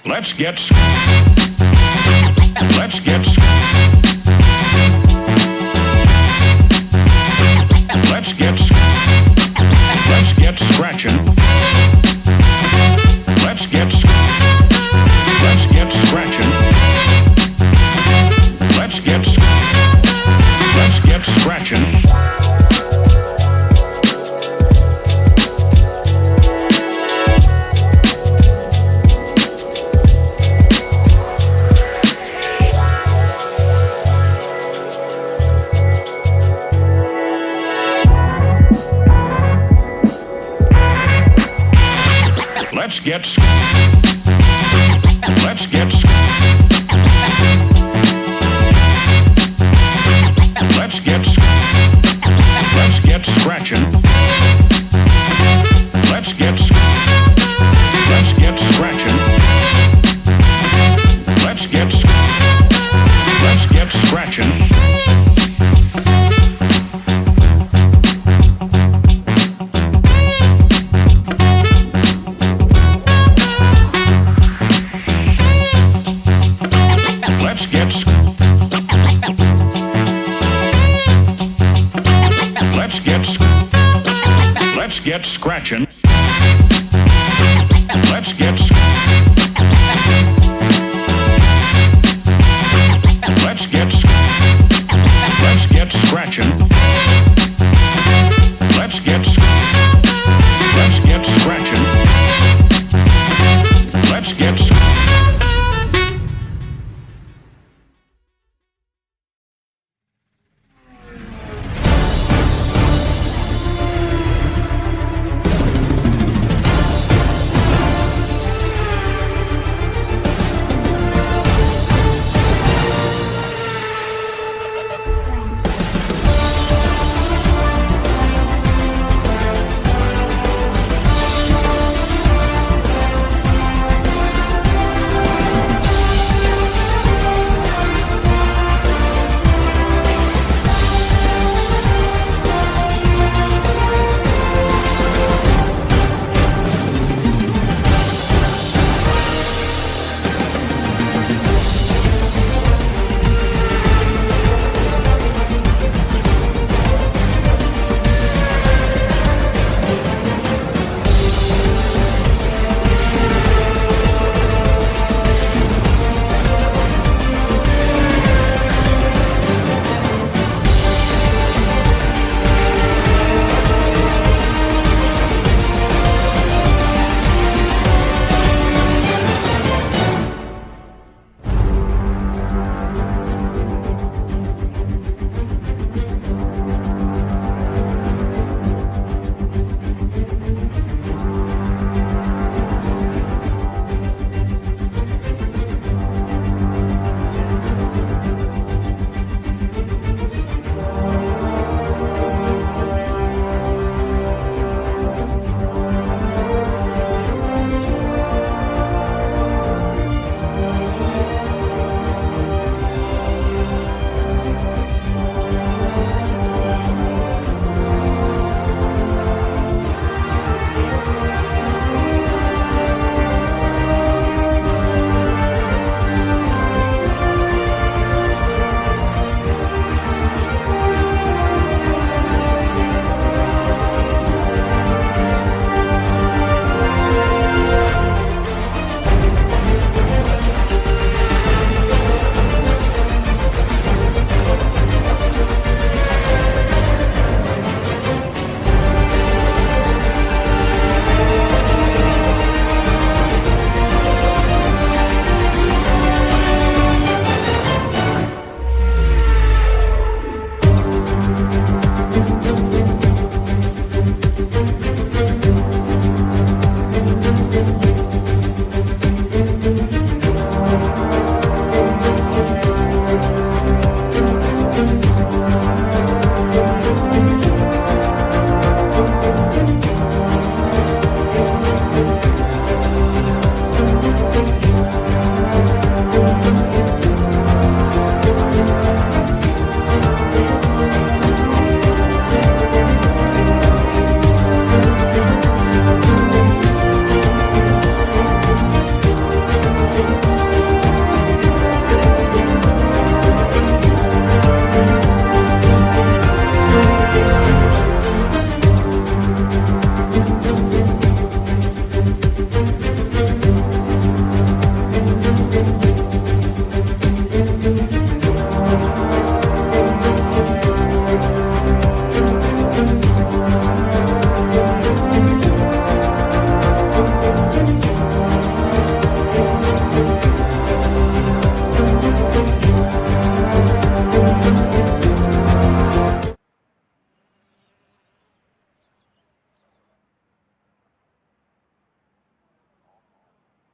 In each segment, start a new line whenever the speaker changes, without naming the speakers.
Let's get scratching. Let's get scratching. Let's get scratching. Let's get scratching. Let's get scratching. Let's get scratching. Let's get scratching. Let's get scratching. Let's get scratching. Let's get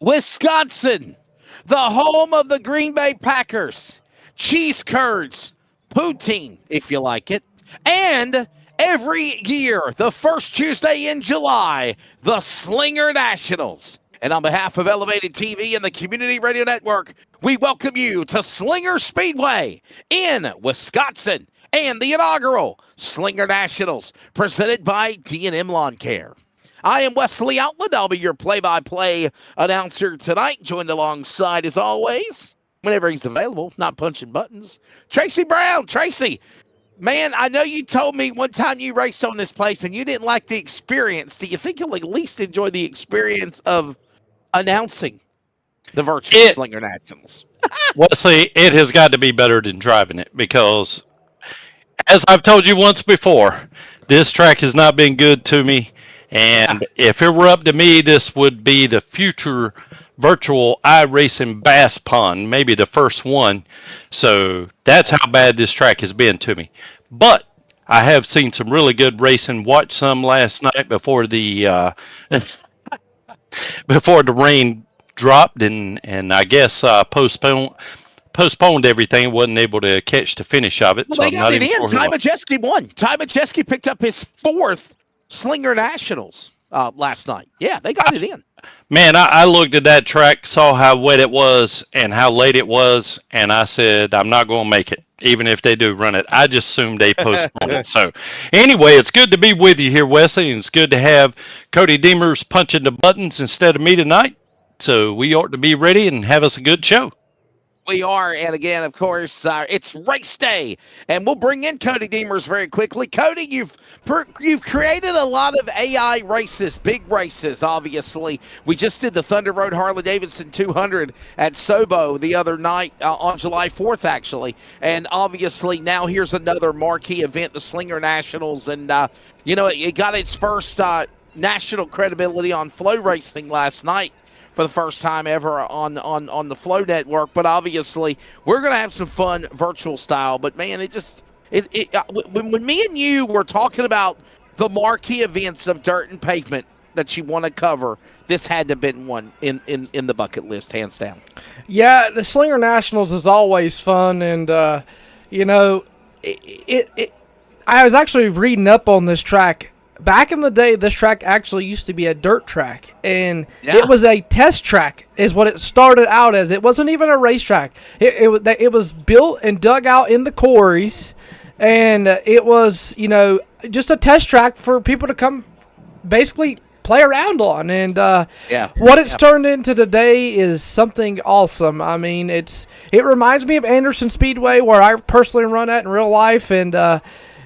Wisconsin, the home of the Green Bay Packers, cheese curds, poutine, if you like it, and every year, the first Tuesday in July, the Slinger Nationals. And on behalf of Elevated TV and the Community Radio Network, we welcome you to Slinger Speedway in Wisconsin and the inaugural Slinger Nationals presented by D&M Lawn Care. I am Wesley Outland. I'll be your play-by-play announcer tonight, joined alongside, as always, whenever he's available, not punching buttons, Tracy Brown. Tracy, man, I know you told me one time you raced on this place and you didn't like the experience. Do you think you'll at least enjoy the experience of announcing the virtual Slinger Nationals?
Wesley, it has got to be better than driving it because, as I've told you once before, this track has not been good to me. And if it were up to me, this would be the future virtual iRacing Bass Pond, maybe the first one. So that's how bad this track has been to me. But I have seen some really good racing. Watched some last night before the before the rain dropped and I guess postponed everything. Wasn't able to catch the finish of it.
Well,
so
they got it in. Ty Majeski won. Ty Majeski picked up his fourth Slinger Nationals last night. Yeah, they got it in.
Man, I looked at that track, saw how wet it was and how late it was, and I said, I'm not going to make it, even if they do run it. I just assumed they postponed it. So, anyway, it's good to be with you here, Wesley, and it's good to have Cody Deemers punching the buttons instead of me tonight. So, we ought to be ready and have us a good show.
We are, and again, of course, it's race day, and we'll bring in Cody Deemers very quickly. Cody, you've created a lot of AI races, big races, obviously. We just did the Thunder Road Harley-Davidson 200 at Sobo the other night on July 4th, actually, and obviously now here's another marquee event, the Slinger Nationals, and, it got its first national credibility on Flow Racing last night, for the first time ever on the Flow Network. But obviously, we're going to have some fun virtual style. But, man, when me and you were talking about the marquee events of dirt and pavement that you want to cover, this had to have been one in the bucket list, hands down.
Yeah, the Slinger Nationals is always fun. And, I was actually reading up on this track. Back in the day, this track actually used to be a dirt track, and It was a test track is what it started out as. It wasn't even a racetrack. It was built and dug out in the quarries, and it was, just a test track for people to come basically play around on. And what it's turned into today is something awesome. I mean, it reminds me of Anderson Speedway, where I personally run at in real life, and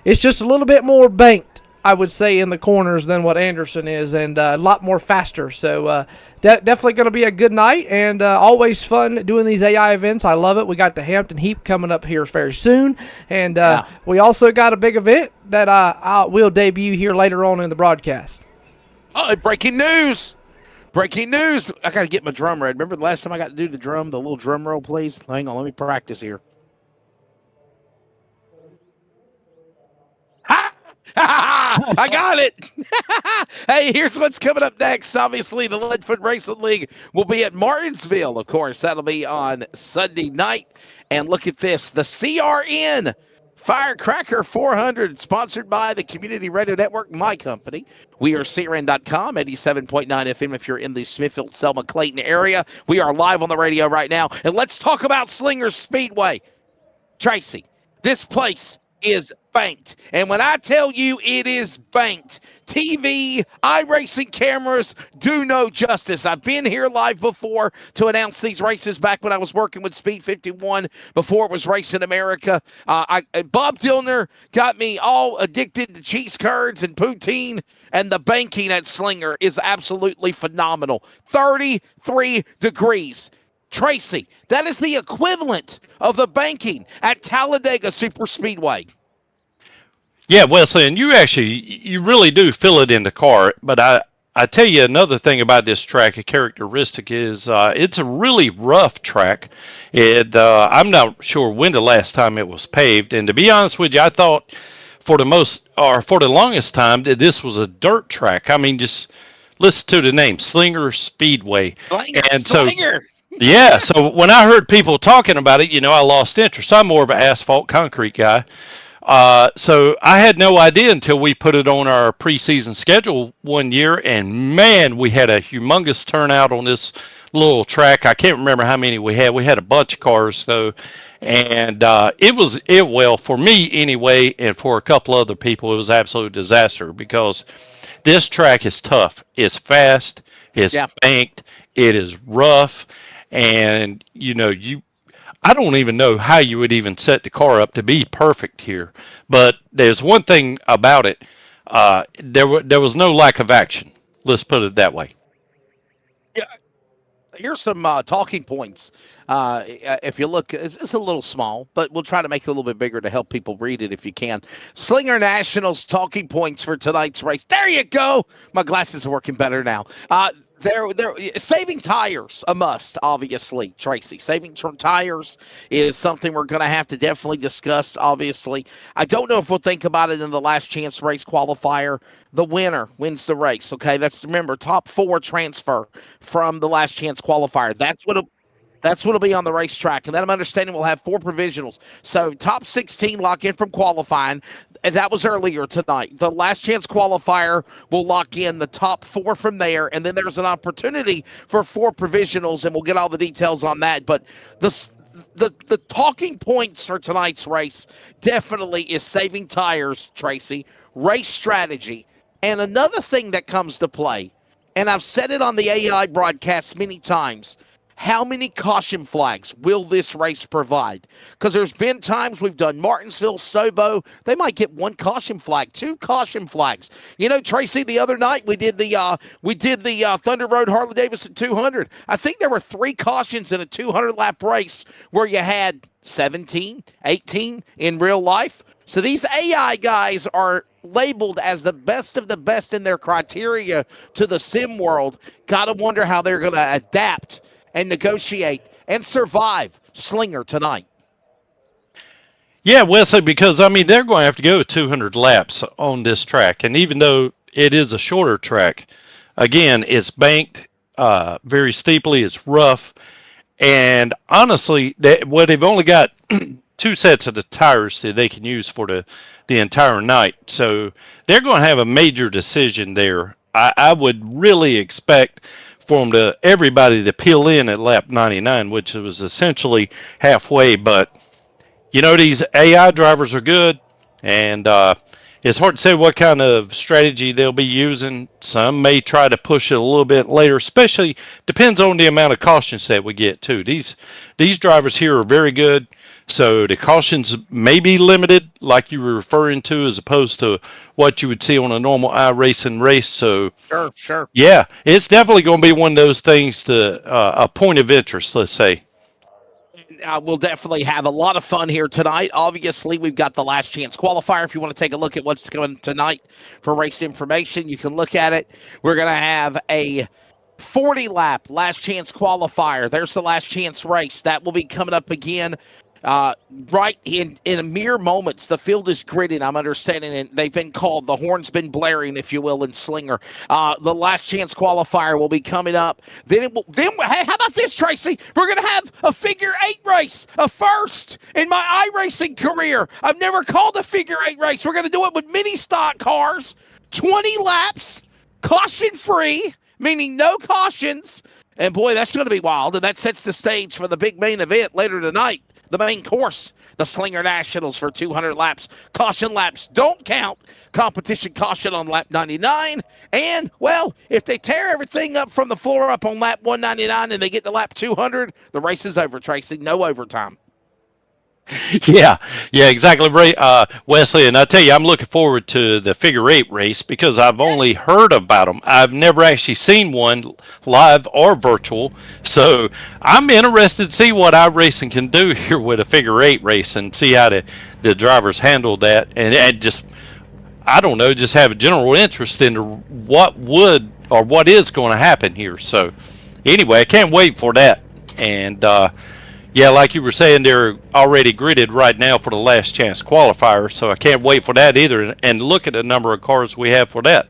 it's just a little bit more banked, I would say, in the corners than what Anderson is, and a lot more faster. So definitely going to be a good night, and always fun doing these AI events. I love it. We got the Hampton Heap coming up here very soon, and we also got a big event that will debut here later on in the broadcast.
Oh, breaking news! Breaking news! I got to get my drum ready. Remember the last time I got to do the little drum roll, please? Hang on, let me practice here. Ha! I got it. Hey, here's what's coming up next. Obviously, the Leadfoot Racing League will be at Martinsville, of course. That'll be on Sunday night. And look at this, the CRN Firecracker 400, sponsored by the Community Radio Network, my company. We are CRN.com, 87.9 FM if you're in the Smithfield, Selma, Clayton area. We are live on the radio right now. And let's talk about Slinger Speedway. Tracy, this place is banked. And when I tell you it is banked, TV, iRacing cameras do no justice. I've been here live before to announce these races back when I was working with Speed 51 before it was Racing America. Bob Dillner got me all addicted to cheese curds and poutine, and the banking at Slinger is absolutely phenomenal. 33 degrees. Tracy, that is the equivalent of the banking at Talladega Super Speedway.
Yeah, Wesley, and you really do feel it in the car. But I tell you another thing about this track, a characteristic is it's a really rough track. I'm not sure when the last time it was paved. And to be honest with you, I thought for the longest time that this was a dirt track. I mean, just listen to the name, Slinger Speedway.
Slinger,
And so,
Slinger.
yeah, so when I heard people talking about it, I lost interest. I'm more of an asphalt concrete guy. So I had no idea until we put it on our preseason schedule one year, and man, we had a humongous turnout on this little track. I can't remember how many we had. We had a bunch of cars though, and well, for me anyway, and for a couple other people, it was an absolute disaster because this track is tough. It's fast. It's banked. It is rough, and I don't even know how you would even set the car up to be perfect here. But there's one thing about it. There was no lack of action. Let's put it that way.
Yeah. Here's some talking points. If you look, it's a little small, but we'll try to make it a little bit bigger to help people read it if you can. Slinger Nationals talking points for tonight's race. There you go. My glasses are working better now. They're saving tires, a must, obviously, Tracy. Saving tires is something we're going to have to definitely discuss, obviously. I don't know if we'll think about it in the last chance race qualifier. The winner wins the race, okay? Remember, top 4 transfer from the last chance qualifier. That's what'll be on the racetrack. And then I'm understanding we'll have 4 provisionals. So top 16 lock in from qualifying. And that was earlier tonight. The last chance qualifier will lock in the top 4 from there. And then there's an opportunity for 4 provisionals, and we'll get all the details on that. But the talking points for tonight's race definitely is saving tires, Tracy, race strategy. And another thing that comes to play, and I've said it on the AI broadcast many times, how many caution flags will this race provide? Because there's been times we've done Martinsville, Sobo. They might get 1 caution flag, 2 caution flags. Tracy, the other night we did the Thunder Road Harley Davidson 200. I think there were 3 cautions in a 200-lap race where you had 17, 18 in real life. So these AI guys are labeled as the best of the best in their criteria to the sim world. Got to wonder how they're going to adapt and negotiate and survive Slinger tonight.
Yeah, Wesley, because, they're going to have to go 200 laps on this track. And even though it is a shorter track, again, it's banked very steeply. It's rough. And honestly, they've only got 2 sets of the tires that they can use for the entire night. So they're going to have a major decision there. I would really expect for them everybody to peel in at lap 99, which was essentially halfway. But these AI drivers are good, and it's hard to say what kind of strategy they'll be using. Some may try to push it a little bit later, especially depends on the amount of cautions that we get too. These drivers here are very good. So the cautions may be limited, like you were referring to, as opposed to what you would see on a normal iRacing race. So,
sure.
Yeah, it's definitely going to be one of those things to a point of interest, let's say.
We'll definitely have a lot of fun here tonight. Obviously, we've got the last chance qualifier. If you want to take a look at what's coming tonight for race information, you can look at it. We're going to have a 40-lap last chance qualifier. There's the last chance race. That will be coming up again. Right in mere moments. The field is gridded, I'm understanding, and they've been called. The horn's been blaring, if you will, in Slinger. The last chance qualifier will be coming up. Then hey, how about this, Tracy? We're going to have a figure 8 race, a first in my iRacing career. I've never called a figure 8 race. We're going to do it with mini stock cars, 20 laps, caution-free, meaning no cautions. And boy, that's going to be wild, and that sets the stage for the big main event later tonight. The main course, the Slinger Nationals for 200 laps. Caution laps don't count. Competition caution on lap 99. And, well, if they tear everything up from the floor up on lap 199 and they get to lap 200, the race is over, Tracy. No overtime.
Yeah, exactly, Wesley. And I tell you, I'm looking forward to the figure 8 race because I've only heard about them. I've never actually seen one live or virtual. So I'm interested to see what iRacing can do here with a figure 8 race and see how the drivers handle that. And just, I don't know, just have a general interest in what would or what is going to happen here. So anyway, I can't wait for that. And, yeah, like you were saying, they're already gridded right now for the last chance qualifier, so I can't wait for that either. And look at the number of cars we have for that.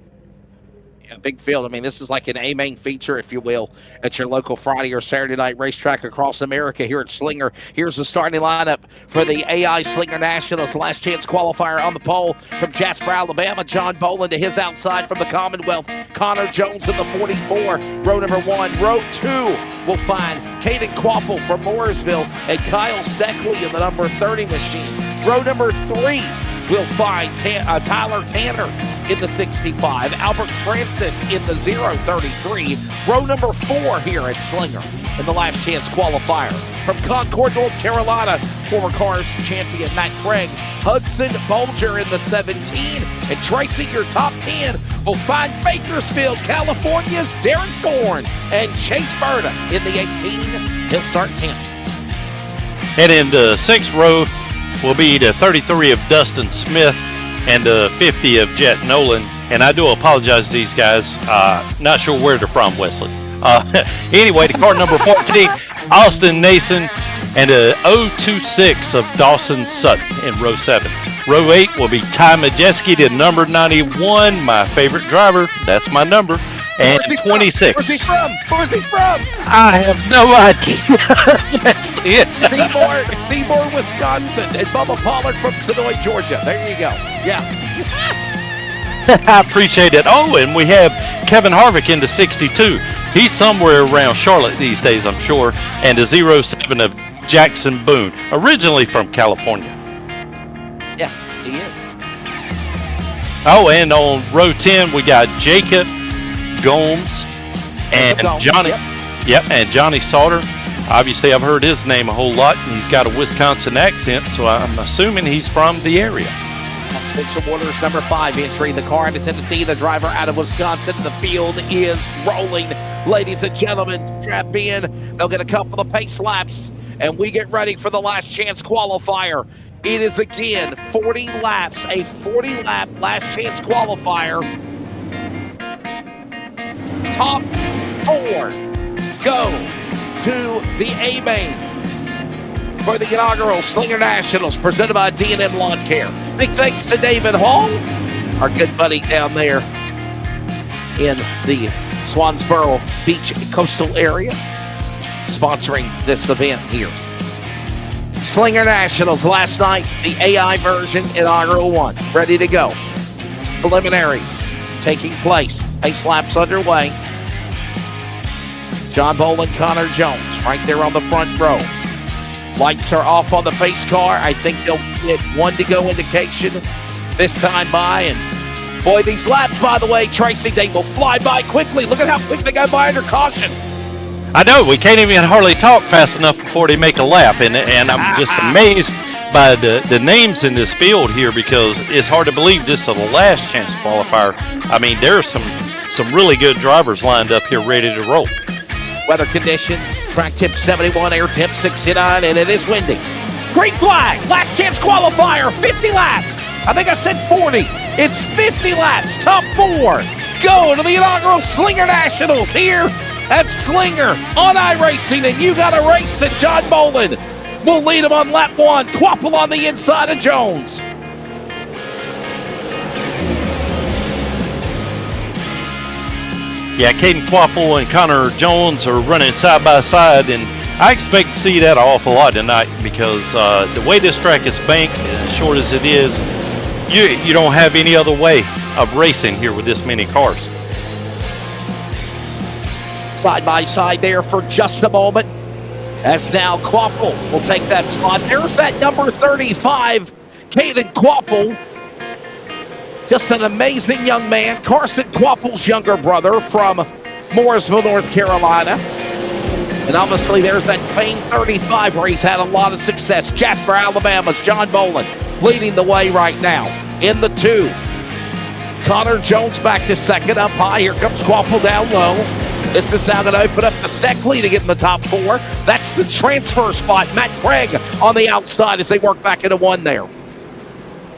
Yeah, big field. I mean, this is like an A-main feature, if you will, at your local Friday or Saturday night racetrack across America here at Slinger. Here's the starting lineup for the AI Slinger Nationals. Last chance qualifier on the pole from Jasper, Alabama. John Boland to his outside from the Commonwealth. Connor Jones in the 44, row number 1. Row 2 will find Caden Quapple from Mooresville and Kyle Steckley in the number 30 machine. Row number 3 will find Tyler Tanner in the 65, Albert Francis in the 033, row number 4 here at Slinger in the last chance qualifier. From Concord, North Carolina, former Cars champion Matt Craig, Hudson Bolger in the 17, and tracing your top 10 will find Bakersfield, California's Darren Thorne and Chase Berta in the 18. He'll start 10th.
And in the 6th row will be the 33 of Dustin Smith and the 50 of Jet Nolan. And I do apologize to these guys. Not sure where they're from, Wesley. Anyway, the car number 14, Austin Nason, and the 026 of Dawson Sutton in row 7. Row 8 will be Ty Majeski, the number 91, my favorite driver. That's my number. And 26.
Where's he from? Where's he from?
I have no idea. That's it.
Seymour, Wisconsin, and Bubba Pollard from Sonoy, Georgia. There you go. Yeah.
I appreciate it. Oh, and we have Kevin Harvick in the 62. He's somewhere around Charlotte these days, I'm sure. And the 07 of Jackson Boone, originally from California.
Yes, he is.
Oh, and on row 10, we got Jacob Gomes and Johnny. Yep, and Johnny Sauter. Obviously, I've heard his name a whole lot, and he's got a Wisconsin accent, so I'm assuming he's from the area.
That's Spencer Waters, number 5, entering the car into Tennessee. The driver out of Wisconsin. The field is rolling. Ladies and gentlemen, strap in. They'll get a couple of pace laps, and we get ready for the last chance qualifier. It is again 40 laps, a 40-lap last chance qualifier. Top 4 go to the A-Main for the inaugural Slinger Nationals presented by D&M Lawn Care. Big thanks to David Hall, our good buddy down there in the Swansboro Beach coastal area, sponsoring this event here. Slinger Nationals last night, the AI version, inaugural 1, ready to go. Preliminaries taking place. Pace laps underway. John Boland, Connor Jones, right there on the front row. Lights are off on the pace car. I think they'll get 1 to go indication this time by. And boy, these laps, by the way, Tracy, they will fly by quickly. Look at how quick they go by under caution.
I know, we can't even hardly talk fast enough before they make a lap. And I'm just amazed by the names in this field here, because it's hard to believe this is the last chance qualifier. I mean, there are some really good drivers lined up here ready to roll.
Weather conditions, track temp 71, air temp 69, and it is windy. Green flag, last chance qualifier, 50 laps. I think I said 40. It's 50 laps, top 4. Go to the inaugural Slinger Nationals here at Slinger on Iracing, and you got a race that John Boland will lead him on lap 1. Quapple on the inside of Jones.
Yeah, Caden Quapple and Connor Jones are running side by side, and I expect to see that an awful lot tonight, because the way this track is banked, as short as it is, you don't have any other way of racing here with this many cars.
Side by side there for just a moment, as now Quapple will take that spot. There's that number 35, Caden Quapple. Just an amazing young man. Carson Quapple's younger brother from Mooresville, North Carolina. And obviously there's that famed 35 where he's had a lot of success. Jasper, Alabama's John Boland leading the way right now. In the 2, Connor Jones back to second, up high. Here comes Quapple down low. This is now going to open up the Steckley to get in the top 4. That's the transfer spot. Matt Craig on the outside as they work back into 1 there.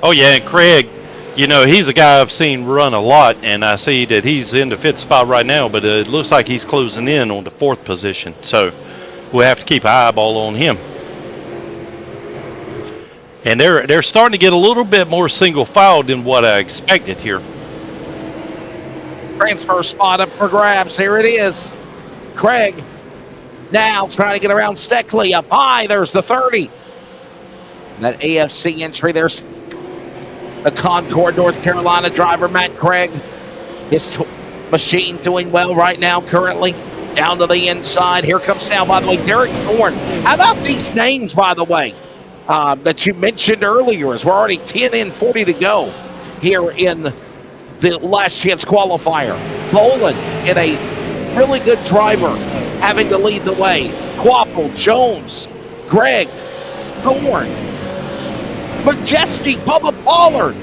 Oh, yeah, and Craig, you know, he's a guy I've seen run a lot, and I see that he's in the 5th spot right now, but it looks like he's closing in on the 4th position. So we'll have to keep an eyeball on him. And they're starting to get a little bit more single file than what I expected here.
Transfer spot up for grabs. Here it is. Craig now trying to get around Steckley. Up high, there's the 30. That AFC entry, there's the Concord, North Carolina driver, Matt Craig. His machine doing well right now, currently. Down to the inside. Here comes now, by the way, Derek Thorne. How about these names, by the way, that you mentioned earlier, as we're already 10 in, 40 to go here in the last chance qualifier. Boland in a really good driver, having to lead the way. Quapple, Jones, Greg, Thorne, Majeski, Bubba Pollard.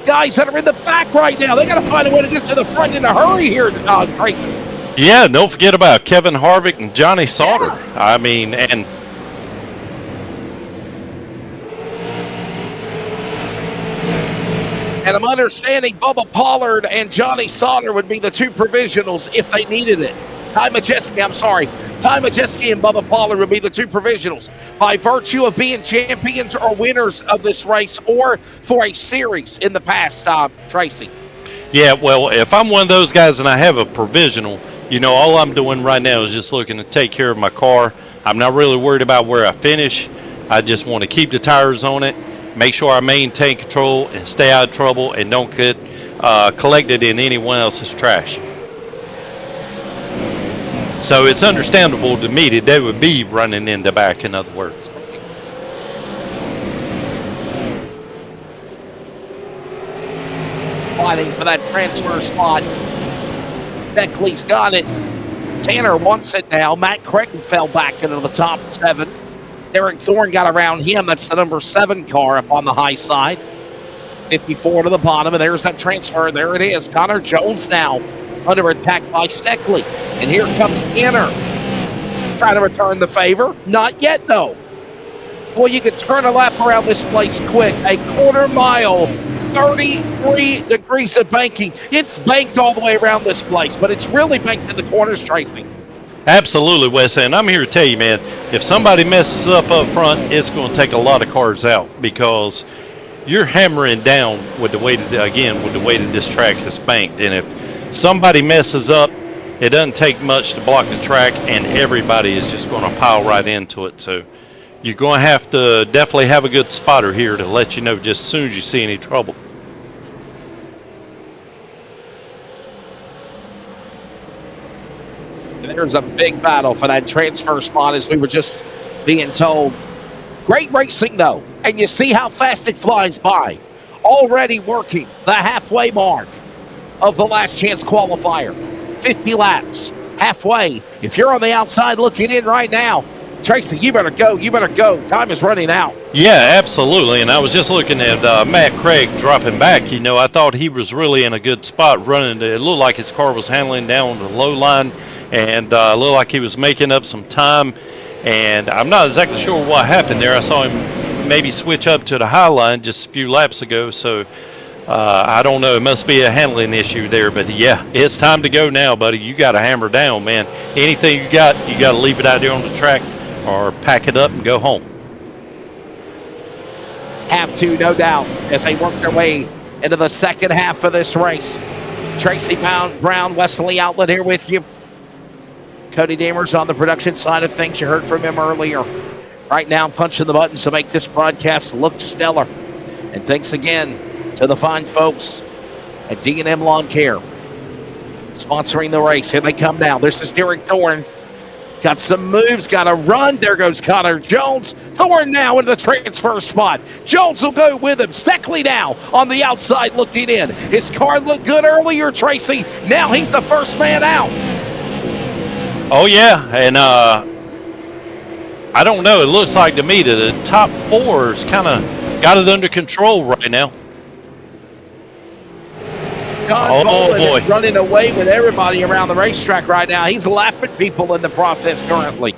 Guys that are in the back right now. They got to find a way to get to the front in a hurry here, Tracy.
Yeah, don't forget about Kevin Harvick and Johnny Sauter. Yeah. I mean, and
I'm understanding Bubba Pollard and Johnny Sauter would be the two provisionals if they needed it. Ty Majeski and Bubba Pollard would be the two provisionals by virtue of being champions or winners of this race or for a series in the past, Tracy.
Yeah, well, if I'm one of those guys and I have a provisional, you know, all I'm doing right now is just looking to take care of my car. I'm not really worried about where I finish. I just want to keep the tires on it, make sure I maintain control and stay out of trouble and don't get collected in anyone else's trash. So it's understandable to me that they would be running in the back, in other words.
Fighting for that transfer spot. Steckley's got it. Tanner wants it now. Matt Craig fell back into the top 7. Derek Thorne got around him. That's the number 7 car up on the high side. 54 to the bottom, and there's that transfer. There it is. Connor Jones now under attack by Steckley. And here comes Tanner. Trying to return the favor. Not yet, though. Boy, you can turn a lap around this place quick. A quarter mile, 33 degrees of banking. It's banked all the way around this place, but it's really banked to the corners, Tracy.
Absolutely, Wes. And I'm here to tell you, man, if somebody messes up front, it's going to take a lot of cars out because you're hammering down with the way that, with the way that this track is banked. And if somebody messes up, it doesn't take much to block the track, and everybody is just going to pile right into it. So you're going to have to definitely have a good spotter here to let you know just as soon as you see any trouble.
There's a big battle for that transfer spot, as we were just being told. Great racing, though, and you see how fast it flies by. Already working the halfway mark of the last chance qualifier. 50 laps, halfway. If you're on the outside looking in right now, Tracy, you better go. You better go. Time is running out.
Yeah, absolutely. And I was just looking at Matt Craig dropping back. You know, I thought he was really in a good spot running. It looked like his car was handling down the low line, and it looked like he was making up some time. And I'm not exactly sure what happened there. I saw him maybe switch up to the high line just a few laps ago. So I don't know. It must be a handling issue there. But, yeah, it's time to go now, buddy. You got to hammer down, man. Anything you got to leave it out there on the track or pack it up and go home.
Have to, no doubt, as they work their way into the second half of this race. Tracy Brown, Wesley Outlet here with you. Cody Damers on the production side of things. You heard from him earlier. Right now, punching the buttons to make this broadcast look stellar. And thanks again to the fine folks at D&M Lawn Care sponsoring the race. Here they come now. This is Derek Thorne. Got some moves, got a run. There goes Connor Jones. Thorne now into the transfer spot. Jones will go with him. Steckley now on the outside looking in. His car looked good earlier, Tracy. Now he's the first man out.
Oh, yeah. And I don't know. It looks like to me that the top 4 has kind of got it under control right now.
John Boland is running away with everybody around the racetrack right now. He's lapping people in the process currently.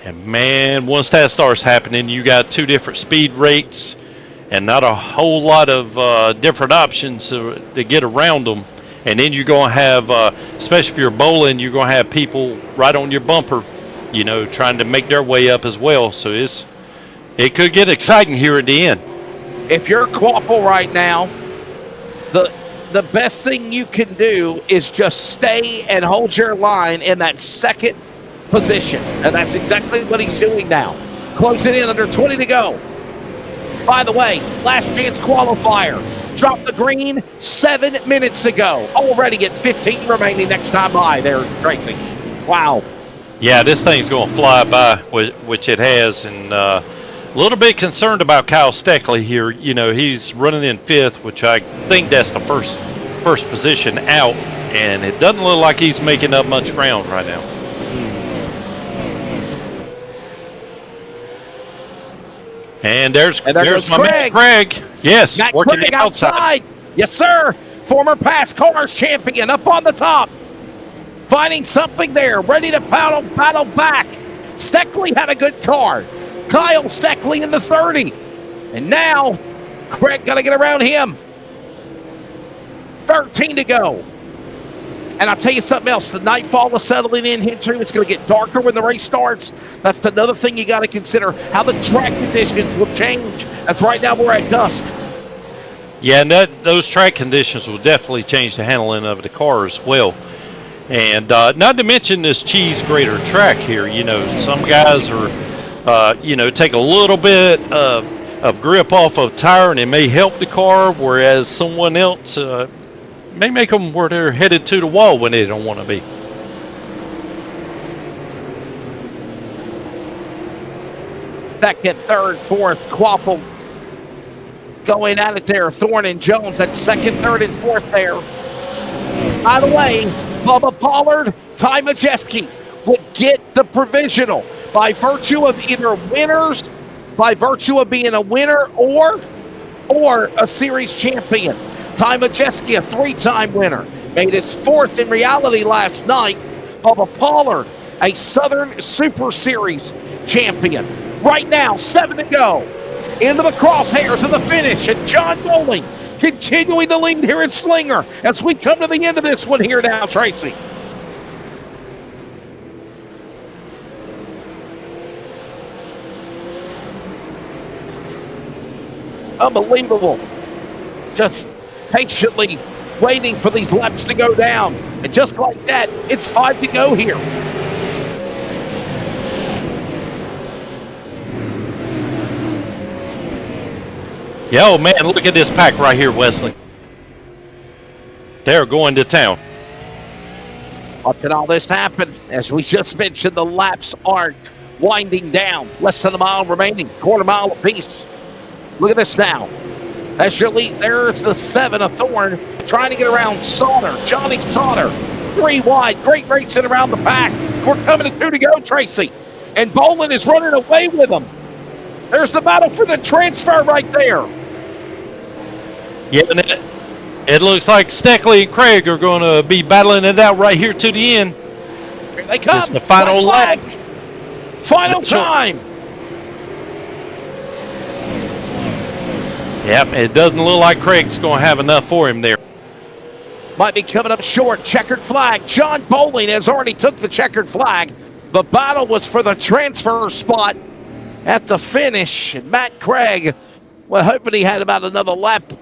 And, man, once that starts happening, you got 2 different speed rates and not a whole lot of different options to get around them. And then you're going to have, especially if you're bowling, you're going to have people right on your bumper, you know, trying to make their way up as well. So it could get exciting here at the end.
If you're Quapple right now, The best thing you can do is just stay and hold your line in that second position. And that's exactly what he's doing now. Closing in under 20 to go. By the way, last chance qualifier. Dropped the green 7 minutes ago. Already at 15 remaining next time by there, Tracy. Wow.
Yeah, this thing's going to fly by, which it has. And a little bit concerned about Kyle Steckley here. You know, he's running in 5th, which I think that's the first position out. And it doesn't look like he's making up much ground right now. And there's my man Craig. Yes,
Matt
working
Craig
outside.
Yes, sir. Former Pass Cars champion up on the top. Finding something there. Ready to battle back. Steckley had a good car. Kyle Steckley in the 30. And now, Craig got to get around him. 13 to go. And I'll tell you something else. The nightfall is settling in here, too. It's going to get darker when the race starts. That's another thing you got to consider, how the track conditions will change. That's right now we're at dusk.
Yeah, and those track conditions will definitely change the handling of the car as well. And not to mention this cheese grater track here. You know, some guys are, take a little bit of grip off of tire and it may help the car, whereas someone else may make them where they're headed to the wall when they don't want to be.
Second, third, fourth, Quapple going at it there. Thorne and Jones at second, third, and fourth there. By the way, Bubba Pollard, Ty Majeski would get the provisional by virtue of either winners, by virtue of being a winner or a series champion. Ty Majeski, a 3-time winner, made his 4th in reality last night. Bubba Pollard, a Southern Super Series champion. Right now, 7 to go. Into the crosshairs of the finish, and John Bowling continuing to lead here at Slinger as we come to the end of this one here now, Tracy. Unbelievable. Just patiently waiting for these laps to go down. And just like that, it's 5 to go here.
Yo, man, look at this pack right here, Wesley. They're going to town.
Watching all this happen, as we just mentioned, the laps are winding down. Less than a mile remaining, quarter mile apiece. Look at this now. As your lead, there's the 7 of Thorne trying to get around Sauter. Johnny Sauter, 3 wide. Great racing around the pack. We're coming to 2 to go, Tracy. And Bolin is running away with him. There's the battle for the transfer right there.
Yeah, and it looks like Steckley and Craig are going to be battling it out right here to the end.
Here they come.
It's the final lap.
Final time.
Yep, it doesn't look like Craig's going to have enough for him there.
Might be coming up short. Checkered flag. John Bowling has already took the checkered flag. The battle was for the transfer spot at the finish. And Matt Craig, well, hoping he had about another lap,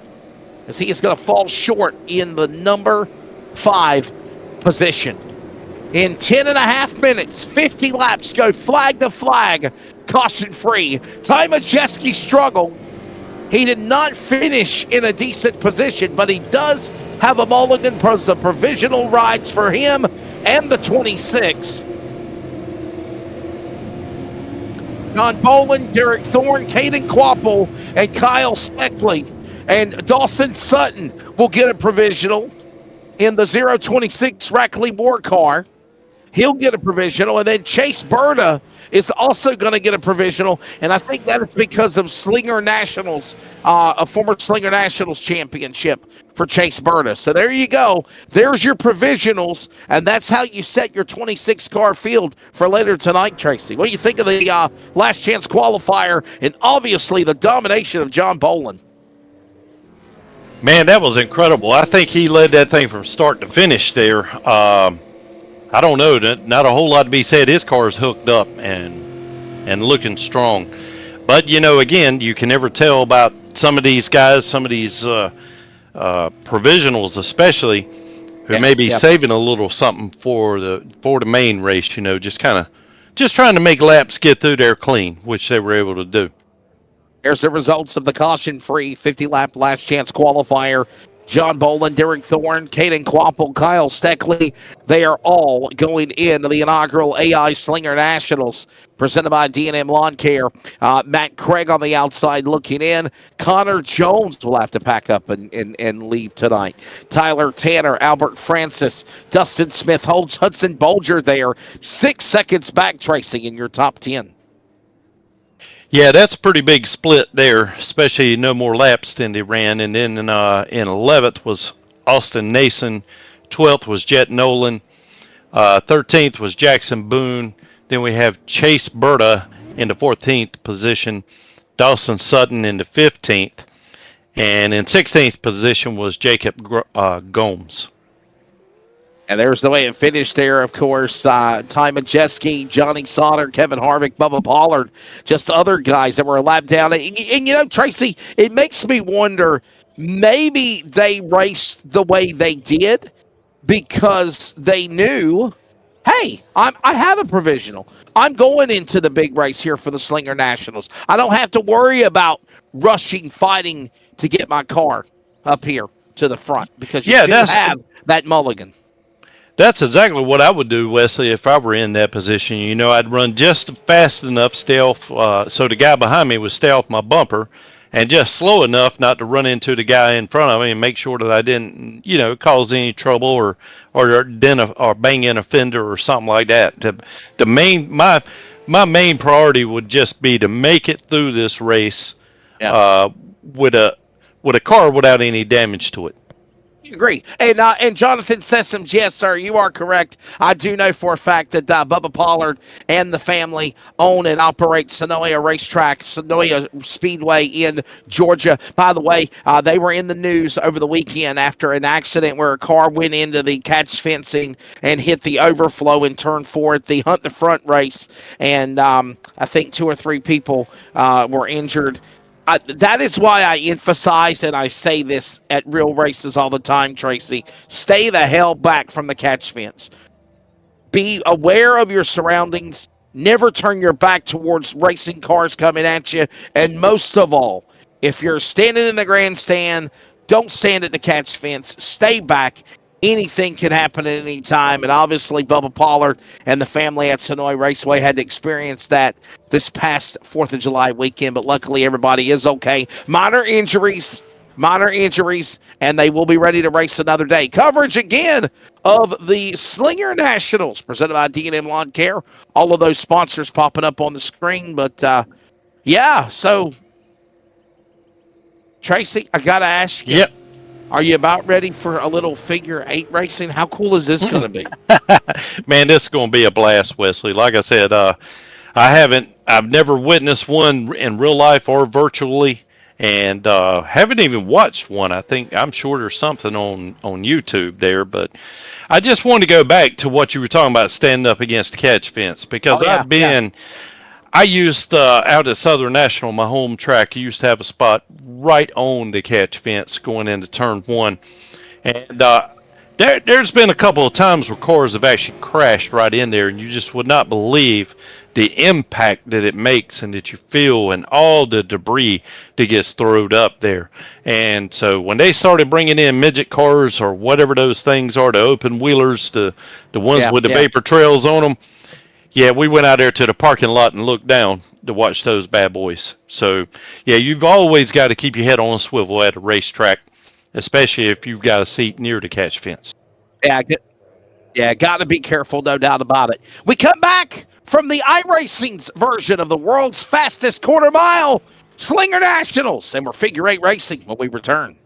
as he is going to fall short in the number 5 position. In 10.5 minutes, 50 laps go flag to flag, caution free. Ty Majeski struggled. He did not finish in a decent position, but he does have a mulligan, the provisional rides for him and the 26. John Boland, Derek Thorne, Caden Quapple, and Kyle Steckley. And Dawson Sutton will get a provisional in the 026 Rackley Moore car. He'll get a provisional. And then Chase Berta is also going to get a provisional. And I think that is because of Slinger Nationals, a former Slinger Nationals championship for Chase Berta. So there you go. There's your provisionals. And that's how you set your 26 car field for later tonight, Tracy. What do you think of the last chance qualifier and obviously the domination of John Boland?
Man, that was incredible. I think he led that thing from start to finish there. I don't know, not a whole lot to be said. His car is hooked up and looking strong. But, you know, again, you can never tell about some of these guys, some of these provisionals, especially, who may be
yeah.
saving a little something for the main race. Just trying to make laps get through there clean, which they were able to do.
Here's the results of the caution-free 50-lap last chance qualifier. John Boland, Derek Thorne, Caden Quapple, Kyle Steckley. They are all going into the inaugural AI Slinger Nationals presented by D&M Lawn Care. Matt Craig on the outside looking in. Connor Jones will have to pack up and leave tonight. Tyler Tanner, Albert Francis, Dustin Smith, Hudson Bolger there. 6 seconds back tracing in your top 10.
Yeah, that's a pretty big split there, especially no more laps than they ran. And then in 11th was Austin Nason, 12th was Jet Nolan, 13th was Jackson Boone. Then we have Chase Berta in the 14th position, Dawson Sutton in the 15th, and in 16th position was Jacob Gomes.
And there's the way it finished there, of course. Ty Majeski, Johnny Sauter, Kevin Harvick, Bubba Pollard, just other guys that were a lap down. And Tracy, it makes me wonder, maybe they raced the way they did because they knew, hey, I have a provisional. I'm going into the big race here for the Slinger Nationals. I don't have to worry about rushing, fighting to get my car up here to the front because you do have that mulligan.
That's exactly what I would do, Wesley, if I were in that position. I'd run just fast enough, stay off, so the guy behind me would stay off my bumper, and just slow enough not to run into the guy in front of me, and make sure that I didn't, cause any trouble or bang in a fender or something like that. My main priority would just be to make it through this race with a car without any damage to it.
Agree. And Jonathan Sessoms, yes, sir, you are correct. I do know for a fact that Bubba Pollard and the family own and operate Sonoya Racetrack, Sonoya Speedway in Georgia. By the way, they were in the news over the weekend after an accident where a car went into the catch fencing and hit the overflow in turn 4 at the Hunt the Front race. And I think 2 or 3 people were injured. That is why I emphasized, and I say this at real races all the time, Tracy, stay the hell back from the catch fence. Be aware of your surroundings. Never turn your back towards racing cars coming at you. And most of all, if you're standing in the grandstand, don't stand at the catch fence. Stay back. Anything can happen at any time, and obviously Bubba Pollard and the family at Sonoy Raceway had to experience that this past 4th of July weekend, but luckily everybody is okay. Minor injuries, and they will be ready to race another day. Coverage again of the Slinger Nationals, presented by D&M Lawn Care. All of those sponsors popping up on the screen, but so Tracy, I got to ask you.
Yep.
Are you about ready for a little figure 8 racing? How cool is this going to be?
Man, this is going to be a blast, Wesley. Like I said, I've never witnessed one in real life or virtually, and haven't even watched one. I'm sure there's something on YouTube there, but I just wanted to go back to what you were talking about, standing up against the catch fence, because I used out at Southern National, my home track, used to have a spot right on the catch fence going into turn 1. And there's been a couple of times where cars have actually crashed right in there, and you just would not believe the impact that it makes and that you feel, and all the debris that gets thrown up there. And so when they started bringing in midget cars or whatever those things are, the open wheelers, the ones with the vapor trails on them, yeah, we went out there to the parking lot and looked down to watch those bad boys. So, yeah, you've always got to keep your head on a swivel at a racetrack, especially if you've got a seat near the catch fence.
Yeah, got to be careful, no doubt about it. We come back from the iRacing's version of the world's fastest quarter mile, Slinger Nationals, and we're figure 8 racing when we return.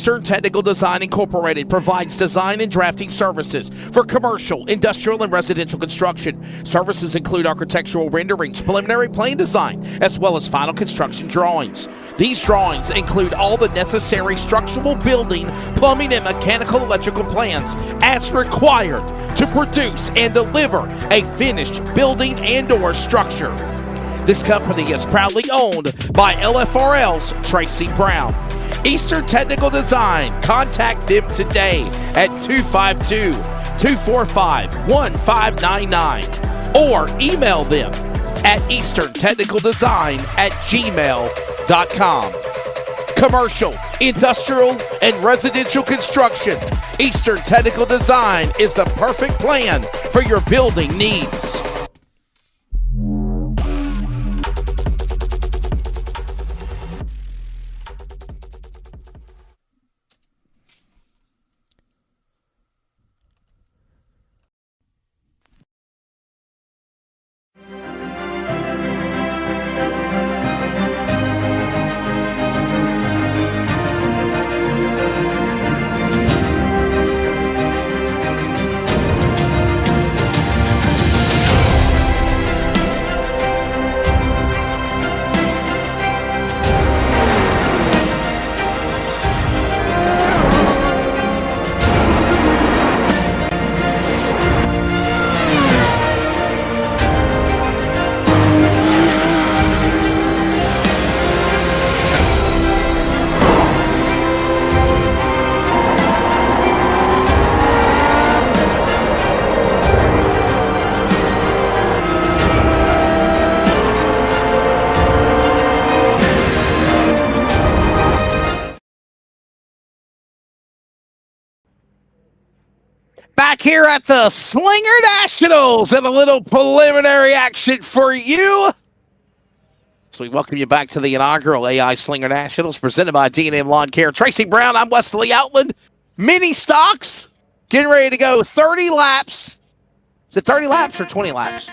Eastern Technical Design Incorporated provides design and drafting services for commercial, industrial, and residential construction. Services include architectural renderings, preliminary plan design, as well as final construction drawings. These drawings include all the necessary structural, building, plumbing, and mechanical electrical plans as required to produce and deliver a finished building and/or structure. This company is proudly owned by LFRL's Tracy Brown. Eastern Technical Design. Contact them today at 252-245-1599 or email them at easterntechnicaldesign@gmail.com. Commercial, industrial, and residential construction. Eastern Technical Design is the perfect plan for your building needs. Back here at the Slinger Nationals and a little preliminary action for you. So we welcome you back to the inaugural AI Slinger Nationals presented by D&M Lawn Care. Tracy Brown, I'm Wesley Outland. Mini stocks, getting ready to go 30 laps. Is it 30 laps or 20 laps?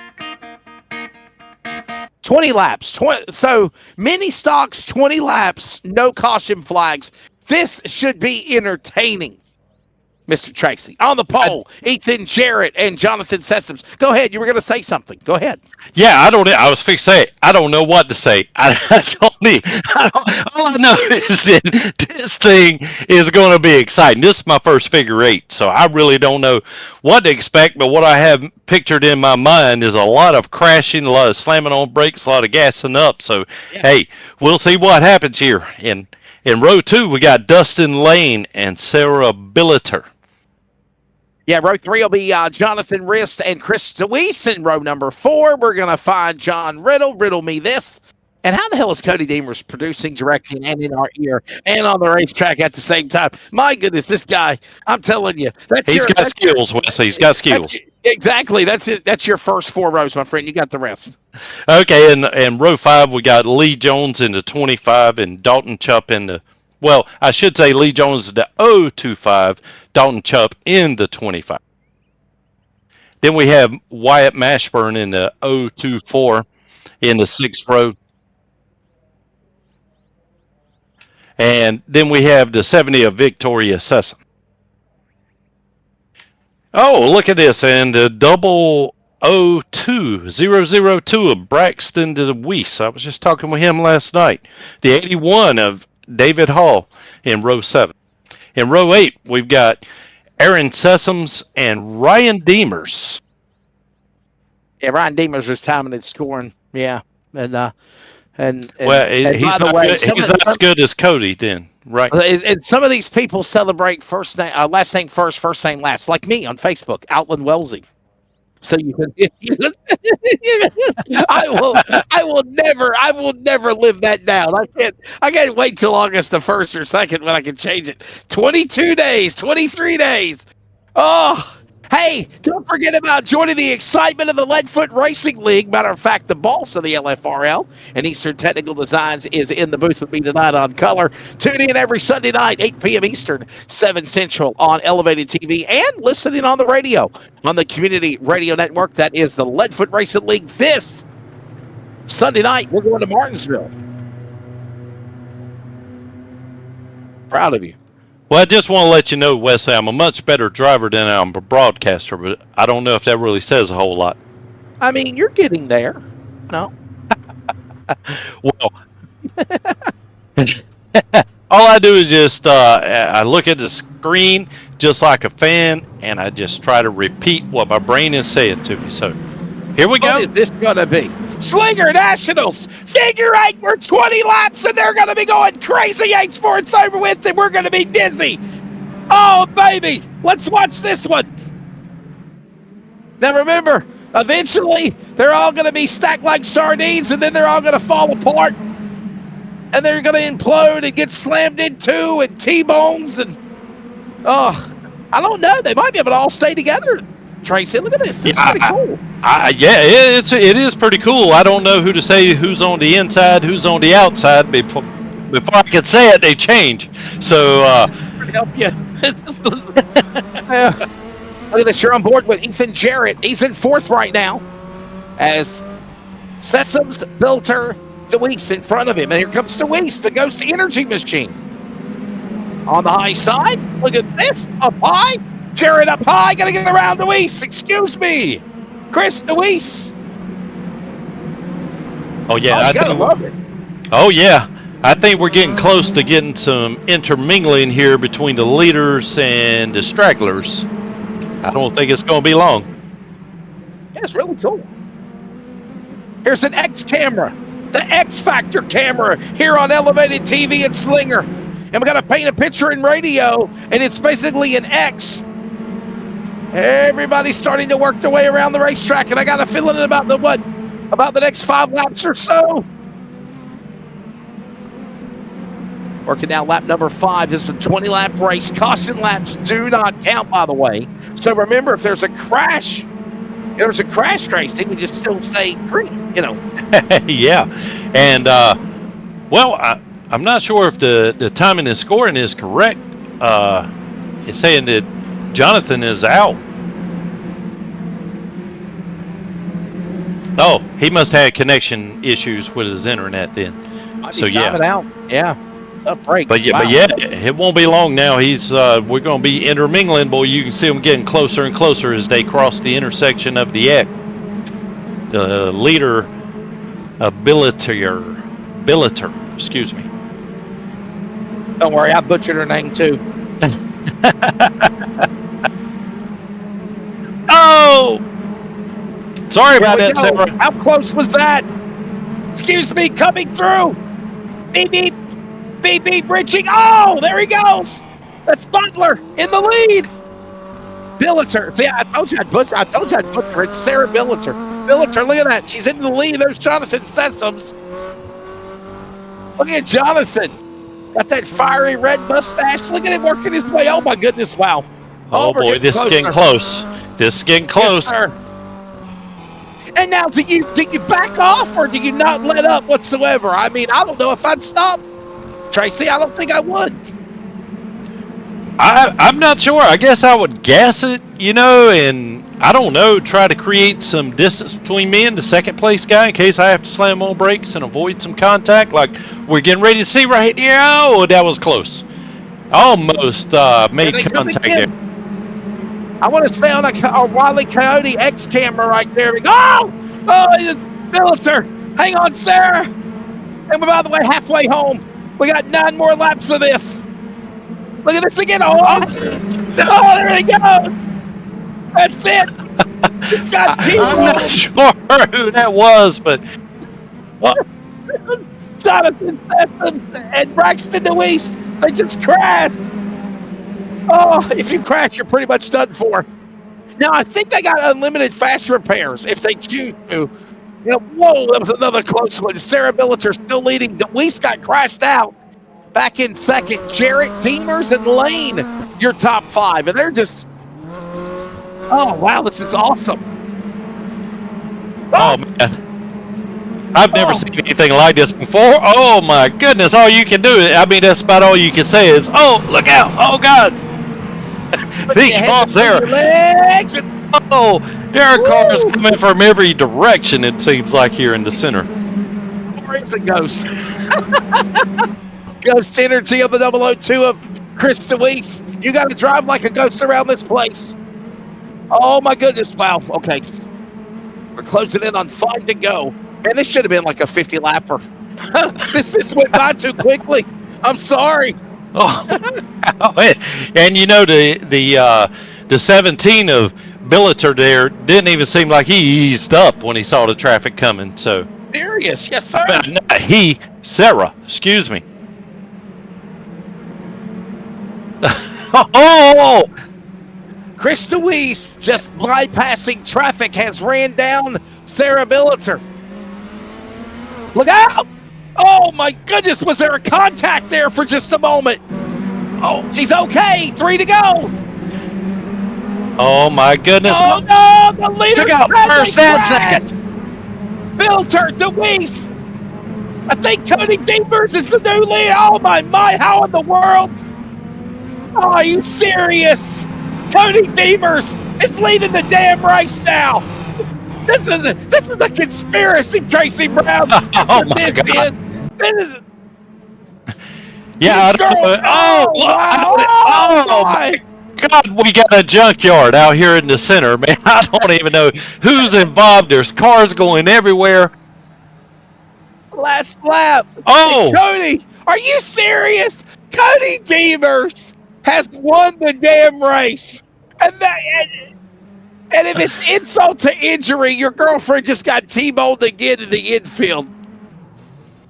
20 laps. So mini stocks, 20 laps, no caution flags. This should be entertaining. Mr. Tracy. On the pole, Ethan Jarrett and Jonathan Sessoms. Go ahead. You were going to say something. Go ahead.
Yeah, I was fixing to say, I don't know what to say. All I know is that this thing is going to be exciting. This is my first figure eight, so I really don't know what to expect, but what I have pictured in my mind is a lot of crashing, a lot of slamming on brakes, a lot of gassing up. So, Hey, we'll see what happens here. In row 2, we got Dustin Lane and Sarah Billiter.
Yeah, row 3 will be Jonathan Rist and Chris DeWeese. In row number 4, we're going to find John Riddle. Riddle me this. And how the hell is Cody Deemers producing, directing, and in our ear and on the racetrack at the same time? My goodness, this guy, I'm telling you.
He's got skills, Wesley. He's got skills.
Exactly. That's it. That's your first 4 rows, my friend. You got the rest.
Okay, and row 5, we got Lee Jones in the 25 and Dalton Chupp in the, well, I should say Lee Jones is the 025, Dalton Chupp in the 25. Then we have Wyatt Mashburn in the 024 in the 6th row. And then we have the 70 of Victoria Sessom. Oh, look at this. And the 002 of Braxton DeWeese. I was just talking with him last night. The 81 of David Hall in row 7. In row 8, we've got Aaron Sessoms and Ryan Deemers.
Yeah, Ryan Deemers was timing and scoring. Yeah. And well,
he's not as good as Cody then, right?
And some of these people celebrate last name first name last, like me on Facebook, Outland Wellesley. So you can, I will never live that down. I can't wait till August the 1st or 2nd when I can change it. 22 days, 23 days. Oh, hey, don't forget about joining the excitement of the Leadfoot Racing League. Matter of fact, the boss of the LFRL and Eastern Technical Designs is in the booth with me tonight on Color. Tune in every Sunday night, 8 p.m. Eastern, 7 Central on Elevated TV and listening on the radio on the Community Radio Network. That is the Leadfoot Racing League. This Sunday night, we're going to Martinsville. Proud of you.
Well, I just want to let you know, Wesley, I'm a much better driver than I'm a broadcaster, but I don't know if that really says a whole lot.
I mean, you're getting there. No.
Well, all I do is just I look at the screen just like a fan, and I just try to repeat what my brain is saying to me. So here we go.
What is this going to be? Slinger Nationals, figure 8, we're 20 laps, and they're going to be going crazy 8 before it's over with, and we're going to be dizzy. Oh, baby, let's watch this one. Now, remember, eventually, they're all going to be stacked like sardines, and then they're all going to fall apart, and they're going to implode and get slammed into, and T-bones, and, oh, I don't know. They might be able to all stay together. Tracy, look at this. This is pretty cool.
It is pretty cool. I don't know who to say who's on the inside, who's on the outside. Before I can say it, they change. So
to help you. Look at this. You're on board with Ethan Jarrett. He's in 4th right now as Sessoms, Bilter, DeWeese in front of him. And here comes DeWeese, the Ghost Energy Machine. On the high side, look at this. Up high. Jarrett up high. Got to get around DeWeese. Excuse me. Chris DeWeese.
Oh, yeah.
I gotta love it.
Oh, yeah. I think we're getting close to getting some intermingling here between the leaders and the stragglers. I don't think it's going to be long.
Yeah, it's really cool. Here's an X camera, the X Factor camera here on Elevated TV at Slinger. And we got to paint a picture in radio, and it's basically an X. Everybody's starting to work their way around the racetrack, and I got a feeling about the next 5 laps or so. Working down lap number 5. This is a 20-lap race. Caution laps do not count, by the way. So remember, if there's a crash, Trace, they can just still stay green, you know.
Yeah. And, I'm not sure if the timing and scoring is correct. It's saying that Jonathan is out. Oh, he must have had connection issues with his internet then. So yeah,
it out. Yeah, tough break.
But yeah, it won't be long now. We're going to be intermingling, boy. You can see them getting closer and closer as they cross the intersection of the X. The leader, Billiter, excuse me.
Don't worry, I butchered her name too.
Oh! Sorry about that,
go.
Sarah.
How close was that? Excuse me, coming through. Beep, beep. Beep, beep, bridging. Oh, there he goes. That's Butler in the lead. Billiter. See, I told you I'd butcher. It's Sarah Billiter. Billiter, look at that. She's in the lead. There's Jonathan Sessoms. Look at Jonathan. Got that fiery red mustache. Look at him working his way. Oh, my goodness. Wow.
Oh boy, this is getting close. This is getting close.
Yes, and now, do you back off, or do you not let up whatsoever? I mean, I don't know if I'd stop. Tracy, I don't think I would.
I'm not sure. I guess I would gas it, and I don't know, try to create some distance between me and the second place guy in case I have to slam on brakes and avoid some contact like we're getting ready to see right here. Oh, that was close. Almost made contact there.
I want to stay on a Wile E. Coyote X camera right there. Oh, it's Billiter. Hang on, Sarah. And we're, by the way, halfway home. We got 9 more laps of this. Look at this again. Oh, there he goes. That's it. It's got
I'm not sure who that was, but
Jonathan Sessoms and Braxton DeWeese, they just crashed. Oh, if you crash, you're pretty much done for. Now, I think they got unlimited fast repairs if they choose to. Whoa, that was another close one. Sarah Billiter still leading. DeWeese got crashed out. Back in second, Jarrett, Deemers, and Lane, your top 5. And they're just, oh, wow, this is awesome.
Oh, man. I've never seen anything like this before. Oh, my goodness. All you can do, that's about all you can say is, oh, look out. Oh, God. These cars there. Oh, there are cars coming from every direction, it seems like, here in the center.
Or it's a ghost. Ghost Energy of the 002 of Chris DeWeese, you got to drive like a ghost around this place. Oh, my goodness. Wow. Okay. We're closing in on 5 to go. Man, this should have been like a 50-lapper. This went by too quickly. I'm sorry.
Oh, and you know the 17 of Billiter there didn't even seem like he eased up when he saw the traffic coming. So
Serious, yes, sir.
Sarah, excuse me. Oh,
Chris DeWeese, just bypassing traffic, has ran down Sarah Billiter. Look out! Oh my goodness, was there a contact there for just a moment? Oh, she's okay. 3 to go.
oh my goodness!
Oh no, the leader
Took out first and second.
Billiter, DeWeese. I think Cody Deepers is the new leader. Oh my, how in the world? Oh, are you serious? Cody Deemers is leading the damn race now. This is a conspiracy, Tracy Brown.
Oh my God.
This is,
Yeah. Oh my God, we got a junkyard out here in the center, man. I don't even know who's involved. There's cars going everywhere.
last lap.
Oh.
And Cody, are you serious? Cody Deemers has won the damn race. And if it's insult to injury, your girlfriend just got T-boned again in the infield.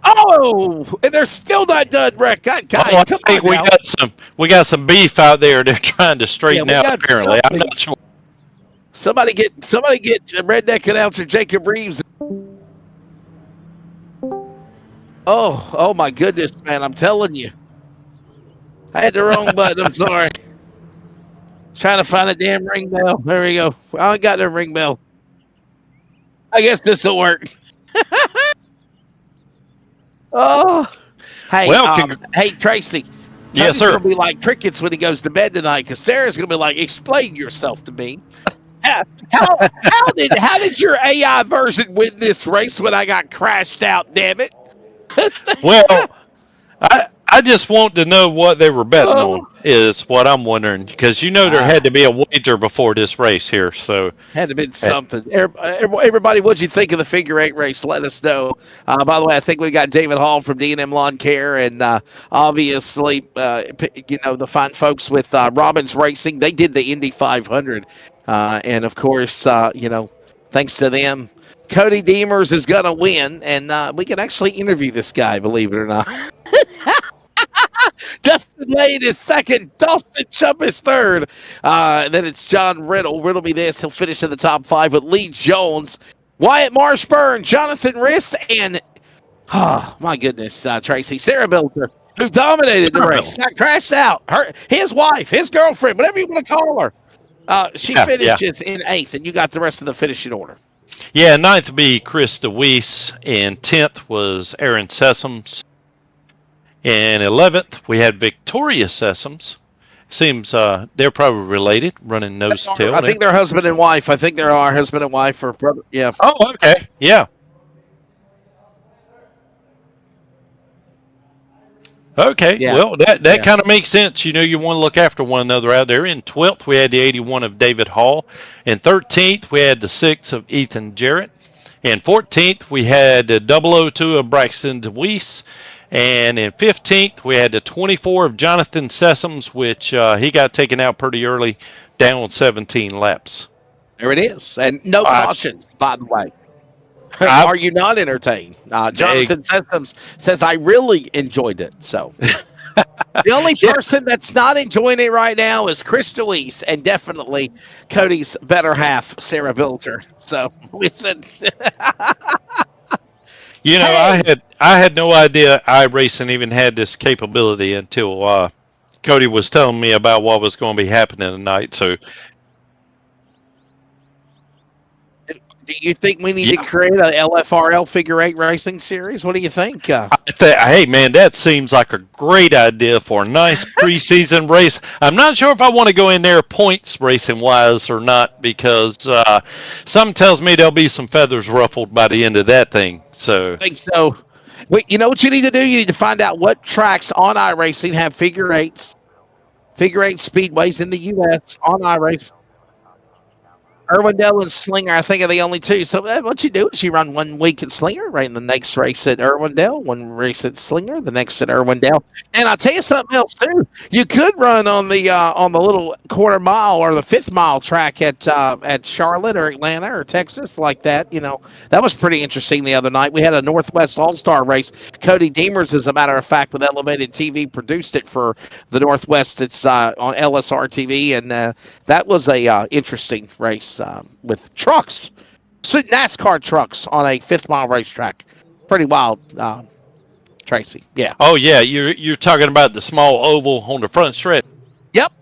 Oh, and they're still not done, Rick. Guys,
I think we got some beef out there. They're trying to straighten out. Apparently, I'm not sure.
Somebody get redneck announcer Jacob Reeves. Oh my goodness, man! I'm telling you, I had the wrong button. I'm sorry. Trying to find a damn ring bell. There we go. I got the ring bell. I guess this will work. Oh, hey, hey, Tracy.
Yes, sir.
Gonna be like crickets when he goes to bed tonight, because Sarah's gonna be like, "Explain yourself to me." How did your AI version win this race when I got crashed out? Damn it!
Well, I just want to know what they were betting on is what I'm wondering, because there had to be a wager before this race here, so
had to be something. Everybody, what'd you think of the figure 8 race? Let us know. By the way, I think we got David Hall from D&M Lawn Care, and obviously, the fine folks with Robbins Racing. They did the Indy 500, and of course, thanks to them, Cody Deemers is going to win, and we can actually interview this guy, believe it or not. Dustin Lane is second. Dustin Chump is third. Then it's John Riddle. Riddle be this. He'll finish in the top 5 with Lee Jones, Wyatt Marshburn, Jonathan Rist, and my goodness, Tracy, Sarah Billiter, who dominated the race, got crashed out. His wife, his girlfriend, whatever you want to call her. She finishes in 8th, and you got the rest of the finishing order.
Yeah, 9th would be Chris DeWeese, and 10th was Aaron Sessoms. And 11th, we had Victoria Sessoms. Seems they're probably related, running nose to tail.
I think they're husband and wife. I think they're our husband and wife or brother. Yeah.
Oh, okay. Yeah. Okay. Yeah. Well, that kind of makes sense. You want to look after one another out there. In 12th, we had the 81 of David Hall. In 13th, we had the 6 of Ethan Jarrett. In 14th, we had the 002 of Braxton DeWeese. And in 15th, we had the 24 of Jonathan Sessoms, which he got taken out pretty early, down 17 laps.
There it is. And no cautions, by the way. Are you not entertained? Jonathan Sessoms says, I really enjoyed it. So the only person that's not enjoying it right now is Chris DeWeese, and definitely Cody's better half, Sarah Billiter. So we said...
I had no idea iRacing even had this capability until Cody was telling me about what was going to be happening tonight. So,
do you think we need to create a LFRL figure 8 racing series? What do you think?
Hey, man, that seems like a great idea for a nice preseason race. I'm not sure if I want to go in there points racing wise or not, because something tells me there'll be some feathers ruffled by the end of that thing. So,
I think so. Wait, you know what you need to do? You need to find out what tracks on iRacing have figure 8s figure eight speedways in the U.S. on iRace. Irwindale and Slinger, I think, are the only two. So what you do is you run 1 week at Slinger, right? And the next race at Irwindale, 1 race at Slinger, the next at Irwindale. And I'll tell you something else too. You could run on the little quarter mile or the 5th mile track at Charlotte or Atlanta or Texas like that. You know, that was pretty interesting the other night. We had a Northwest All-Star race. Cody Deemers, as a matter of fact, with Elevated TV, produced it for the Northwest. It's on LSR TV, and that was a interesting race. With trucks, NASCAR trucks on a 5th mile racetrack. Pretty wild, Tracy. Yeah.
Oh yeah, you're talking about the small oval on the front stretch.
Yep.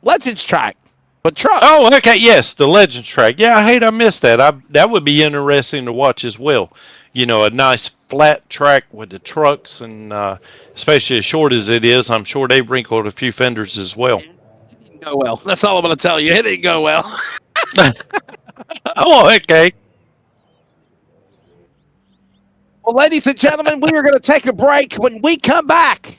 Legends track, but trucks.
Oh, okay. Yes, the Legends track. Yeah, I missed that. That would be interesting to watch as well. You know, a nice flat track with the trucks, and especially as short as it is, I'm sure they wrinkled a few fenders as well.
It didn't go well. That's all I'm going to tell you. It didn't go well.
Oh, okay.
Well, ladies and gentlemen, we are going to take a break. When we come back,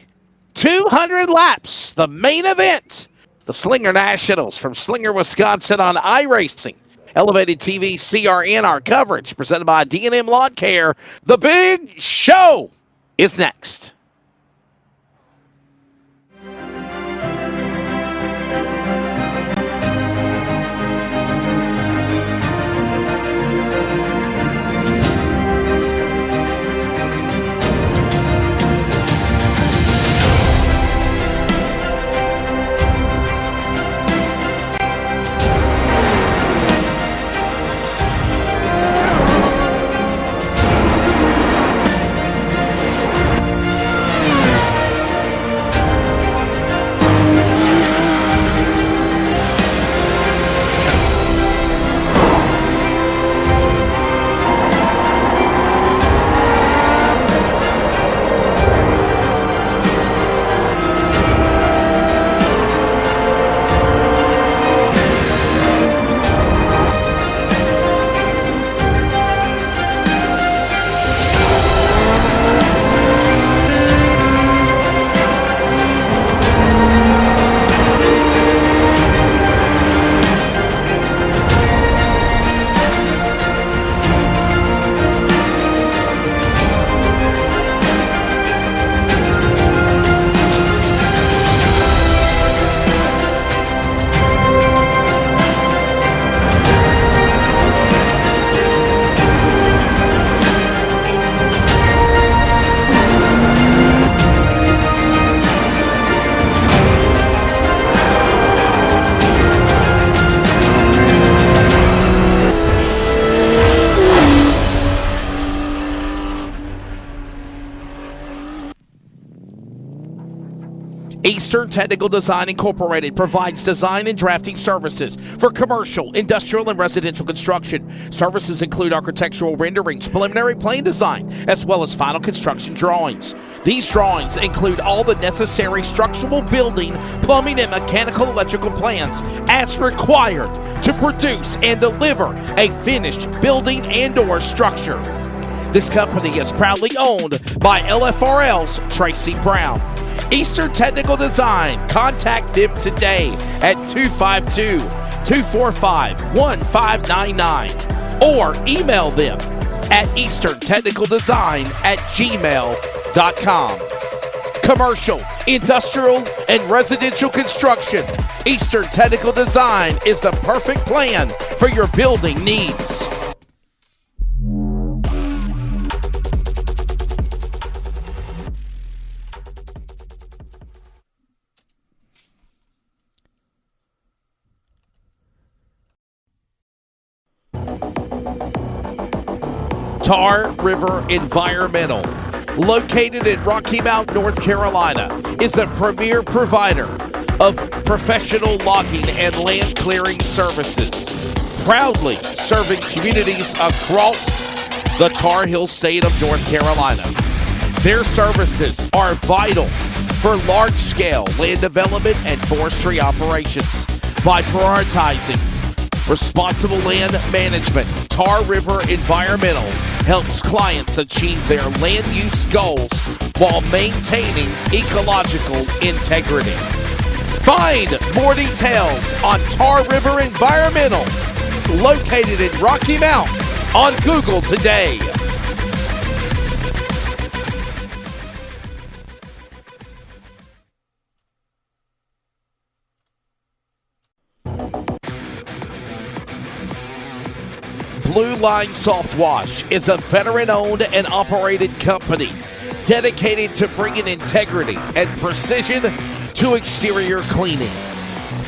200 laps, the main event, the Slinger Nationals from Slinger, Wisconsin on iRacing. Elevated TV, CRN, our coverage presented by D&M Lawn Care. The big show is next. Eastern Technical Design Incorporated provides design and drafting services for commercial, industrial, and residential construction. Services include architectural renderings, preliminary plan design, as well as final construction drawings. These drawings include all the necessary structural, building, plumbing, and mechanical electrical plans as required to produce and deliver a finished building and/or structure. This company is proudly owned by LFRL's Tracy Brown. Eastern Technical Design. Contact them today at 252-245-1599 or email them at easterntechnicaldesign@gmail.com. Commercial, industrial, and residential construction. Eastern Technical Design is the perfect plan for your building needs. Tar River Environmental, located in Rocky Mount, North Carolina, is a premier provider of professional logging and land clearing services, proudly serving communities across the Tar Heel state of North Carolina. Their services are vital for large-scale land development and forestry operations. By prioritizing responsible land management, Tar River Environmental helps clients achieve their land use goals while maintaining ecological integrity. Find more details on Tar River Environmental, located in Rocky Mount, on Google today. Blue Line Soft Wash is a veteran-owned and operated company dedicated to bringing integrity and precision to exterior cleaning.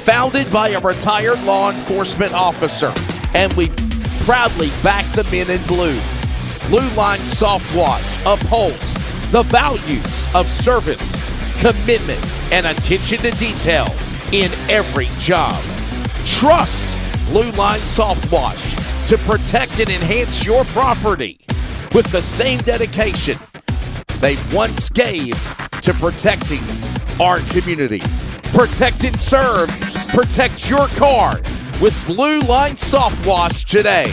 Founded by a retired law enforcement officer, and we proudly back the men in blue. Blue Line Soft Wash upholds the values of service, commitment, and attention to detail in every job. Trust Blue Line Soft Wash to protect and enhance your property with the same dedication they once gave to protecting our community. Protect and serve. Protect your car with Blue Line Soft Wash today.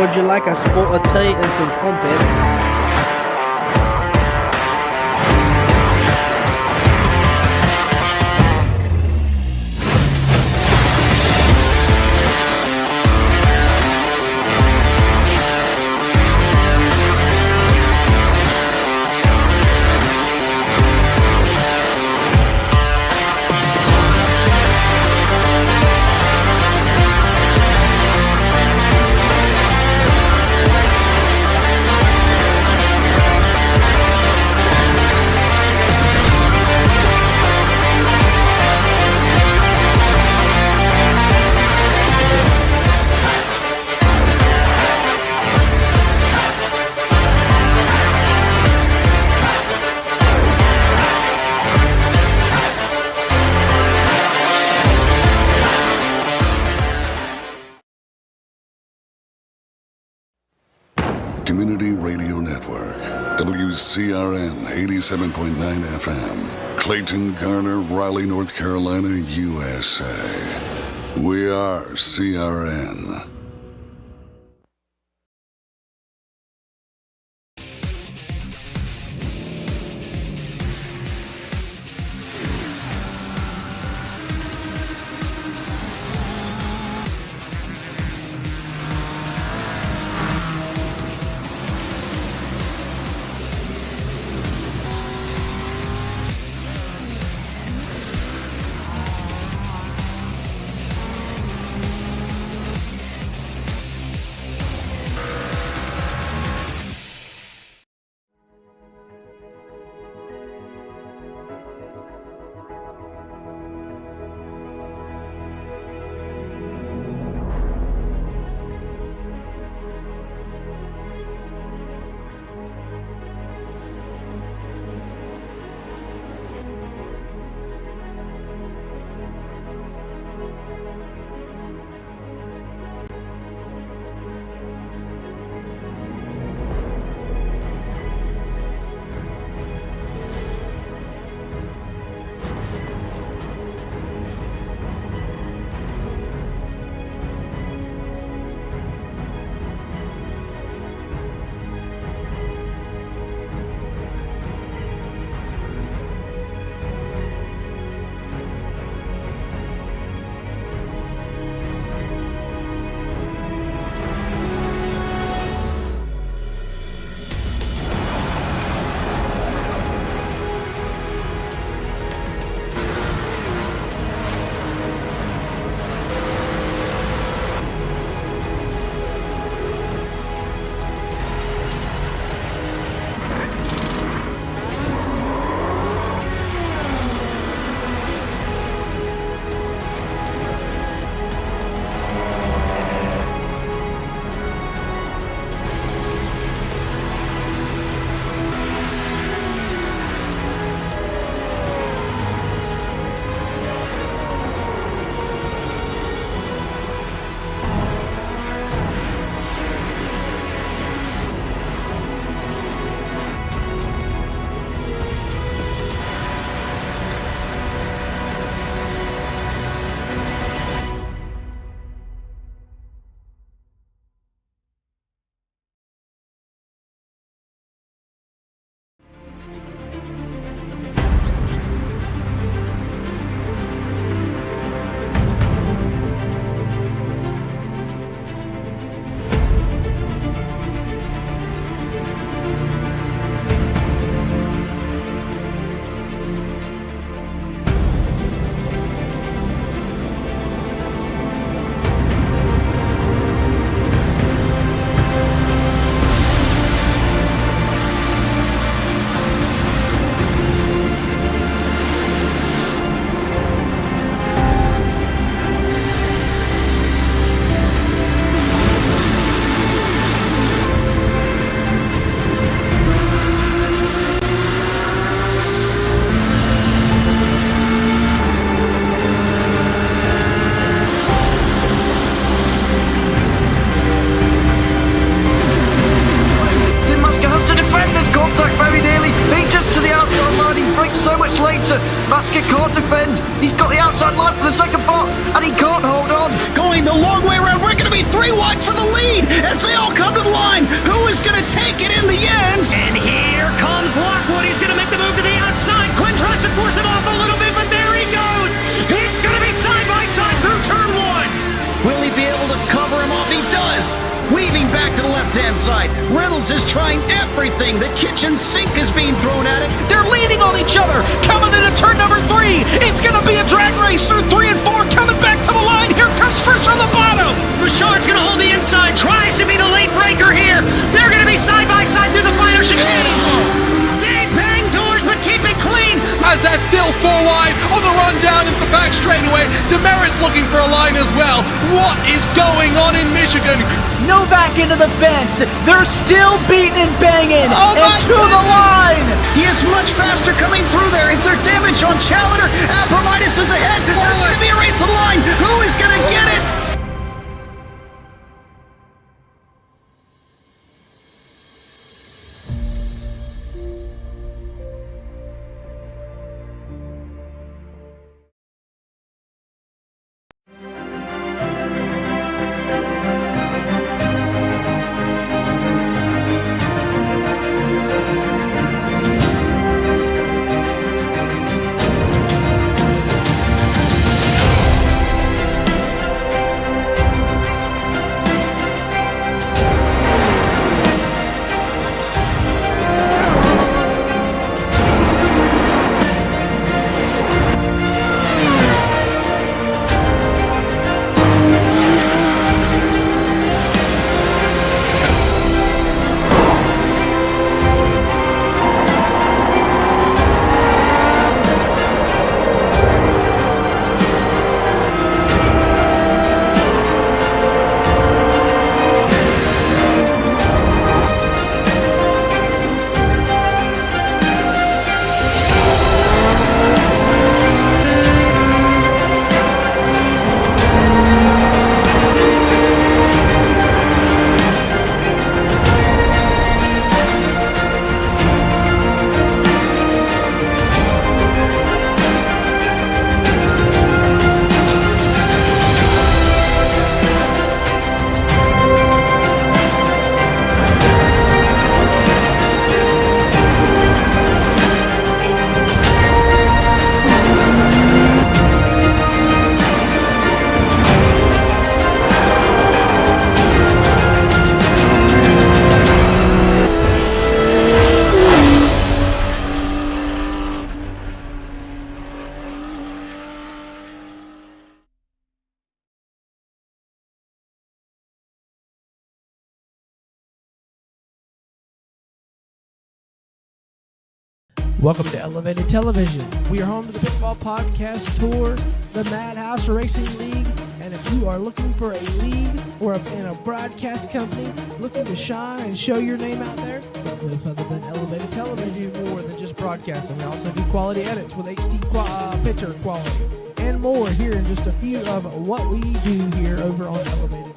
Would you like a spot of tea and some crumpets?
Community Radio Network, WCRN 87.9 FM, Clayton, Garner, Raleigh, North Carolina, USA. We are CRN.
left-hand side. Reynolds is trying everything. The kitchen sink is being thrown at it.
They're leaning on each other. Coming into turn number 3. It's going to be a drag race through 3 and 4. Coming back to the line. Here comes Frisch on the bottom.
Richard's going to hold the inside. Tries to be the late breaker here. They're going to be side by side through the final chicane. They bang doors, but keep it clean.
As they're still 4 wide on the run down into the back straightaway. Demerit's looking for a line as well. What is going on in Michigan?
Novak into the fence. They're still beating and banging.
Oh
and to the line.
He is much faster coming through there. Is there damage on Challenger? Abramitis is ahead. There's going to be a race to the line. Who is going to get it?
Welcome to Elevated Television. We are home to the Pitfall Podcast Tour, the Madhouse Racing League, and if you are looking for a league or in a broadcast company looking to shine and show your name out there, look no further than Elevated Television. More than just broadcasting. We also do quality edits with HD picture quality and more here in just a few of what we do here over on Elevated Television.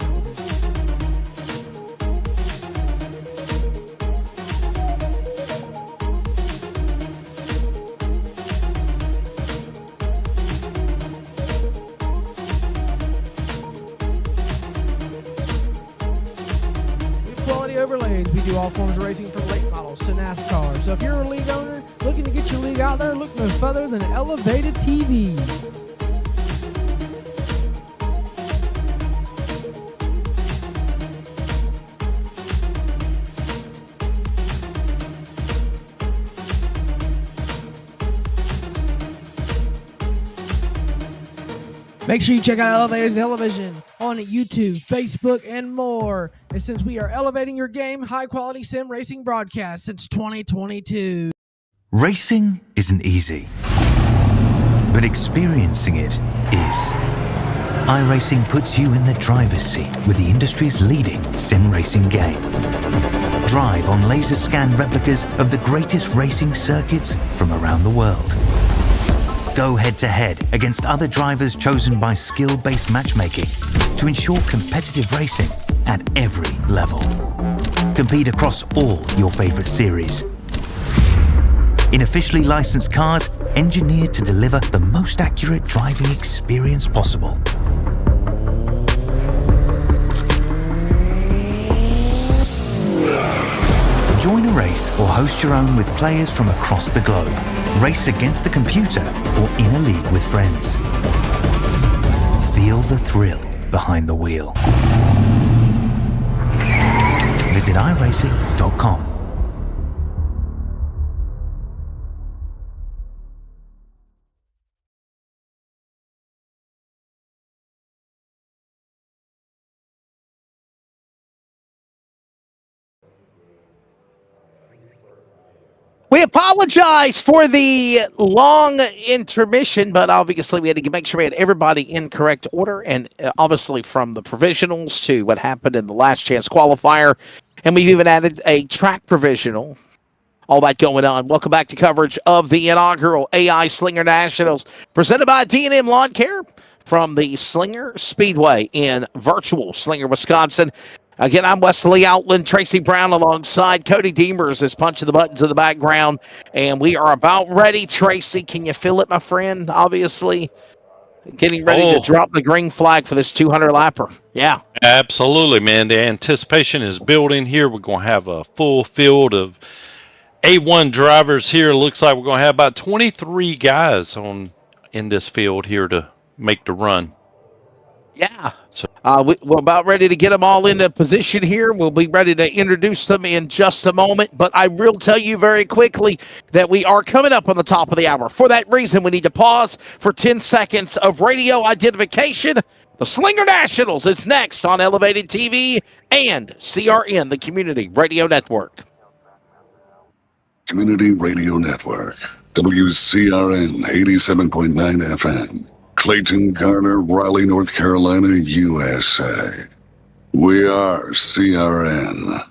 Overlays. We do all forms of racing from late models to NASCAR. So if you're a league owner looking to get your league out there, look no further than Elevated TV. Make sure you check out Elevated Television on YouTube, Facebook, and more. And since we are elevating your game, high-quality sim racing broadcast since 2022.
Racing isn't easy, but experiencing it is. Iracing puts you in the driver's seat with the industry's leading sim racing game. Drive on laser scan replicas of the greatest racing circuits from around the world. Go head-to-head against other drivers chosen by skill-based matchmaking to ensure competitive racing at every level. Compete across all your favorite series. In officially licensed cars, engineered to deliver the most accurate driving experience possible. Join a race or host your own with players from across the globe. Race against the computer or in a league with friends. Feel the thrill behind the wheel. Visit iracing.com.
We apologize for the long intermission, but obviously we had to make sure we had everybody in correct order, and obviously from the provisionals to what happened in the last chance qualifier, and we've even added a track provisional. All that going on. Welcome back to coverage of the inaugural AI Slinger Nationals, presented by D&M Lawn Care from the Slinger Speedway in virtual Slinger, Wisconsin. Again, I'm Wesley Outland. Tracy Brown alongside Cody Deemers is punching the buttons in the background, and we are about ready. Tracy, can you feel it, my friend? Obviously, getting ready to drop the green flag for this 200-lapper. Yeah.
Absolutely, man. The anticipation is building here. We're going to have a full field of A1 drivers here. Looks like we're going to have about 23 guys in this field here to make the run.
Yeah. We're about ready to get them all into position here. We'll be ready to introduce them in just a moment. But I will tell you very quickly that we are coming up on the top of the hour. For that reason, we need to pause for 10 seconds of radio identification. The Slinger Nationals is next on Elevated TV and CRN, the Community Radio Network.
Community Radio Network, WCRN 87.9 FM. Clayton, Garner, Raleigh, North Carolina, USA. We are CRN.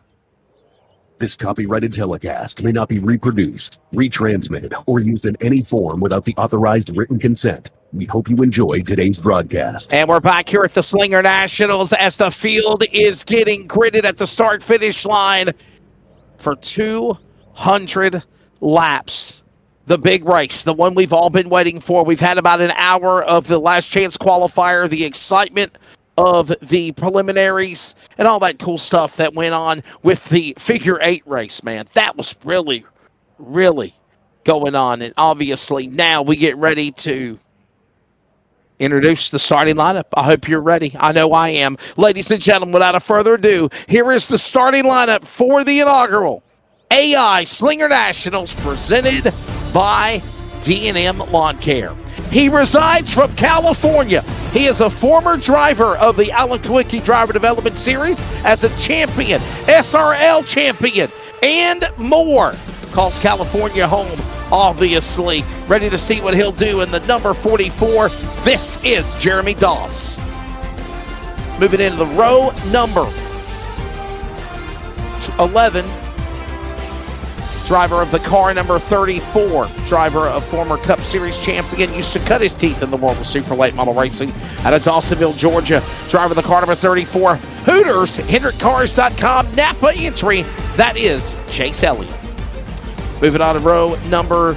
This copyrighted telecast may not be reproduced, retransmitted, or used in any form without the authorized written consent. We hope you enjoy today's broadcast.
And we're back here at the Slinger Nationals as the field is getting gridded at the start-finish line for 200 laps. The big race, the one we've all been waiting for. We've had about an hour of the last chance qualifier, the excitement of the preliminaries, and all that cool stuff that went on with the figure 8 race, man. That was really, really going on. And obviously now we get ready to introduce the starting lineup. I hope you're ready. I know I am. Ladies and gentlemen, without further ado, here is the starting lineup for the inaugural AI Slinger Nationals, presented by D&M Lawn Care. He resides from California. He is a former driver of the Alan Kawicki Driver Development Series as a champion, SRL champion, and more. Calls California home, obviously. Ready to see what he'll do in the number 44. This is Jeremy Doss. Moving into the row number 11. Driver of the car number 34, driver of former Cup Series champion, used to cut his teeth in the world of super late model racing out of Dawsonville, Georgia. Driver of the car number 34, Hooters, HendrickCars.com, Napa entry, that is Chase Elliott. Moving on to row number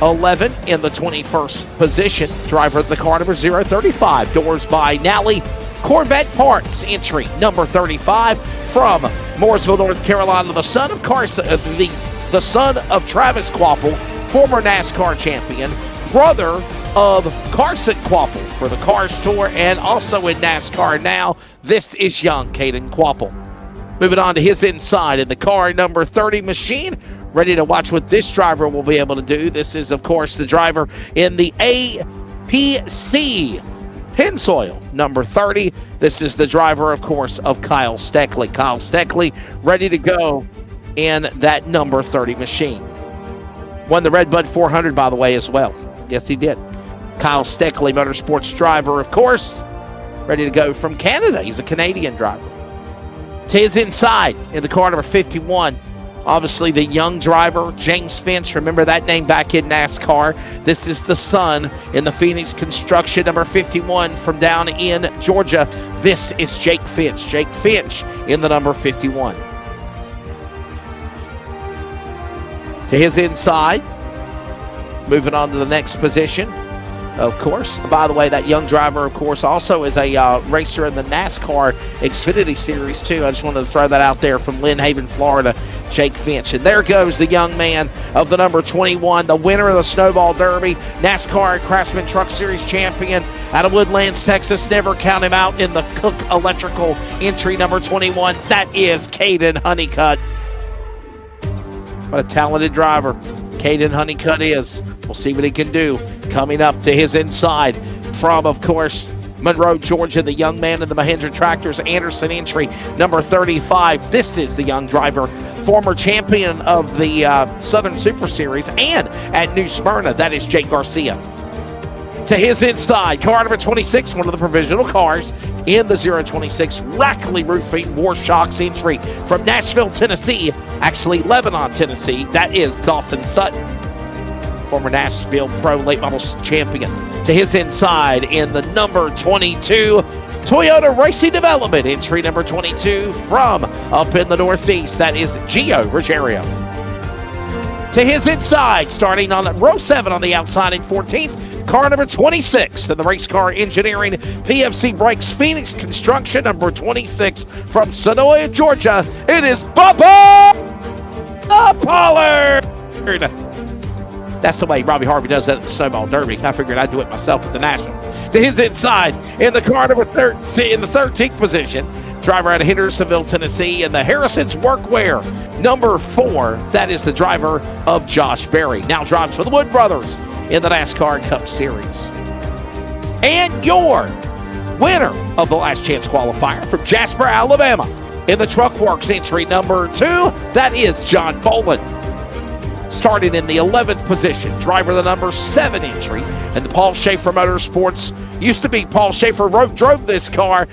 11 in the 21st position, driver of the car number 035, doors by Nally Corvette Parts, entry number 35 from Mooresville, North Carolina, the son of the son of Travis Quapple, former NASCAR champion, brother of Carson Quapple for the Cars Tour and also in NASCAR now. This is young Caden Quapple. Moving on to his inside in the car number 30 machine. Ready to watch what this driver will be able to do. This is, of course, the driver in the APC Pinsoil number 30. This is the driver, of course, of Kyle Steckley. Kyle Steckley ready to go in that number 30 machine. Won the Red Bud 400, by the way, as well. Yes, he did. Kyle Steckley, motorsports driver, of course, ready to go from Canada. He's a Canadian driver. To his inside in the car number 51. Obviously, the young driver, James Finch. Remember that name back in NASCAR. This is the son in the Phoenix Construction, number 51 from down in Georgia. This is Jake Finch. Jake Finch in the number 51. To his inside, moving on to the next position. Of course. By the way, that young driver, of course, also is a racer in the NASCAR Xfinity Series, too. I just wanted to throw that out there from Lynn Haven, Florida, Jake Finch. And there goes the young man of the number 21, the winner of the Snowball Derby, NASCAR Craftsman Truck Series champion out of Woodlands, Texas. Never count him out in the Cook Electrical entry number 21. That is Caden Honeycutt. What a talented driver Caden Honeycutt is. We'll see what he can do. Coming up to his inside from, of course, Monroe, Georgia, the young man in the Mahindra Tractors, Anderson entry, number 35. This is the young driver, former champion of the Southern Super Series and at New Smyrna. That is Jake Garcia. To his inside, car number 26, one of the provisional cars in the 026 Rackley Roofing War Shocks entry from Nashville, Tennessee, actually Lebanon, Tennessee. That is Dawson Sutton, former Nashville Pro Late Models champion. To his inside in the number 22 Toyota Racing Development entry number 22 from up in the Northeast. That is Gio Ruggiero. To his inside, starting on row 7 on the outside in 14th, car number 26 in the Race Car Engineering PFC Brakes Phoenix Construction number 26 from Sonoya, Georgia. It is Bubba Pollard. That's the way Robbie Harvey does that at the Snowball Derby. I figured I'd do it myself at the National. To his inside in the car number 13, in the 13th position, driver out of Hendersonville, Tennessee, in the Harrison's Workwear number 4. That is the driver of Josh Berry. Now drives for the Wood Brothers in the NASCAR Cup Series. And your winner of the Last Chance Qualifier from Jasper, Alabama, in the Truck Works entry number 2, that is John Boland. Starting in the 11th position, driver of the number 7 entry, and the Paul Schaefer Motorsports, used to be Paul Schaefer, drove this car,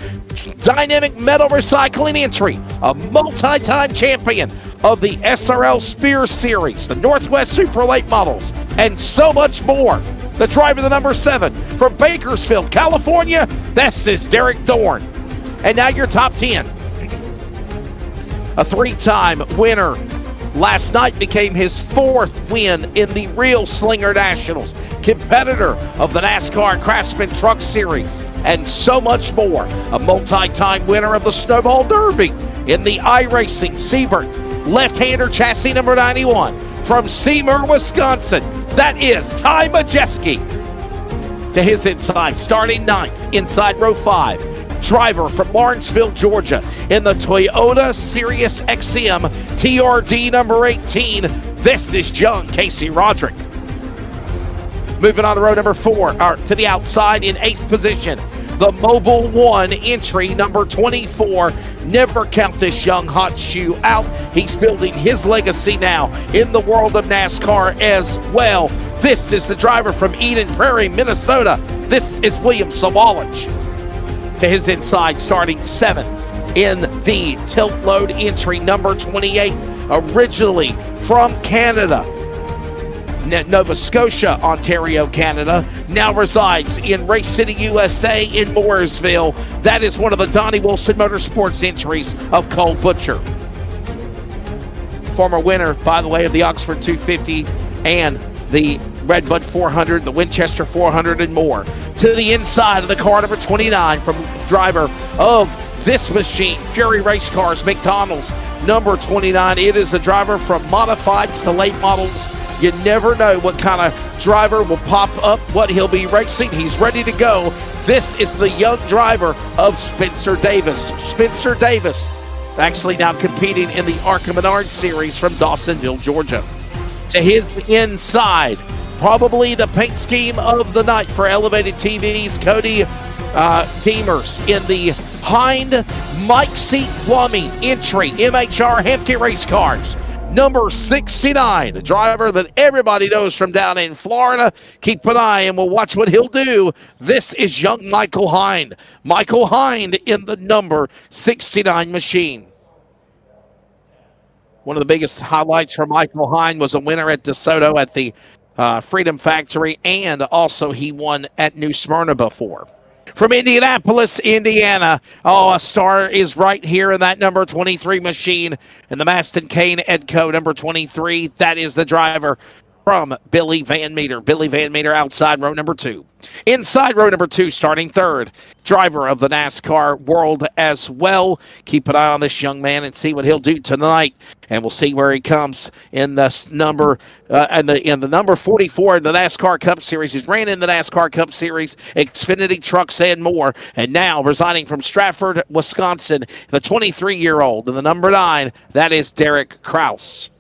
Dynamic Metal Recycling entry, a multi-time champion of the SRL Spear Series, the Northwest Super Late Models, and so much more. The driver of the number 7 from Bakersfield, California, this is Derek Thorne. And now your top 10. A 3-time winner. Last night became his 4th win in the real Slinger Nationals, competitor of the NASCAR Craftsman Truck Series, and so much more. A multi-time winner of the Snowball Derby in the Iracing Siebert left-hander chassis number 91 from Seymour, Wisconsin. That is Ty Majeski. To his inside, starting 9th, inside row 5. Driver from Lawrenceville, Georgia, in the Toyota Sirius XM TRD number 18. This is young Casey Roderick. Moving on to row number 4, to the outside in 8th position, the Mobile One entry number 24. Never count this young hot shoe out. He's building his legacy now in the world of NASCAR as well. This is the driver from Eden Prairie, Minnesota. This is William Sawalich. To his inside, starting 7th in the tilt load entry number 28, originally from Canada, Nova Scotia, Ontario, Canada, now resides in Race City, USA in Mooresville. That is one of the Donnie Wilson Motorsports entries of Cole Butcher. Former winner, by the way, of the Oxford 250 and the Redbud 400, the Winchester 400, and more. To the inside of the car number 29 from driver of this machine, Fury Race Cars, McDonald's, number 29. It is the driver from modified to late models. You never know what kind of driver will pop up, what he'll be racing. He's ready to go. This is the young driver of Spencer Davis. Spencer Davis actually now competing in the Arca Menard Series from Dawsonville, Georgia. To his inside, probably the paint scheme of the night for Elevated TV's Cody Deemers in the Hind Mike Seat Plumbing entry, MHR Hemke Race Cars. Number 69, a driver that everybody knows from down in Florida. Keep an eye and we'll watch what he'll do. This is young Michael Hind. Michael Hind in the number 69 machine. One of the biggest highlights for Michael Hind was a winner at DeSoto at the Freedom Factory, and also he won at New Smyrna before. From Indianapolis, Indiana, a star is right here in that number 23 machine in the Maston Kane Edco number 23. That is the driver from Billy Van Meter. Billy Van Meter outside row number 2. Inside row number 2, starting third, driver of the NASCAR world as well. Keep an eye on this young man and see what he'll do tonight, and we'll see where he comes in the number in the number 44 in the NASCAR Cup Series. He's ran in the NASCAR Cup Series, Xfinity trucks, and more. And now residing from Stratford, Wisconsin, the 23-year-old, and the number 9, that is Derek Kraus.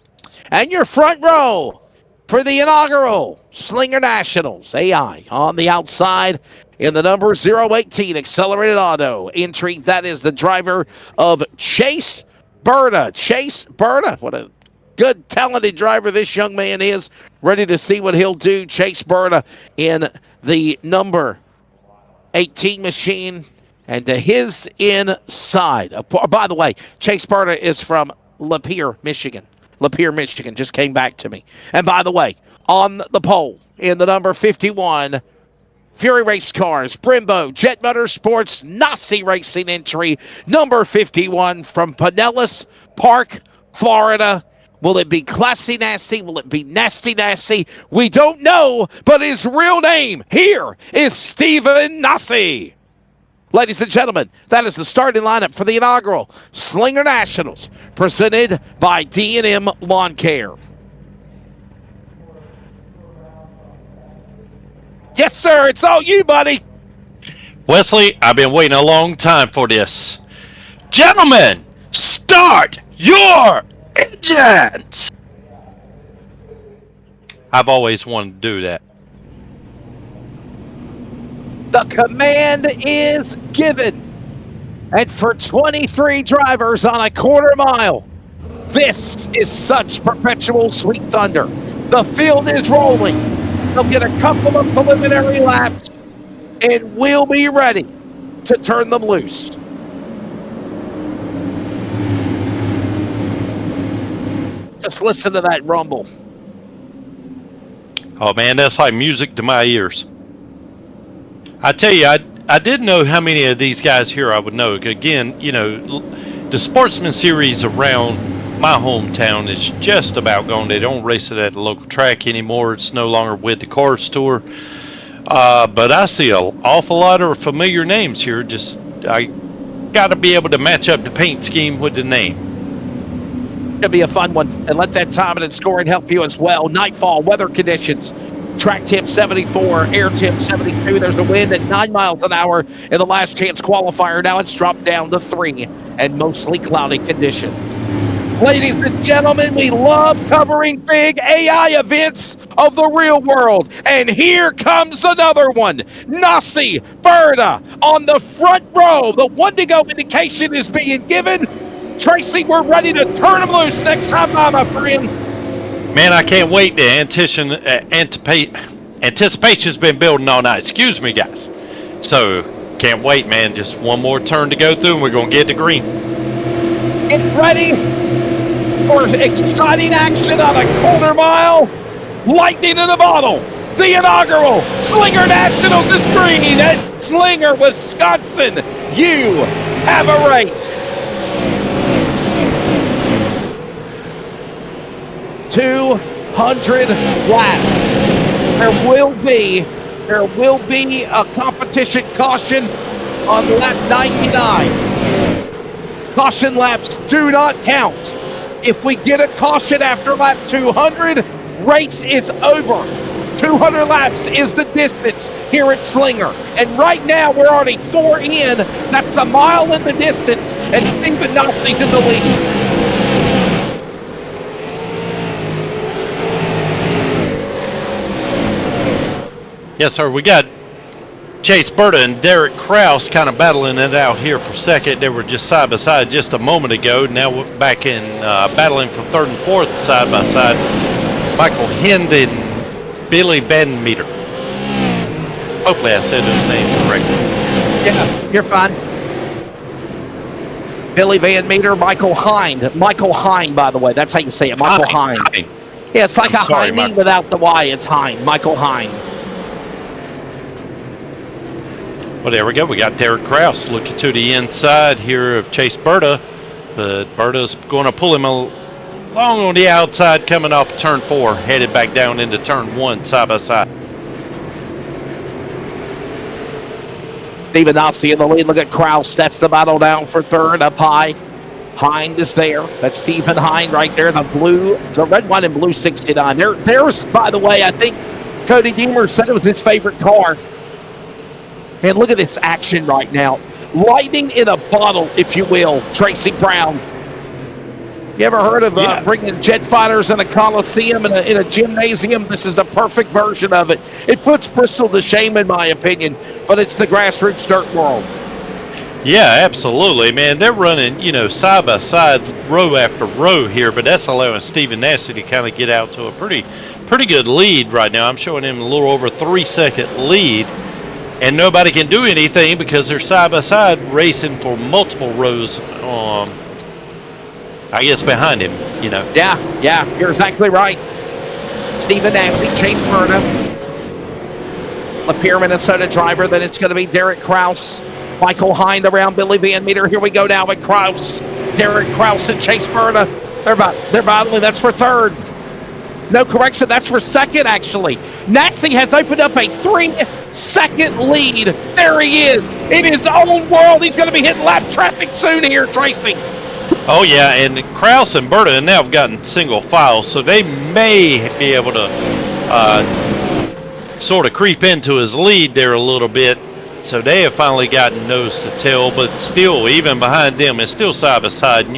And your front row for the inaugural Slinger Nationals, AI on the outside in the number 018 Accelerated Auto entry. That is the driver of Chase Berta. Chase Berta, what a good, talented driver this young man is. Ready to see what he'll do. Chase Berta in the number 18 machine and to his inside. By the way, Chase Berta is from Lapeer, Michigan. Lapeer, Michigan, just came back to me. And by the way, on the pole in the number 51, Fury Race Cars, Brembo, Jet Motorsports, Nazi Racing entry, number 51 from Pinellas Park, Florida. Will it be Classy Nasty? Will it be Nasty Nasty? We don't know, but his real name here is Stephen Nazi. Ladies and gentlemen, that is the starting lineup for the inaugural Slinger Nationals, presented by D&M Lawn Care. Yes, sir, it's all you, buddy.
Wesley, I've been waiting a long time for this. Gentlemen, start your engines! I've always wanted to do that.
The command is given. And for 23 drivers on a quarter mile, this is such perpetual sweet thunder. The field is rolling. They'll get a couple of preliminary laps, and we'll be ready to turn them loose. Just listen to that rumble.
Oh man, that's like music to my ears. I tell you, I didn't know how many of these guys here I would know. Again, you know, the Sportsman Series around my hometown is just about gone. They don't race it at a local track anymore. It's no longer with the Cars Tour. But I see an awful lot of familiar names here. Just I got to be able to match up the paint scheme with the name.
It'll be a fun one. And let that timing and scoring help you as well. Nightfall, weather conditions. Track temp 74, air temp 72. There's a wind at 9 miles an hour in the last chance qualifier. Now it's dropped down to 3 and mostly cloudy conditions. Ladies and gentlemen, we love covering big AI events of the real world. And here comes another one. Nasi Berta on the front row. The one to go indication is being given. Tracy, we're ready to turn them loose next time by, my friend.
Man, I can't wait. The anticipation's been building all night. Excuse me, guys. So, can't wait, man. Just one more turn to go through, and we're going to get the green.
Get ready for exciting action on a quarter mile. Lightning in the bottle. The inaugural Slinger Nationals is green at Slinger, Wisconsin. You have a race. 200 laps. There will be a competition caution on lap 99. Caution laps do not count. If we get a caution after lap 200, race is over. 200 laps is the distance here at Slinger. And right now we're already 4 in. That's a mile in the distance, and Stephen Nazi's in the lead.
Yes, sir. We got Chase Berta and Derek Kraus kind of battling it out here for second. They were just side by side just a moment ago. Now we're back in battling for third and fourth side by side. Michael Hind and Billy Van Meter. Hopefully I said those names correctly.
Yeah, you're fine. Billy Van Meter, Michael Hind. Michael Hind, by the way. That's how you say it. Michael Hind. Yeah, it's like Hindy without the Y. It's Hind. Michael Hind.
Well, there we go. We got Derek Kraus looking to the inside here of Chase Berta. But Berta's going to pull him long on the outside coming off turn 4, headed back down into turn 1 side by side.
Stephen Knopsey in the lead. Look at Kraus. That's the battle down for third up high. Hind is there. That's Stephen Hind right there. The red, white, and blue 69. There's, by the way, I think Cody Deemer said it was his favorite car. And look at this action right now. Lightning in a bottle, if you will. Tracy Brown. You ever heard of bringing jet fighters in a coliseum, in a gymnasium? This is the perfect version of it. It puts Bristol to shame, in my opinion, but it's the grassroots dirt world.
Yeah, absolutely, man. They're running, side by side, row after row here, but that's allowing Stephen Nasty to kind of get out to a pretty good lead right now. I'm showing him a little over 3-second lead, and nobody can do anything because they're side by side racing for multiple rows. I guess behind him,
Yeah, you're exactly right. Stephen Nasty, Chase Berna, Lapeer, Minnesota driver. Then it's going to be Derek Kraus, Michael Hind around Billy Van Meter. Here we go now with Kraus, Derek Kraus, and Chase Berna. They're battling. That's for third. No correction. That's for second, actually. Nasty has opened up a 3-second lead. There he is in his own world. He's going to be hitting lap traffic soon here, Tracy.
Oh, yeah, and Kraus and Berta now have gotten single file, so they may be able to sort of creep into his lead there a little bit. So they have finally gotten nose to tail, but still, even behind them, it's still side by side. And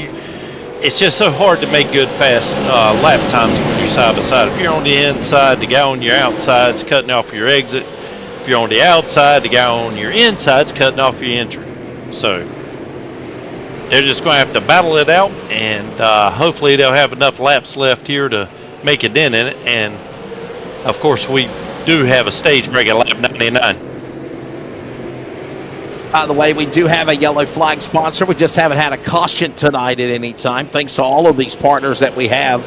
it's just so hard to make good, fast lap times when you're side by side. If you're on the inside, the guy on your outside's cutting off your exit. If you're on the outside, the guy on your inside's cutting off your entry. So they're just going to have to battle it out, and hopefully they'll have enough laps left here to make a dent in it. And, of course, we do have a stage break at lap 99.
By the way, we do have a yellow flag sponsor. We just haven't had a caution tonight at any time. Thanks to all of these partners that we have.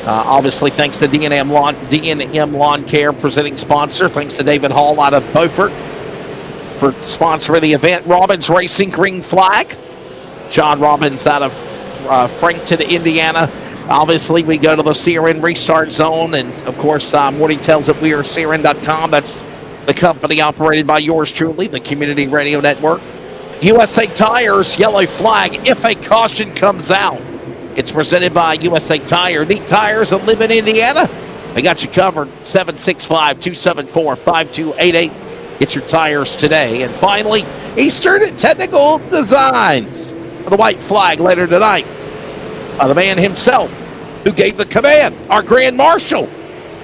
Obviously, thanks to D&M Lawn Care, presenting sponsor. Thanks to David Hall out of Beaufort for sponsoring the event. Robbins Racing, green flag. John Robbins out of Frankton, Indiana. Obviously, we go to the CRN Restart Zone. And, of course, Morty tells that we are CRN.com. That's the company operated by yours truly, the Community Radio Network. USA Tires, yellow flag. If a caution comes out, it's presented by USA Tire. Neat Tires and live in Indiana. They got you covered. 765-274-5288. Get your tires today. And finally, Eastern Technical Designs for the white flag later tonight. The man himself who gave the command, our Grand Marshal,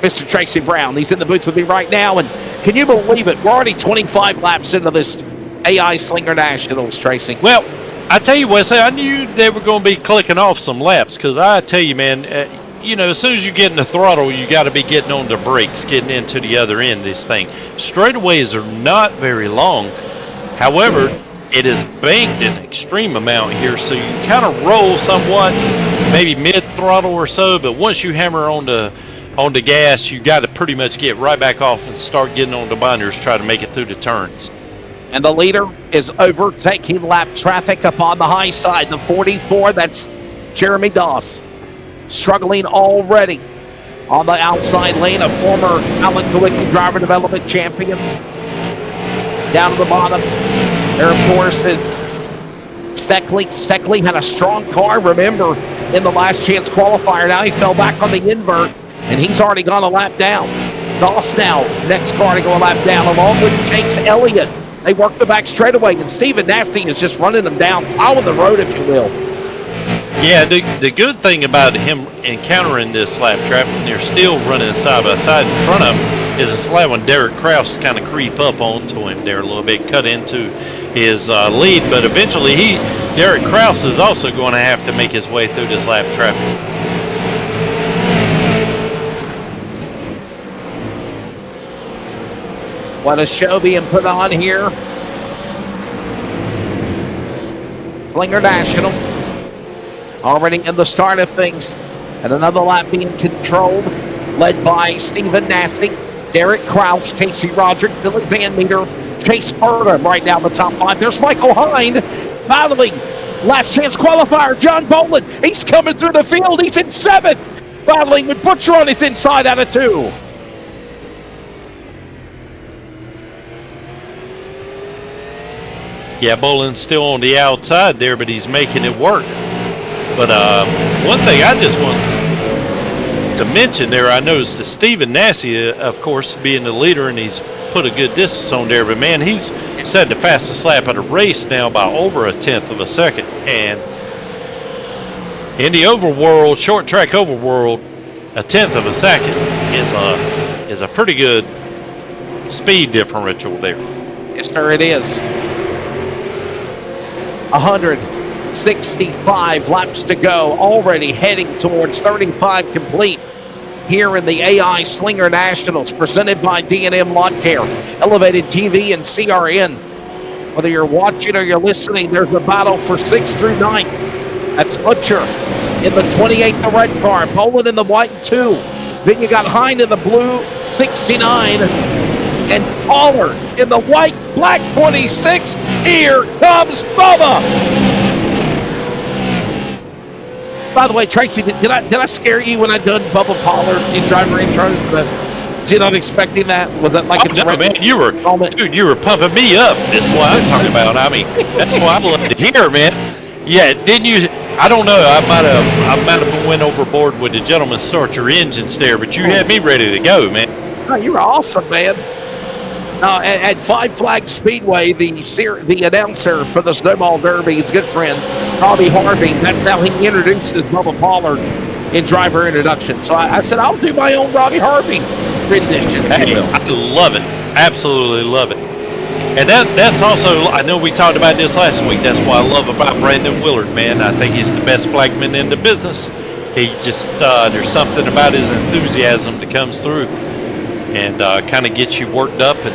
Mr. Tracy Brown. He's in the booth with me right now. And can you believe it? We're already 25 laps into this AI Slinger Nationals, Tracy.
Well, I tell you, Wesley, I knew they were going to be clicking off some laps because I tell you, man, as soon as you get in the throttle, you got to be getting on the brakes, getting into the other end of this thing. Straightaways are not very long. However, it is banked an extreme amount here, so you kind of roll somewhat, maybe mid-throttle or so, but once you hammer on the gas, you got to pretty much get right back off and start getting on the binders, try to make it through the turns.
And the leader is overtaking lap traffic up on the high side. The 44, that's Jeremy Doss. Struggling already on the outside lane, a former Alan Kawicki driver development champion. Down to the bottom, there of course is Steckley. Steckley had a strong car, remember, in the last chance qualifier. Now he fell back on the invert, and he's already gone a lap down. Doss now, next car to go a lap down, along with Jakes Elliott. They work the back straightaway, and Stephen Nasty is just running them down, on the road, if you will.
Yeah, the good thing about him encountering this lap traffic, and they're still running side by side in front of him, is it's allowing Derek Kraus to kind of creep up onto him there a little bit, cut into his lead. But eventually, Derek Kraus is also going to have to make his way through this lap traffic.
What a show being put on here. Slinger National already in the start of things. And another lap being controlled, led by Stephen Nasty, Derek Kraus, Casey Roderick, Billy Van Meter, Chase Berta right now in the top five. There's Michael Hind battling Last chance qualifier, John Boland. He's coming through the field. He's in 7th. Battling with Butcher on his inside out of 2.
Yeah, Boland's still on the outside there, but he's making it work. But one thing I just want to mention there, I noticed that Stephen Nassie, of course, being the leader, and he's put a good distance on there, but man, he's set the fastest lap of the race now by over 1/10 of a second. And in the overworld, short track overworld, 1/10 of a second is a pretty good speed differential there.
Yes, sir, it is. 165 laps to go, already heading towards 35 complete here in the AI Slinger Nationals, presented by D&M Lawn Care, Elevated TV, and CRN. Whether you're watching or you're listening, there's a battle for 6th through 9th. That's Butcher in the 28, the red car, Boland in the white 2. Then you got Hind in the blue 69, and Pollard in the white black 26. Here comes Bubba. By the way, Tracy, did I scare you when I done Bubba Pollard in driver intros? But you're not expecting that? Was that like a
no, man, you were pumping me up. That's what I'm talking about. I mean, that's what I love to hear, man. Yeah, didn't you? I don't know. I might have went overboard with the gentleman start your engines there, but you had me ready to go, man.
Oh, you were awesome, man. At Five Flags Speedway, the announcer for the Snowball Derby, his good friend, Robbie Harvey, that's how he introduces Bubba Pollard in driver introduction. So I said, I'll do my own Robbie Harvey rendition.
Hey, I love it. Absolutely love it. And that's also, I know we talked about this last week, that's what I love about Brandon Willard, man. I think he's the best flagman in the business. He just, there's something about his enthusiasm that comes through and kind of gets you worked up and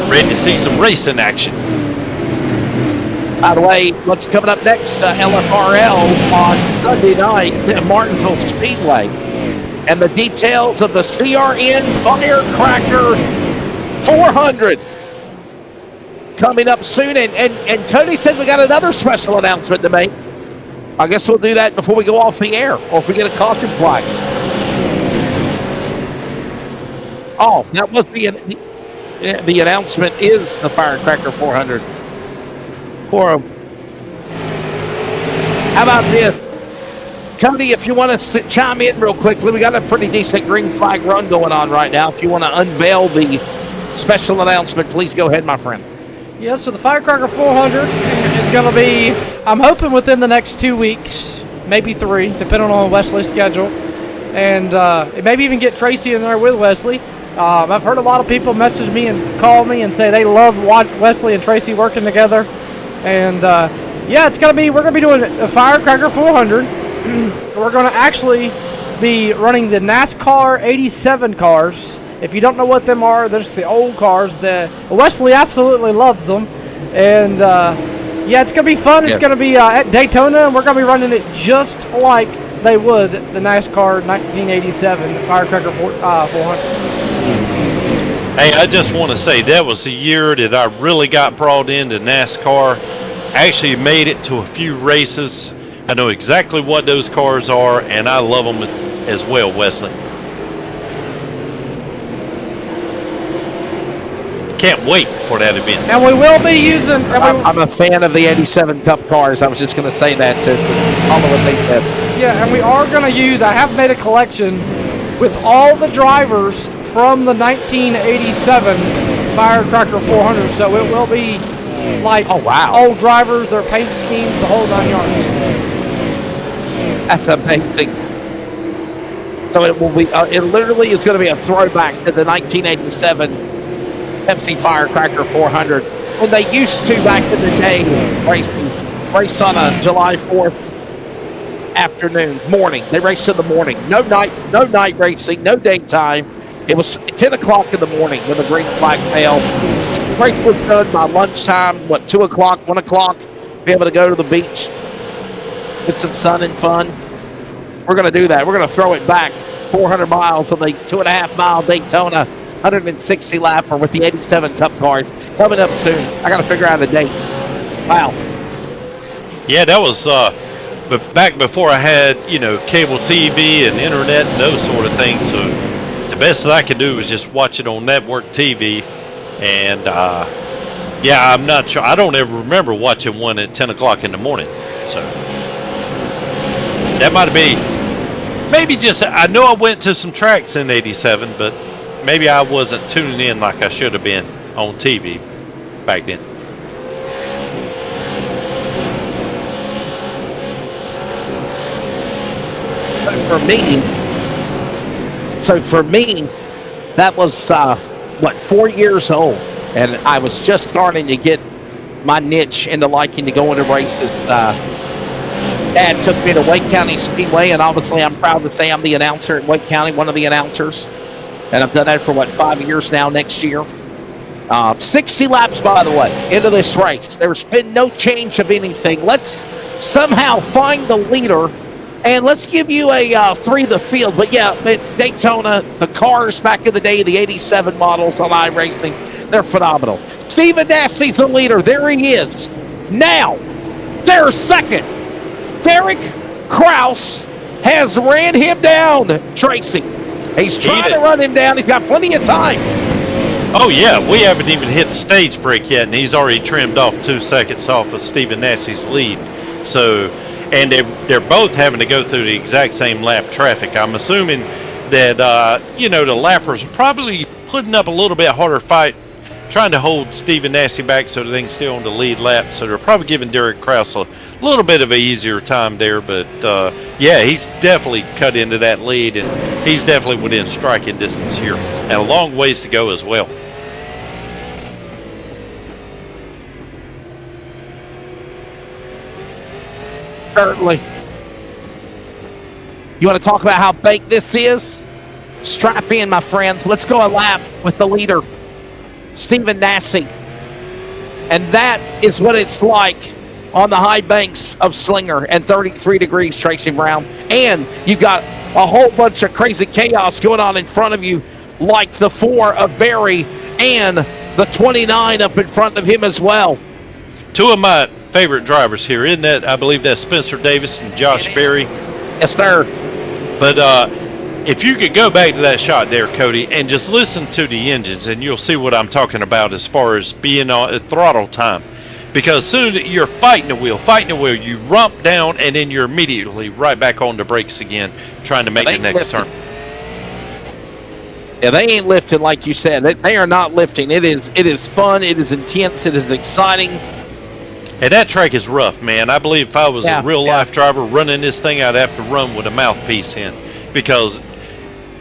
ready to see some racing action.
By the way, what's coming up next? LFRL on Sunday night at Martinsville Speedway. And the details of the CRN Firecracker 400 coming up soon. And Cody said we got another special announcement to make. I guess we'll do that before we go off the air, or if we get a caution flag. Oh, that was the announcement is the Firecracker 400. For how about this? Cody, if you want us to chime in real quickly, we got a pretty decent green flag run going on right now. If you want to unveil the special announcement, please go ahead, my friend.
Yeah, so the Firecracker 400 is going to be, I'm hoping within the next 2 weeks, maybe 3, depending on Wesley's schedule. And maybe even get Tracy in there with Wesley. I've heard a lot of people message me and call me and say they love Wesley and Tracy working together. And yeah, we're gonna be doing a Firecracker 400. We're gonna actually be running the NASCAR 87 cars. If you don't know what them are, they're just the old cars. Wesley absolutely loves them. And yeah, it's gonna be fun. It's gonna be at Daytona, and we're gonna be running it just like they would the NASCAR 1987 Firecracker 400.
Hey, I just want to say that was the year that I really got brought into NASCAR. I actually made it to a few races. I know exactly what those cars are, and I love them as well, Wesley. Can't wait for that event.
And we will be using...
I'm a fan of the 87 Cup cars. I was just going to say that to all of the things.
Yeah, and we are going to use... I have made a collection with all the drivers from the 1987 Firecracker 400, so it will be like old drivers, their paint schemes, the whole 9 yards.
That's amazing. So it will be. It literally is going to be a throwback to the 1987 Pepsi Firecracker 400 when they used to back in the day race on a July 4th morning. They raced in the morning. No night racing, no daytime. It was 10 o'clock in the morning when the green flag fell. The race was done by lunchtime, 2 o'clock, 1 o'clock, be able to go to the beach, get some sun and fun. We're going to do that. We're going to throw it back 400 miles on the 2.5-mile Daytona 160 lapper with the 87 Cup cars coming up soon. I got to figure out a date. Wow.
Yeah, that was but back before I had, cable TV and internet and those sort of things. So the best that I could do was just watch it on network TV. And yeah, I'm not sure. I don't ever remember watching one at 10 o'clock in the morning. So that might be maybe just, I know I went to some tracks in '87, but maybe I wasn't tuning in like I should have been on TV back then.
For me, that was 4 years old, and I was just starting to get my niche into liking to go into races. Dad took me to Wake County Speedway, and obviously I'm proud to say I'm the announcer at Wake County, one of the announcers, and I've done that for 5 years now. Next year, 60 laps, by the way, into this race. There's been no change of anything. Let's somehow find the leader. And let's give you a three of the field. But yeah, Daytona, the cars back in the day, the '87 models on iRacing, they're phenomenal. Stephen Nassie's the leader. There he is. Now, there's second. Derek Kraus has ran him down, Tracy. He's trying to run him down. He's got plenty of time.
Oh, yeah. We haven't even hit the stage break yet, and he's already trimmed off 2 seconds off of Stephen Nassie's lead. So... and they're both having to go through the exact same lap traffic. I'm assuming that, the lappers are probably putting up a little bit harder fight, trying to hold Stephen Nassie back so that they can stay on the lead lap. So they're probably giving Derek Kraus a little bit of an easier time there. But, yeah, he's definitely cut into that lead, and he's definitely within striking distance here. And a long ways to go as well.
Certainly. You want to talk about how baked this is? Strap in, my friend. Let's go a lap with the leader, Stephen Nassie. And that is what it's like on the high banks of Slinger and 33 degrees, Tracy Brown. And you've got a whole bunch of crazy chaos going on in front of you, like the 4 of Barry and the 29 up in front of him as well.
Two of my favorite drivers here, isn't that? I believe that's Spencer Davis and Josh Berry.
Yes, sir.
But if you could go back to that shot there, Cody, and just listen to the engines, and you'll see what I'm talking about as far as being on throttle time. Because as soon as you're fighting the wheel, you rump down, and then you're immediately right back on the brakes again, trying to make the next turn.
Yeah, they ain't lifting like you said. They are not lifting. It is fun. It is intense. It is exciting.
And that track is rough, man. I believe if I was a real-life driver running this thing, I'd have to run with a mouthpiece in. Because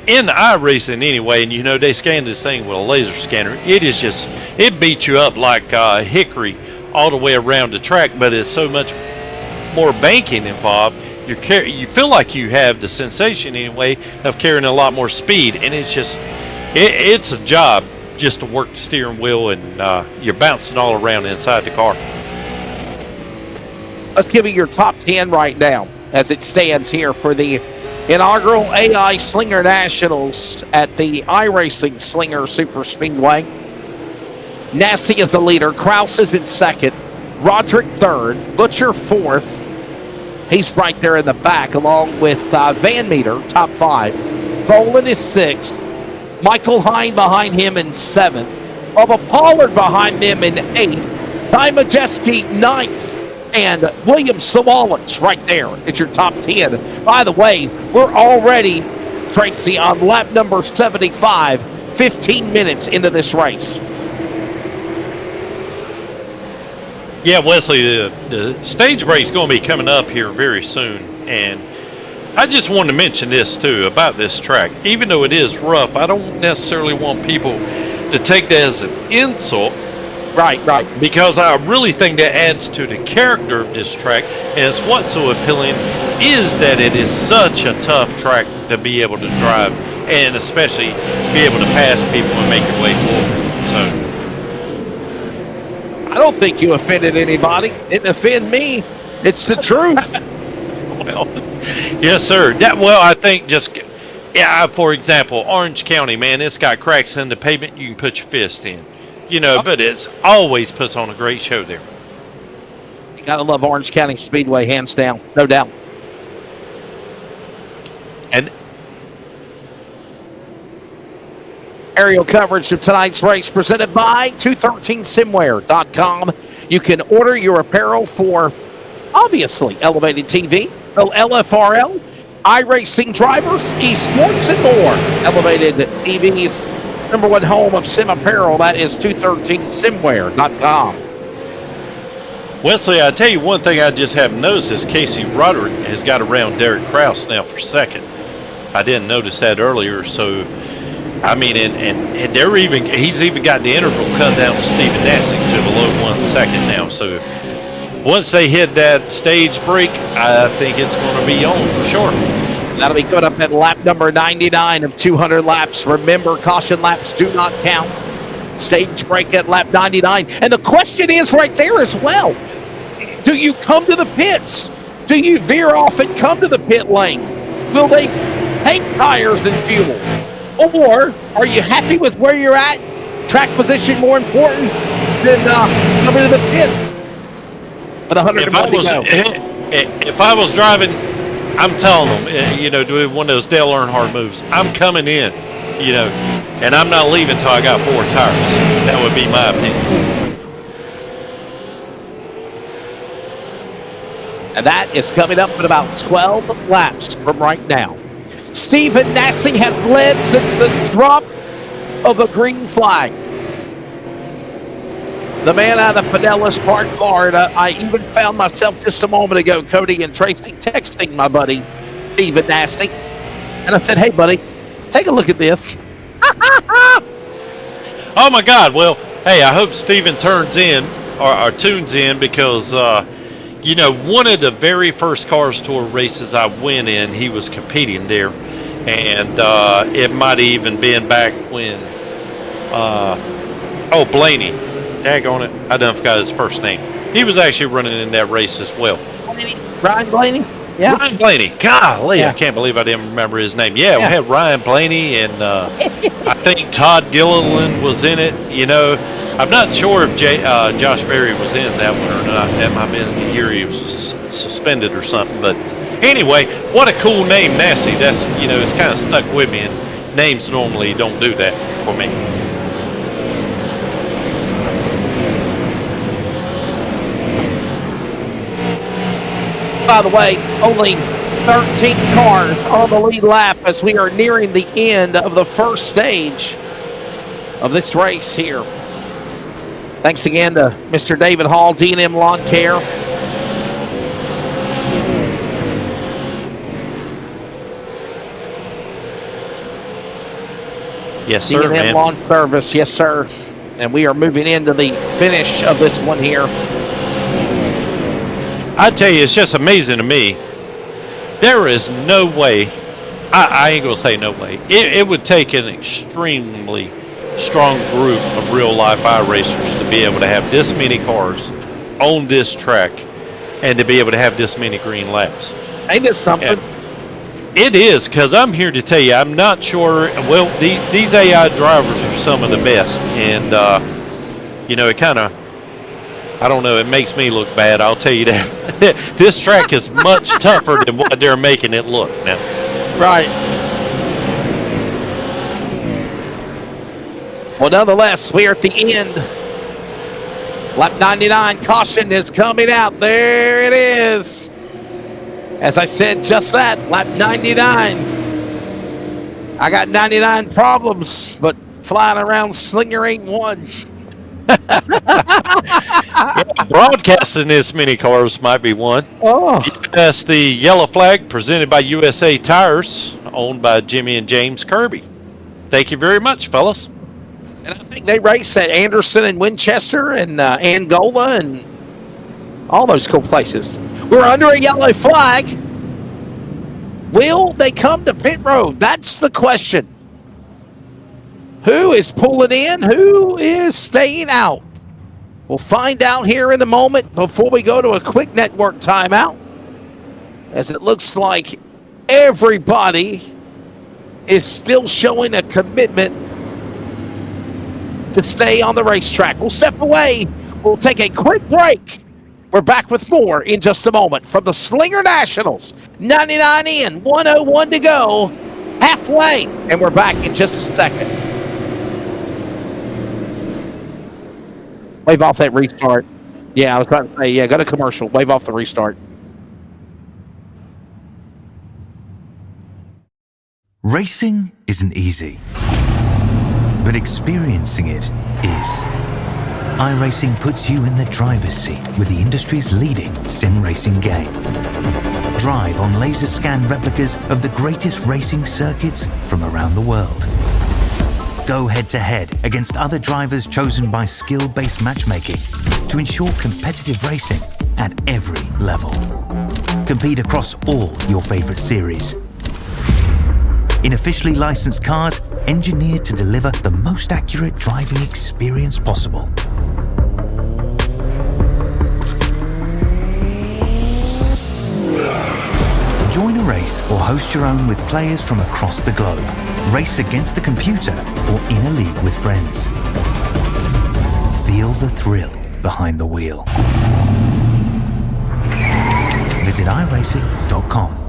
in iRacing anyway, and they scan this thing with a laser scanner, it beats you up like hickory all the way around the track, but it's so much more banking involved. You feel like you have the sensation anyway of carrying a lot more speed, and it's a job just to work the steering wheel, and you're bouncing all around inside the car.
Let's give you your top 10 right now as it stands here for the inaugural AI Slinger Nationals at the iRacing Slinger Super Speedway. Nassie is the leader. Kraus is in second. Roderick third. Butcher fourth. He's right there in the back along with Van Meter, top 5. Bolin is sixth. Michael Hine behind him in seventh. Bubba Pollard behind them in eighth. Ty Majeski ninth. And William Sawalich right there at your top 10. By the way, we're already, Tracy, on lap number 75, 15 minutes into this race.
Yeah, Wesley, the stage break's going to be coming up here very soon. And I just wanted to mention this, too, about this track. Even though it is rough, I don't necessarily want people to take that as an insult.
Right.
Because I really think that adds to the character of this track. And it's what's so appealing is that it is such a tough track to be able to drive, and especially be able to pass people and make your way forward. So
I don't think you offended anybody. It didn't offend me. It's the truth.
Well, yes, sir. I think for example, Orange County, man, it's got cracks in the pavement you can put your fist in. But it's always puts on a great show there.
Gotta love Orange County Speedway, hands down, no doubt.
And
aerial coverage of tonight's race presented by 213simware.com. You can order your apparel for, obviously, Elevated TV, LFRL, iRacing drivers, esports, and more. Elevated TV's #1 home of sim apparel. That is 213simware.com.
Wesley, I tell you one thing I just haven't noticed is Casey Roderick has got around Derek Krause now for second. I didn't notice that earlier, so I mean, and he's even got the interval cut down to Stephen Nassing to below 1 second now. So once they hit that stage break, I think it's going to be on for sure.
That'll be good up at lap number 99 of 200 laps. Remember, caution laps do not count. Stage break at lap 99. And the question is right there as well. Do you come to the pits? Do you veer off and come to the pit lane? Will they take tires and fuel? Or are you happy with where you're at? Track position more important than coming to the pit? But 100 to go.
If I was driving, I'm telling them, doing one of those Dale Earnhardt moves. I'm coming in, and I'm not leaving until I got 4 tires. That would be my opinion.
And that is coming up in about 12 laps from right now. Stephen Nassing has led since the drop of the green flag. The man out of Pinellas Park, Florida. I even found myself just a moment ago, Cody and Tracy, texting my buddy, Stephen Nassing. And I said, hey, buddy, take a look at this.
Oh, my God. Well, hey, I hope Stephen turns in or tunes in because, one of the very first Cars Tour races I went in, he was competing there. And it might have even been back when, Blaney. Daggone it. I done forgot his first name. He was actually running in that race as well.
Ryan Blaney? Yeah.
Ryan Blaney. Golly, yeah. I can't believe I didn't remember his name. Yeah, we had Ryan Blaney, and I think Todd Gilliland was in it. I'm not sure if Josh Berry was in that one or not. That might have been the year he was suspended or something. But anyway, what a cool name, Nassy. That's, it's kind of stuck with me, and names normally don't do that for me.
By the way, only 13 cars on the lead lap as we are nearing the end of the first stage of this race here. Thanks again to Mr. David Hall, D&M Lawn Care.
Yes, sir,
D&M
man.
Lawn Service, yes, sir. And we are moving into the finish of this one here.
I tell you, it's just amazing to me. There is no way, I ain't gonna say no way. It would take an extremely strong group of real life iRacers to be able to have this many cars on this track and to be able to have this many green laps.
Ain't this something?
And it is, because I'm here to tell you, I'm not sure. Well, these AI drivers are some of the best, and it kind of, I don't know, it makes me look bad, I'll tell you that. This track is much tougher than what they're making it look now.
Right. Well, nonetheless, we are at the end. Lap 99, caution is coming out. There it is. As I said, just that, lap 99. I got 99 problems, but flying around Slinger ain't one.
Broadcasting this many cars might be one.
Oh.
That's the yellow flag presented by USA Tires, owned by Jimmy and James Kirby. Thank you very much, fellas.
And I think they race at Anderson and Winchester and Angola and all those cool places. We're under a yellow flag. Will they come to pit road? That's the question. Who is pulling in? Who is staying out? We'll find out here in a moment before we go to a quick network timeout. As it looks like everybody is still showing a commitment to stay on the racetrack. We'll step away. We'll take a quick break. We're back with more in just a moment from the Slinger Nationals. 99 in, 101 to go. Halfway, and we're back in just a second. Wave off that restart. Yeah, I was about to say, yeah, go to commercial. Wave off the restart.
Racing isn't easy, but experiencing it is. Iracing puts you in the driver's seat with the industry's leading sim racing game. Drive on laser scan replicas of the greatest racing circuits from around the world. Go head-to-head against other drivers chosen by skill-based matchmaking to ensure competitive racing at every level. Compete across all your favorite series. In officially licensed cars, engineered to deliver the most accurate driving experience possible. Join a race or host your own with players from across the globe. Race against the computer or in a league with friends. Feel the thrill behind the wheel. Visit iracing.com.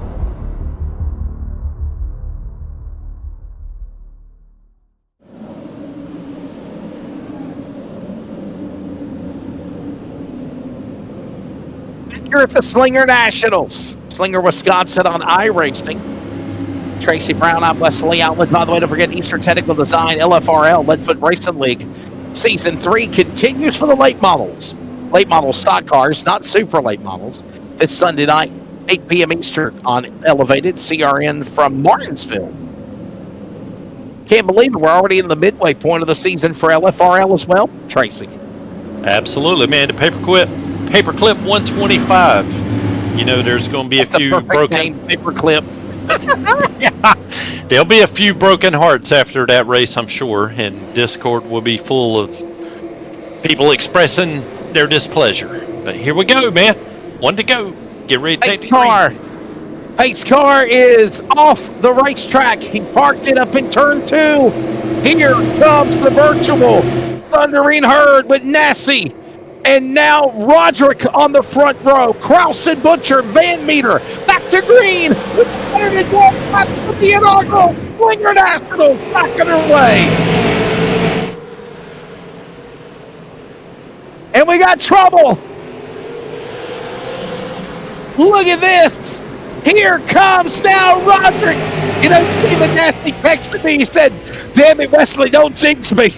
Here at the Slinger Nationals. Slinger, Wisconsin on iRacing. Tracy Brown, I'm Wesley Outlet. By the way, don't forget Eastern Technical Design, LFRL, Leadfoot Racing League. Season 3 continues for the late models. Late model stock cars, not super late models. This Sunday night, 8 p.m. Eastern on Elevated CRN from Martinsville. Can't believe it. We're already in the midway point of the season for LFRL as well. Tracy.
Absolutely, man. The Paperclip 125. You know, there's going to be a few broken
Paperclip.
Yeah. There'll be a few broken hearts after that race, I'm sure, and Discord will be full of people expressing their displeasure. But here we go, man. One to go. Get ready to take the
car. Pace car is off the racetrack. He parked it up in turn 2. Here comes the virtual thundering herd with Nassie. And now Roderick on the front row. Kraus and Butcher, Van Meter, back to green. Back to the Inaugural. Slinger Nationals back underway. And we got trouble. Look at this. Here comes now Roderick. You know, Stephen Nasty texted me. He said, damn it, Wesley, don't jinx me.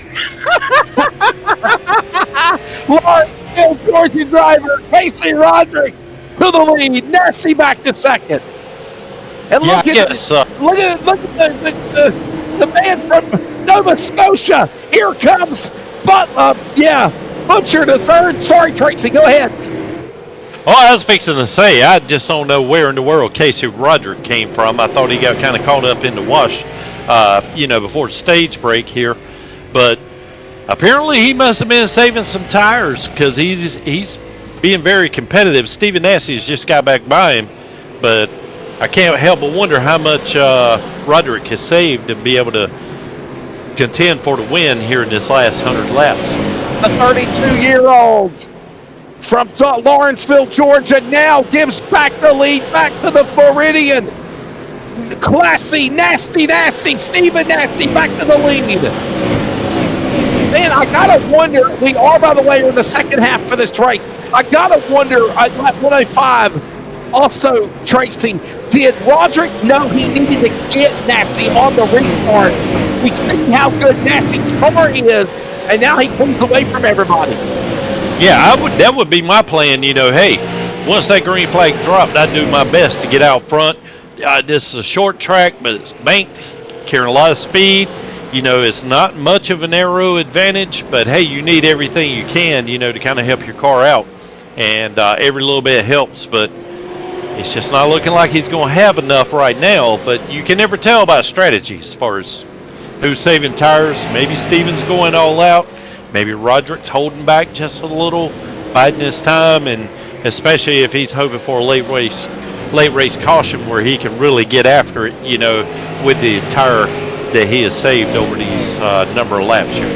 Lawrence Hill, Georgia driver, Casey Roderick to the lead. Nasty back to second. And look at the man from Nova Scotia. Here comes Butcher to third. Sorry, Tracy, go ahead.
Oh, I was fixing to say, I just don't know where in the world Casey Roderick came from. I thought he got kind of caught up in the wash, before the stage break here. But apparently he must have been saving some tires because he's being very competitive. Stephen Nassie's just got back by him, but I can't help but wonder how much Roderick has saved to be able to contend for the win here in this last 100 laps.
The 32-year-old from Lawrenceville, Georgia, now gives back the lead, back to the Floridian. Classy, nasty, Stephen Nasty back to the lead. Man, I gotta wonder, we are, by the way, in the second half for this race. I gotta wonder, at 105, also, Tracy, did Roderick know he needed to get Nasty on the restart? We see how good Nasty's car is, and now he pulls away from everybody.
Yeah, that would be my plan. Hey, once that green flag dropped, I'd do my best to get out front. This is a short track, but it's banked, carrying a lot of speed. It's not much of an aero advantage, but hey, you need everything you can, to kind of help your car out. And every little bit helps, but it's just not looking like he's going to have enough right now. But you can never tell about strategy as far as who's saving tires. Maybe Steven's going all out. Maybe Roderick's holding back just a little, biding his time, and especially if he's hoping for a late race caution where he can really get after it, with the tire that he has saved over these number of laps here.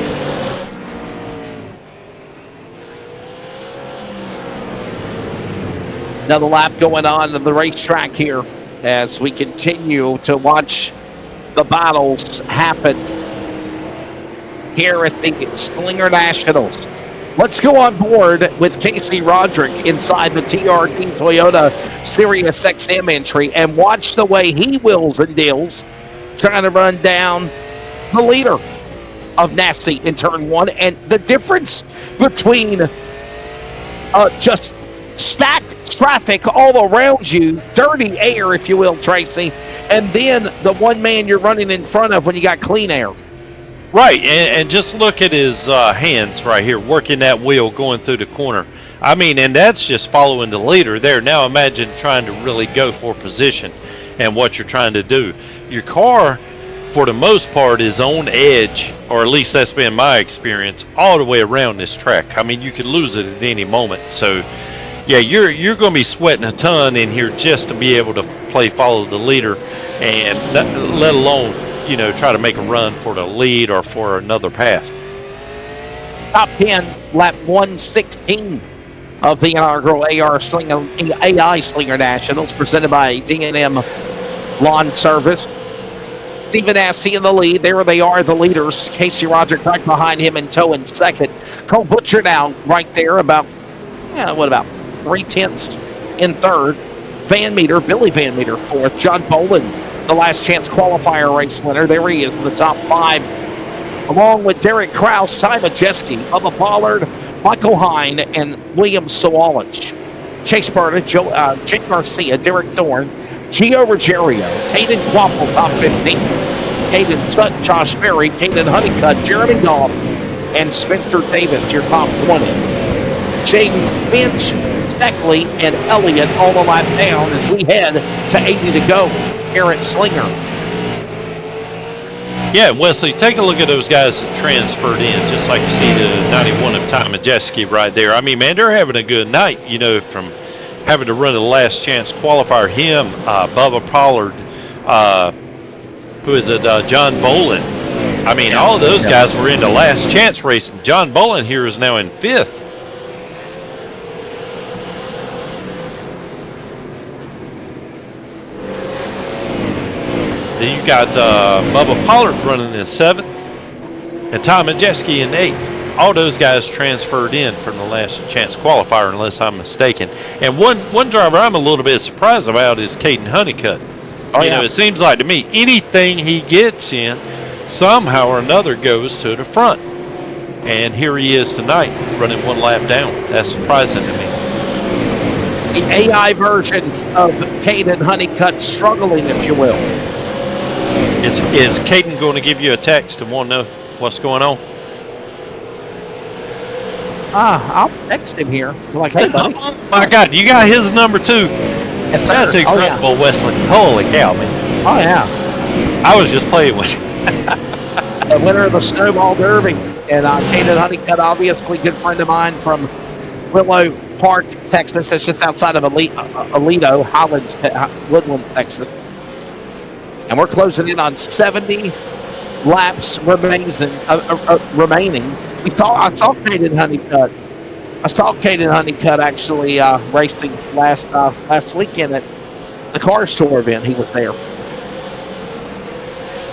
Another lap going on the racetrack here as we continue to watch the battles happen here at the Slinger Nationals. Let's go on board with Casey Roderick inside the TRD Toyota Sirius XM entry and watch the way he wheels and deals, trying to run down the leader of Nasty in turn one, and the difference between just stacked traffic all around you, dirty air, if you will, Tracy, and then the one man you're running in front of when you got clean air.
Right, and just look at his hands right here, working that wheel going through the corner. I mean, and that's just following the leader there. Now imagine trying to really go for position and what you're trying to do. Your car, for the most part, is on edge, or at least that's been my experience, all the way around this track. I mean, you could lose it at any moment. So, yeah, you're going to be sweating a ton in here just to be able to follow the leader, and let alone, you know, try to make a run for the lead or for another pass.
Top 10, lap 116 of the inaugural AI Slinger Nationals, presented by D&M Lawn Service. Stephen Assey in the lead. There they are, the leaders. Casey Roderick right behind him in tow in second. Cole Butcher now right there, about 3/10 in third. Billy Van Meter fourth. John Boland, the last chance qualifier race winner. There he is in the top five, along with Derek Kraus, Ty Majeski, Bubba Pollard, Michael Hine, and William Sawalich. Chase Berta, Jake Garcia, Derek Thorne, Gio Ruggiero, Caden Quapple, top 15. Caden Sutton, Josh Berry, Caden Honeycutt, Jeremy Goff, and Spencer Davis, your top 20. James Finch, Steckley, and Elliott all the lap down as we head to 80 to go here at Slinger.
Yeah, Wesley, take a look at those guys that transferred in, just like you see the 91 of Ty Majeski right there. I mean, man, they're having a good night, you know, from having to run the last chance qualifier. Him, Bubba Pollard, John Boland. I mean, all of those guys were in the last chance racing. John Boland here is now in fifth. Then you got Bubba Pollard running in seventh, and Ty Majeski in eighth. All those guys transferred in from the last chance qualifier, unless I'm mistaken. And one driver I'm a little bit surprised about is Caden Honeycutt. You know, it seems like to me anything he gets in, somehow or another goes to the front. And here he is tonight, running one lap down. That's surprising to me.
The AI version of Caden Honeycutt struggling, if you will.
Is Caden going to give you a text and want to know what's going on?
I'll text him here. Like, hey, buddy.
Oh my God, you got his number too.
Yes, sir.
That's incredible, Wesley. Holy cow, man.
Oh, yeah.
I was just playing with you.
The winner of the Snowball Derby. And Caden Honeycutt, obviously good friend of mine from Willow Park, Texas. That's just outside of Aledo, Woodlands, Texas. And we're closing in on 70 laps remaining. I saw Caden Honeycutt. I saw Caden Honeycutt actually racing last weekend at the Cars Tour event. He was there.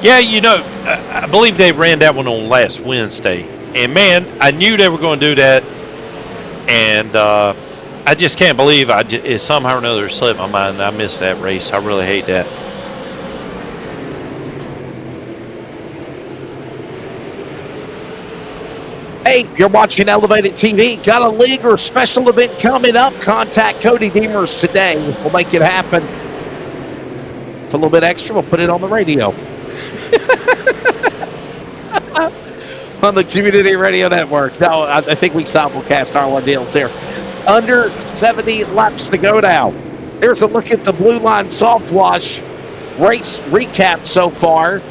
Yeah, you know, I believe they ran that one on last Wednesday. And, man, I knew they were going to do that. And I just can't believe it somehow or another slipped my mind. I missed that race. I really hate that.
Hey, you're watching Elevated TV. Got a league or special event coming up? Contact Cody Deemers today. We'll make it happen. For a little bit extra, we'll put it on the radio. On the Community Radio Network. No, I think we simulcast our one deals here. Under 70 laps to go now. Here's a look at the Blue Line Soft Wash race recap so far.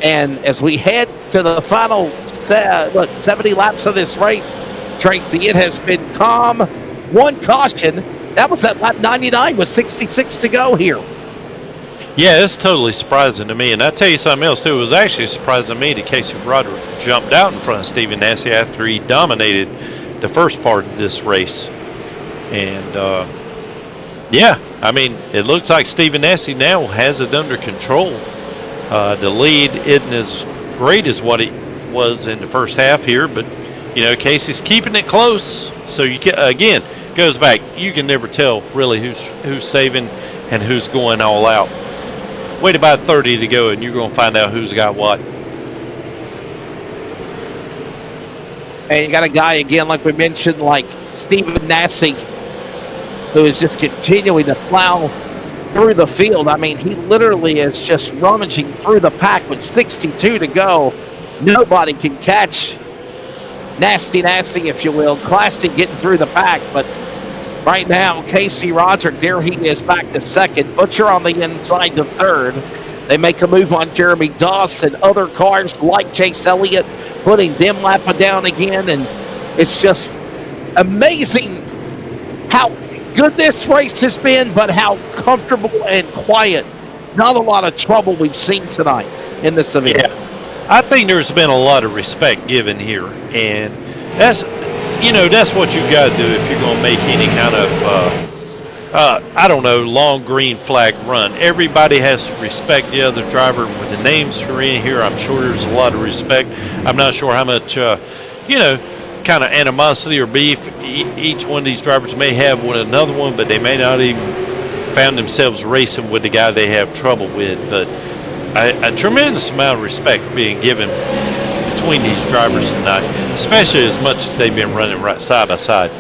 And as we head to the final 70 laps of this race, Tracy, it has been calm. One caution. That was at lap 99 with 66 to go here.
Yeah, it's totally surprising to me. And I'll tell you something else, too. It was actually surprising to me that Casey Roderick jumped out in front of Stephen Nassie after he dominated the first part of this race. And Yeah, I mean, it looks like Stephen Nessie now has it under control. The lead isn't as great as what it was in the first half here, but Casey's keeping it close. So you can, again, goes back. You can never tell really who's saving and who's going all out. Wait about 30 to go, and you're going to find out who's got what.
And you got a guy again, like we mentioned, like Stephen Nassie, who is just continuing to plow through the field. I mean, he literally is just rummaging through the pack with 62 to go. Nobody can catch Nasty, if you will. Classy getting through the pack, but right now, Casey Roderick, there he is back to second. Butcher on the inside to third. They make a move on Jeremy Dawson. Other cars like Chase Elliott putting them lapping down again, and it's just amazing how good this race has been, but how comfortable and quiet. Not a lot of trouble we've seen tonight in this event.
Yeah. I think there's been a lot of respect given here, and that's what you got to do if you're going to make any kind of long green flag run. Everybody has to respect the other driver. When the names are in here, I'm sure there's a lot of respect. I'm not sure how much kind of animosity or beef each one of these drivers may have with another one, but they may not even found themselves racing with the guy they have trouble with. But a tremendous amount of respect being given between these drivers tonight, especially as much as they've been running right side by side.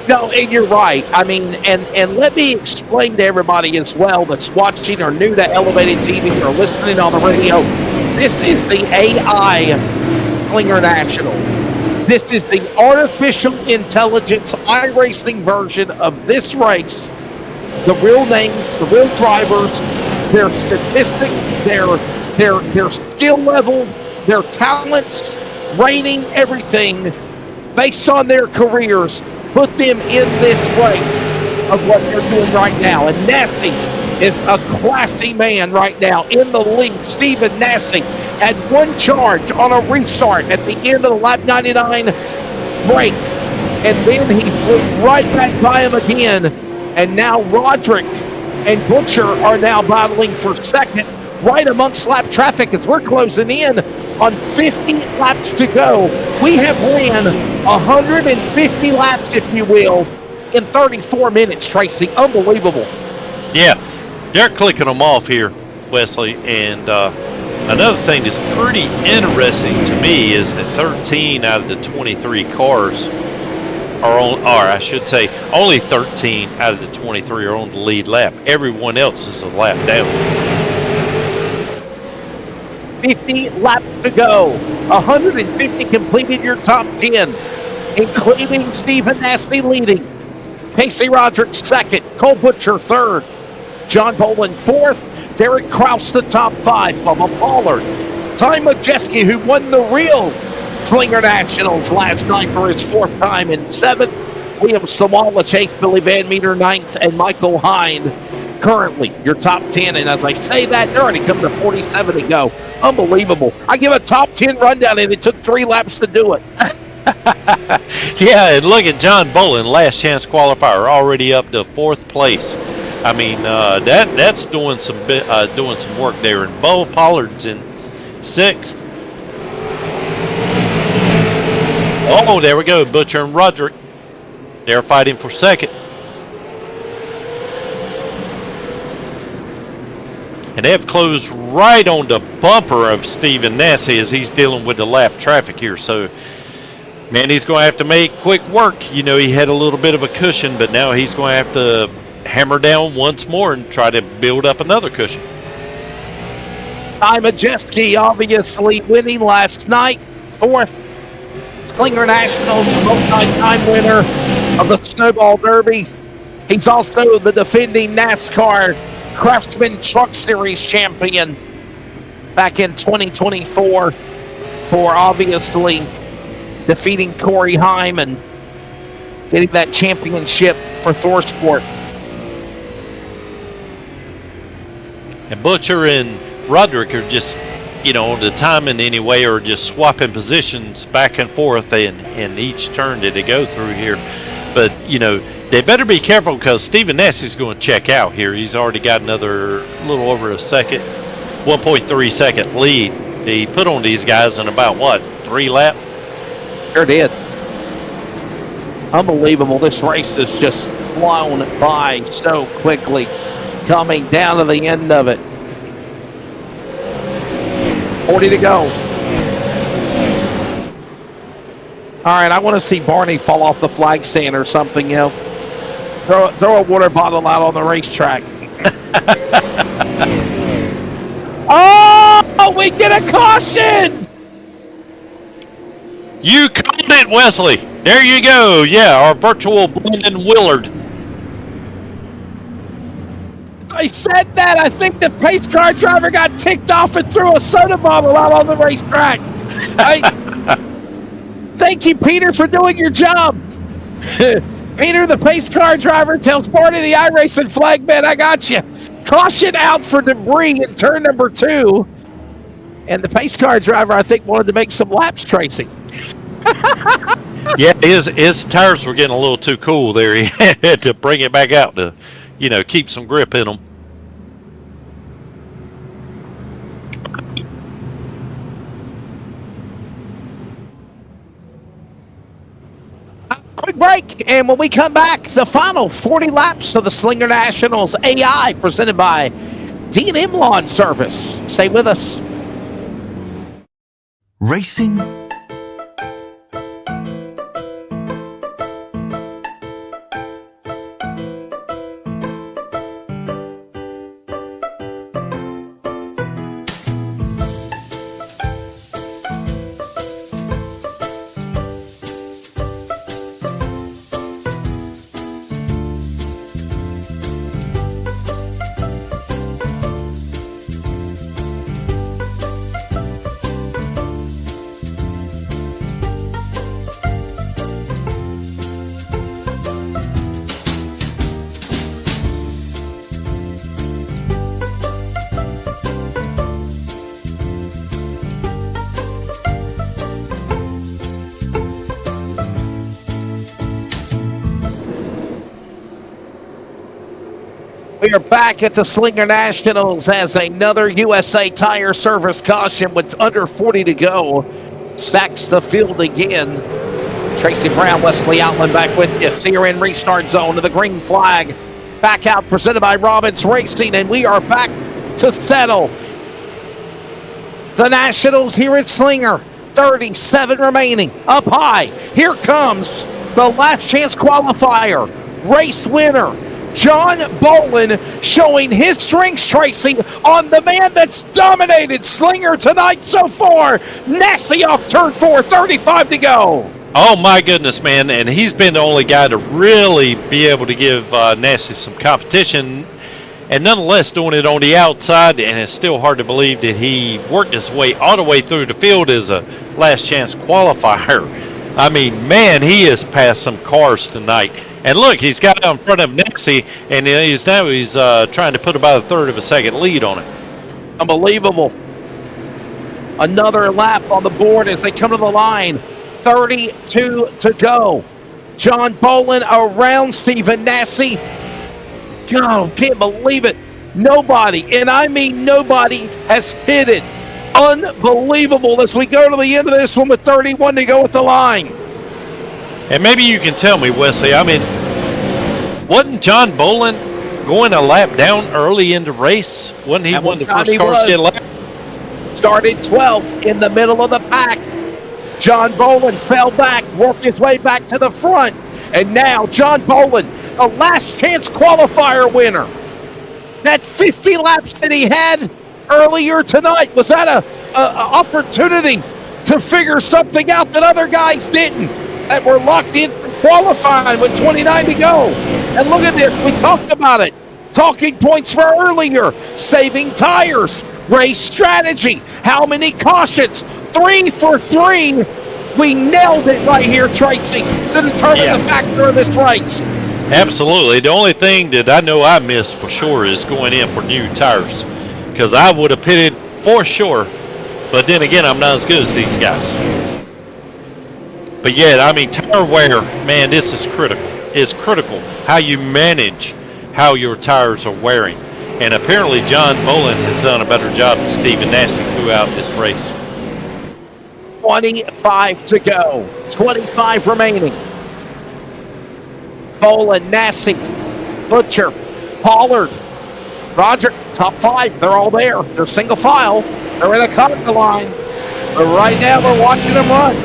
No, and you're right. I mean, and let me explain to everybody as well that's watching or new to Elevated TV or listening on the radio. This is the AI Slinger National. This is the artificial intelligence iRacing version of this race. The real names, the real drivers, their statistics, their skill level, their talents, rating, everything based on their careers, put them in this race of what they're doing right now. And Nasty is a classy man right now in the lead. Stephen Nasty had one charge on a restart at the end of the lap 99 break. And then he flew right back by him again. And now Roderick and Butcher are now battling for second right amongst lap traffic as we're closing in on 50 laps to go. We have ran 150 laps, if you will, in 34 minutes, Tracy. Unbelievable.
Yeah, they're clicking them off here, Wesley. And another thing that's pretty interesting to me is that 13 out of the 23 cars are on, or I should say, only 13 out of the 23 are on the lead lap. Everyone else is a lap down.
50 laps to go. 150 completed your top 10, including Stephen Nasty leading. Casey Roderick second. Cole Butcher third. John Boland fourth. Derek Kraus the top 5. Bubba Pollard. Ty Majeski, who won the real Slinger Nationals last night for his 4th time, in 7th. William Samala Chase, Billy Van Meter 9th, and Michael Hind currently your top 10. And as I say that, they're already coming to 47 to go. Unbelievable. I give a top 10 rundown, and it took 3 laps to do it.
Yeah, and look at John Boland, last chance qualifier, already up to 4th place. I mean, that's doing some work there. And Bo Pollard's in 6th. Oh, there we go. Butcher and Roderick. They're fighting for second. And they have closed right on the bumper of Stephen Nassie as he's dealing with the lap traffic here. So, man, he's going to have to make quick work. You know, he had a little bit of a cushion, but now he's going to have to hammer down once more and try to build up another cushion.
Ty Majeski obviously winning last night. 4th. Slinger Nationals, multi-time winner of the Snowball Derby. He's also the defending NASCAR Craftsman Truck Series champion back in 2024 for obviously defeating Corey Heim and getting that championship for ThorSport.
And Butcher and Roderick are just, on the timing anyway, or just swapping positions back and forth in each turn that they go through here. But, They better be careful because Stephen Nessie's going to check out here. He's already got another little over a second, 1.3 second lead. He put on these guys in about, what, 3 laps?
Sure did. Unbelievable. This race is just flown by so quickly, coming down to the end of it. 40 to go. All right, I want to see Barney fall off the flag stand or something, you know. Throw a water bottle out on the racetrack. Oh, we get a caution!
You called it, Wesley. There you go. Yeah, our virtual Brendan Willard.
I said that. I think the pace car driver got ticked off and threw a soda bottle out on the racetrack. Thank you, Peter, for doing your job. Peter, the pace car driver, tells Barney, the iRacing flagman, I got you. Caution out for debris in turn number 2. And the pace car driver, I think, wanted to make some laps, Tracy.
Yeah, his tires were getting a little too cool there. He had to bring it back out to, keep some grip in them.
Quick break, and when we come back, the final 40 laps of the Slinger Nationals AI presented by D&M Lawn Service. Stay with us.
Racing
We are back at the Slinger Nationals as another USA Tire Service caution with under 40 to go stacks the field again. Tracy Brown, Wesley Outland back with you. CRN restart zone to the green flag. Back out, presented by Robbins Racing, and we are back to settle the Nationals here at Slinger. 37 remaining, up high. Here comes the last chance qualifier, race winner, John Bolin, showing his strengths, Tracy, on the man that's dominated Slinger tonight so far. Nessie off turn 4, 35 to go.
Oh, my goodness, man. And he's been the only guy to really be able to give Nessie some competition. And nonetheless, doing it on the outside, and it's still hard to believe that he worked his way all the way through the field as a last chance qualifier. I mean, man, he has passed some cars tonight. And look, he's got out in front of Nessie, and he's trying to put about a third of a second lead on it.
Unbelievable. Another lap on the board as they come to the line. 32 to go. John Bolin around Stephen Nessie. God, can't believe it. Nobody, and I mean nobody, has pitted. Unbelievable as we go to the end of this one with 31 to go at the line.
And maybe you can tell me, Wesley, I mean, wasn't John Bolin going a lap down early in the race? Wasn't he one of the first cars to get a lap?
Started 12th in the middle of the pack. John Bolin fell back, worked his way back to the front. And now John Bolin, a last chance qualifier winner. That 50 laps that he had earlier tonight, was that a opportunity to figure something out that other guys didn't, that were locked in for qualifying with 29 to go? And look at this, we talked about it. Talking points for earlier, saving tires, race strategy, how many cautions, 3 for 3. We nailed it right here, Tracy, to determine the factor of this race.
Absolutely. The only thing that I know I missed for sure is going in for new tires, because I would have pitted for sure. But then again, I'm not as good as these guys. But yeah, I mean, tire wear, man, this is critical. is critical. How you manage how your tires are wearing. And apparently John Bolin has done a better job than Stephen Nassy throughout this race.
25 to go. 25 remaining. Bolin, Nassy, Butcher, Pollard, Roger, top 5. They're all there. They're single file. They're in a cut the line. But right now we're watching them run.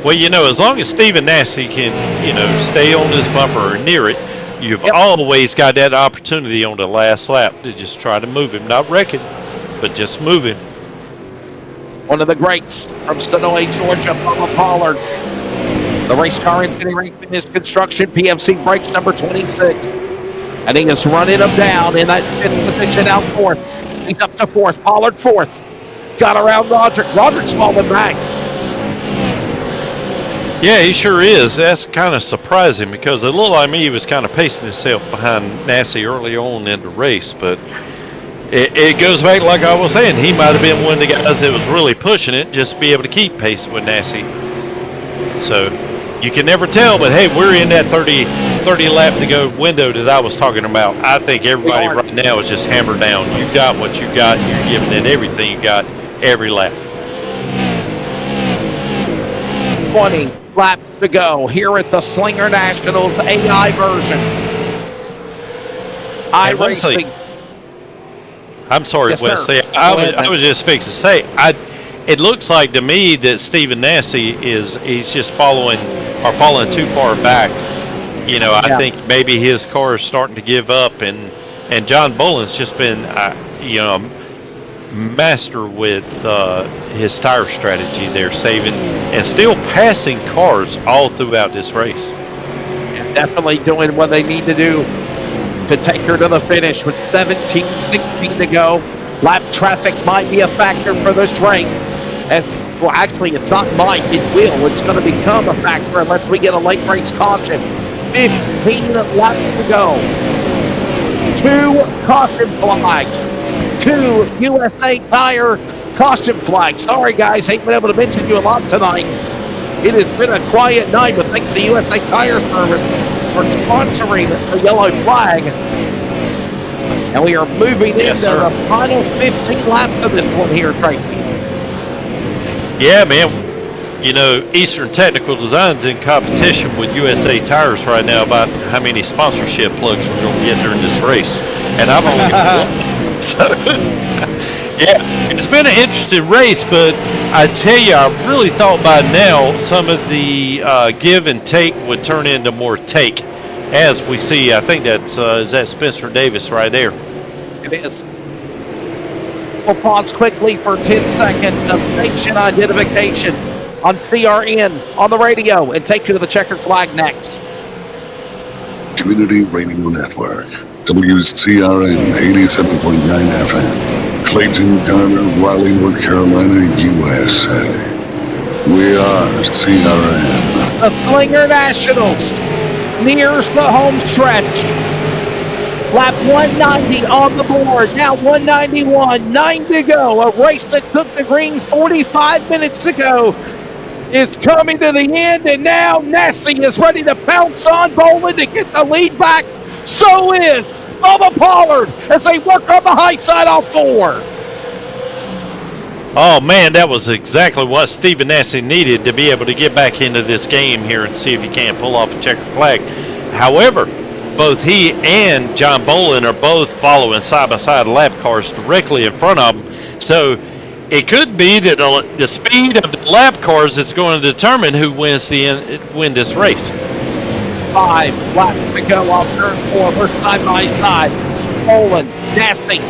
Well, you know, as long as Stephen Nassy can, you know, stay on his bumper or near it, you've always got that opportunity on the last lap to just try to move him. Not wreck him, but just move him.
One of the greats from Sonoy, Georgia, Bubba Pollard. The race car engineering fitness construction, PFC brakes number 26. And he is running them down in that 5th position out 4th. He's up to 4th. Pollard 4th. Got around Roderick. Roderick's falling back.
Yeah, he sure is. That's kind of surprising because it looked like me he was kind of pacing himself behind Nassy early on in the race. But it goes back, like I was saying, he might have been one of the guys that was really pushing it just to be able to keep pace with Nassy. So you can never tell, but hey, we're in that 30 lap to go window that I was talking about. I think everybody right now is just hammered down. You got what you got. You're giving it everything you got every lap.
20 laps to go here at the Slinger Nationals AI version. Iracing.
I'm sorry,
Yes,
Wesley.
sir.
I was just fixing to say, it looks like to me that Stephen Nassy he's just falling too far back. You know, I think maybe his car is starting to give up, and John Bolin's just been, you know, master with his tire strategy there, saving and still passing cars all throughout this race.
Definitely doing what they need to do to take her to the finish with 17, 16 to go. Lap traffic might be a factor for this race. Well, actually, it's not might, it will. It's going to become a factor unless we get a late race caution. 15 laps to go. 2 caution flags. 2 USA Tire caution flags. Sorry, guys, ain't been able to mention you a lot tonight. It has been a quiet night, but thanks to USA Tire Service for sponsoring the yellow flag. And we are moving into the final 15 laps of this one here, Tracy.
Yeah, man. You know, Eastern Technical Design's in competition with USA Tires right now about how many sponsorship plugs we're going to get during this race. And I've only got one. So, yeah, it's been an interesting race, but I tell you, I really thought by now some of the give and take would turn into more take. As we see, I think that's is that Spencer Davis right there.
It is. We'll pause quickly for 10 seconds of station identification on CRN on the radio and take you to the checkered flag next.
Community Radio Network, WCRN 87.9 FM, Clayton, Garner, Raleigh, North Carolina, USA. We are CRN.
The Slinger Nationals nears the home stretch. Lap 190 on the board. Now 191, 9 to go. A race that took the green 45 minutes ago is coming to the end, and now Nassy is ready to pounce on Bolin to get the lead back. So is Bubba Pollard as they work on the high side off 4.
Oh, man, that was exactly what Stephen Nassy needed to be able to get back into this game here and see if he can pull off a checkered flag. However, both he and John Bolin are both following side-by-side lap cars directly in front of them. So it could be that the speed of the lap cars is going to determine who wins this race.
5 laps to go off turn 4. We're side by side. Bolin, Nassy,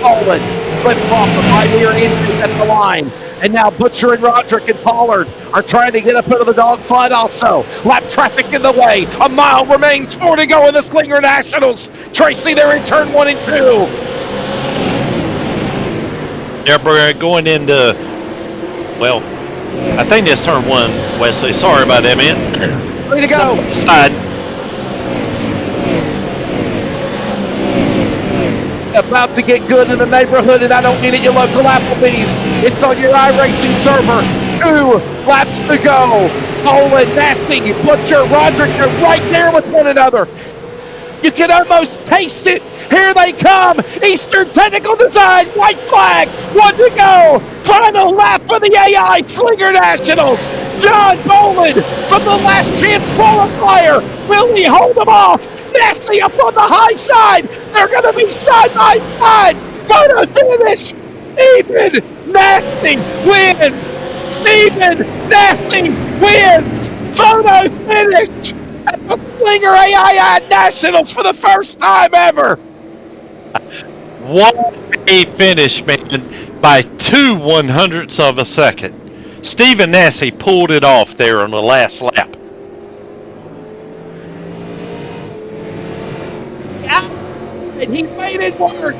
Bolin, flip-flop the right rear engine at the line. And now Butcher and Roderick and Pollard are trying to get up into the dogfight also. Lap traffic in the way. A mile remains, 4 to go in the Slinger Nationals. Tracy, they're in turn 1 and 2.
They're going into, well, I think that's turn 1, Wesley. Sorry about that, man.
3 to go.
Side.
About to get good in the neighborhood, and I don't mean at your local Applebee's. It's on your iRacing server. 2 laps to go. Bolin, Nasty, Butcher, Roderick are right there with one another. You can almost taste it. Here they come. Eastern Technical Design, white flag, 1 to go. Final lap for the AI Slinger Nationals. John Bolin from the last chance qualifier. Will he hold them off? Nasty up on the high side. They're going to be side by side. Photo finish. Stephen Nasty wins. Stephen Nasty wins. Photo finish at the Slinger AI Nationals for the first time ever.
What a finish, man, by 2/100ths of a second. Stephen Nassie pulled it off there on the last lap.
Yeah, and he made it work.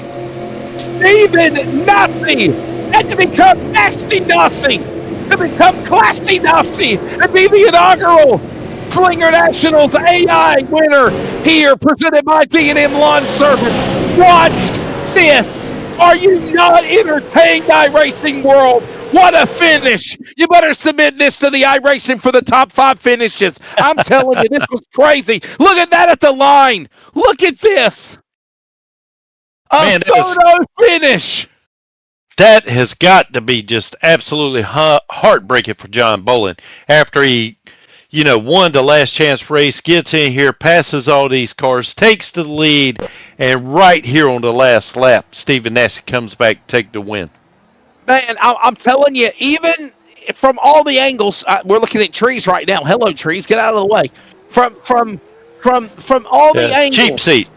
Stephen Nassie had to become Nasty Nassie, to become Classy Nassie, and be the inaugural Slinger Nationals AI winner here, presented by D&M Lawn Service. Watch this. Are you not entertained, iRacing world? What a finish. You better submit this to the iRacing for the top 5 finishes. I'm telling you, this was crazy. Look at that at the line. Look at this. A photo finish.
That has got to be just absolutely heartbreaking for John Bolin after he, won the last chance race, gets in here, passes all these cars, takes the lead, and right here on the last lap, Stephen Nassie comes back to take the win.
Man, I'm telling you, even from all the angles, we're looking at trees right now. Hello, trees, get out of the way. From all the angles.
Cheap seat.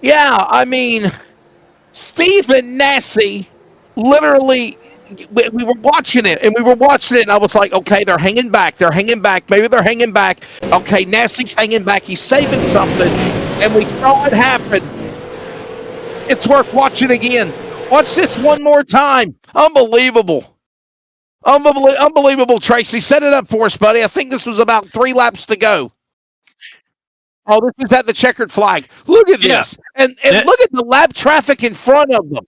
Yeah, I mean, Stephen Nassie, literally, we were watching it, and I was like, okay, they're hanging back, maybe they're hanging back. Okay, Nassie's hanging back, he's saving something, and we saw it happen. It's worth watching again. Watch this one more time. Unbelievable. Unbelievable, Tracy. Set it up for us, buddy. I think this was about 3 laps to go. Oh, this is at the checkered flag. Look at this. And look at the lap traffic in front of them.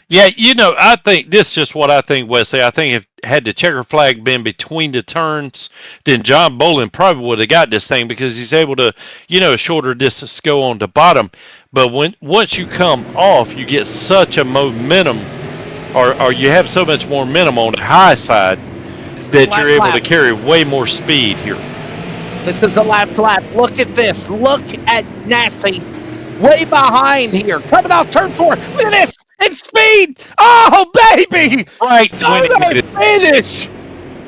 Yeah, I think this is just what I think, Wesley. I think if had the checker flag been between the turns, then John Bolin probably would have got this thing because he's able to, a shorter distance go on the bottom. But once you come off, you get such a momentum, or you have so much more momentum on the high side that you're able to carry way more speed here.
This is the last lap. Look at this. Look at Nassie way behind here. Coming off turn 4. Look at this. And speed. Oh, baby.
Right.
Finish.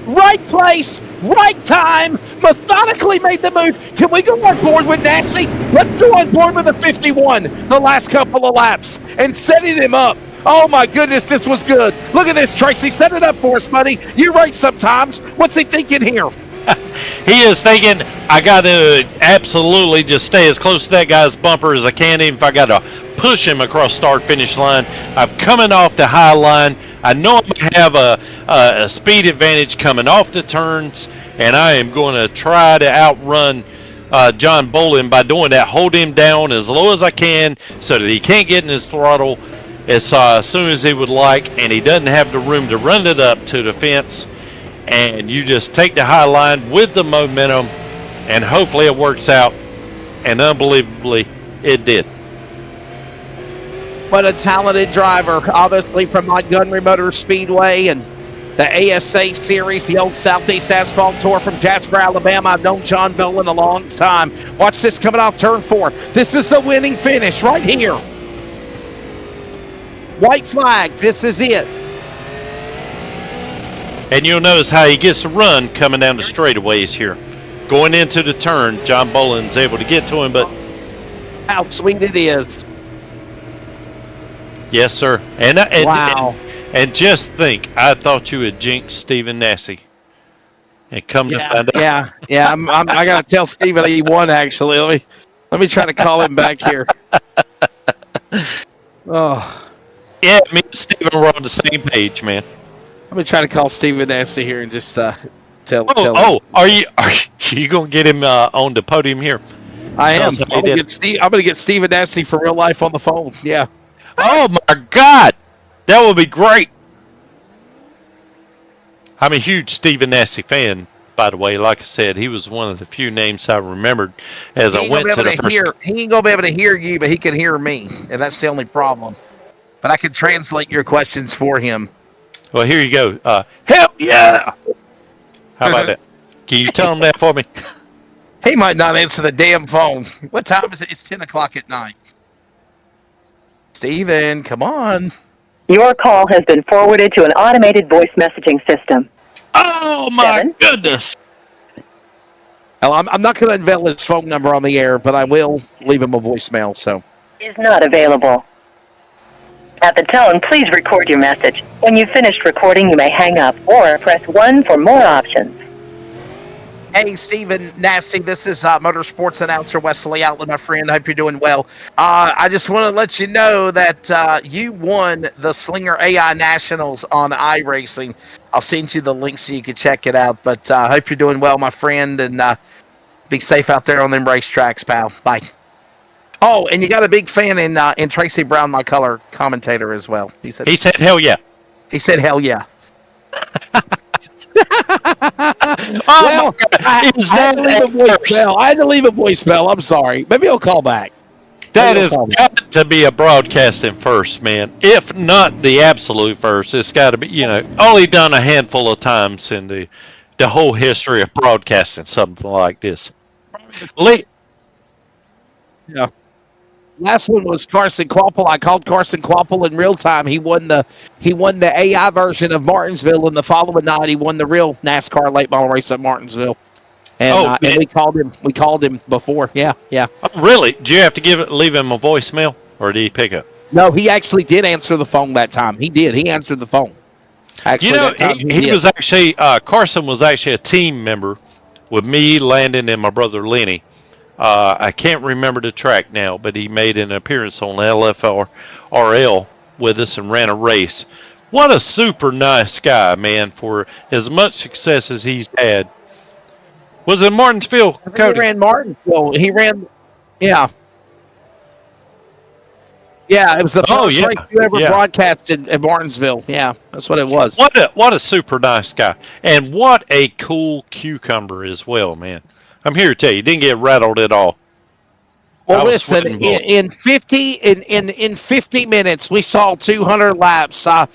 Right place. Right time. Methodically made the move. Can we go on board with Nassie? Let's go on board with the 51 the last couple of laps and setting him up. Oh, my goodness, this was good. Look at this, Tracy. Set it up for us, buddy. You race sometimes. What's he thinking here?
He is thinking, I got to absolutely just stay as close to that guy's bumper as I can, even if I got to push him across start-finish line. I'm coming off the high line. I know I'm going to have a speed advantage coming off the turns, and I am going to try to outrun John Bolin by doing that. Hold him down as low as I can so that he can't get in his throttle as soon as he would like, and he doesn't have the room to run it up to the fence. And you just take the high line with the momentum, and hopefully it works out. And unbelievably, it did.
What a talented driver, obviously from Montgomery Motor Speedway and the ASA Series, the old Southeast Asphalt Tour from Jasper, Alabama. I've known John Bolin a long time. Watch this coming off turn 4. This is the winning finish right here. White flag, this is it.
And you'll notice how he gets a run coming down the straightaways here. Going into the turn, John Bolin's able to get to him, but...
How sweet it is.
Yes, sir.
Wow.
And just think, I thought you had jinxed Stephen Nassie. And come to find out.
Yeah. I got to tell Stephen he won, actually. Let me try to call him back here. Oh.
Yeah, me and Stephen were on the same page, man.
Let me try to call Stephen Nassie here and just tell him.
Are you going to get him on the podium here?
I am. I'm going to get Stephen Nassie for real life on the phone. Yeah.
Oh, my God. That would be great. I'm a huge Stephen Nassie fan, by the way. Like I said, he was one of the few names I remembered as I went to the first.
He ain't gonna be able to hear you, but he can hear me, and that's the only problem. But I can translate your questions for him.
Well, here you go. Hell yeah! How about that? Can you tell him that for me?
He might not answer the damn phone. What time is it? It's 10 o'clock at night. Steven, come on.
Your call has been forwarded to an automated voice messaging system.
Oh, my goodness.
Well, I'm not going to unveil his phone number on the air, but I will leave him a voicemail. So
Is not available. At the tone, please record your message. When you've finished recording, you may hang up or press 1 for more options.
Hey, Stephen Nasty, this is motorsports announcer Wesley Outlet, my friend. Hope you're doing well. I just want to let you know that you won the Slinger AI Nationals on iRacing. I'll send you the link so you can check it out. But I hope you're doing well, my friend, and be safe out there on them racetracks, pal. Bye. Oh, and you got a big fan in Tracy Brown, my color commentator, as well. He said
hell yeah.
He said hell yeah.
Oh,
I had to leave a voicemail. I had to leave a voicemail. I'm sorry. Maybe he'll call back.
That has got to be a broadcasting first, man. If not the absolute first, it's got to be, only done a handful of times in the whole history of broadcasting something like this.
Yeah. Last one was Carson Quapple. I called Carson Quapple in real time. He won the AI version of Martinsville, and the following night he won the real NASCAR late model race at Martinsville. And, and we called him. We called him before. Yeah.
Oh, really? Did you have to leave him a voicemail, or did he pick up?
No, he actually did answer the phone that time. He did. He answered the phone. Actually,
he was actually Carson was actually a team member with me, Landon, and my brother Lenny. I can't remember the track now, but he made an appearance on LFRL with us and ran a race. What a super nice guy, man, for as much success as he's had. Was it Martinsville?
He ran Martinsville. He ran, yeah. Yeah, it was the first race you ever broadcasted at Martinsville. Yeah, that's what it was.
What a super nice guy. And what a cool cucumber as well, man. I'm here to tell you, didn't get rattled at all.
Well, listen, in 50 minutes, we saw 200 laps. And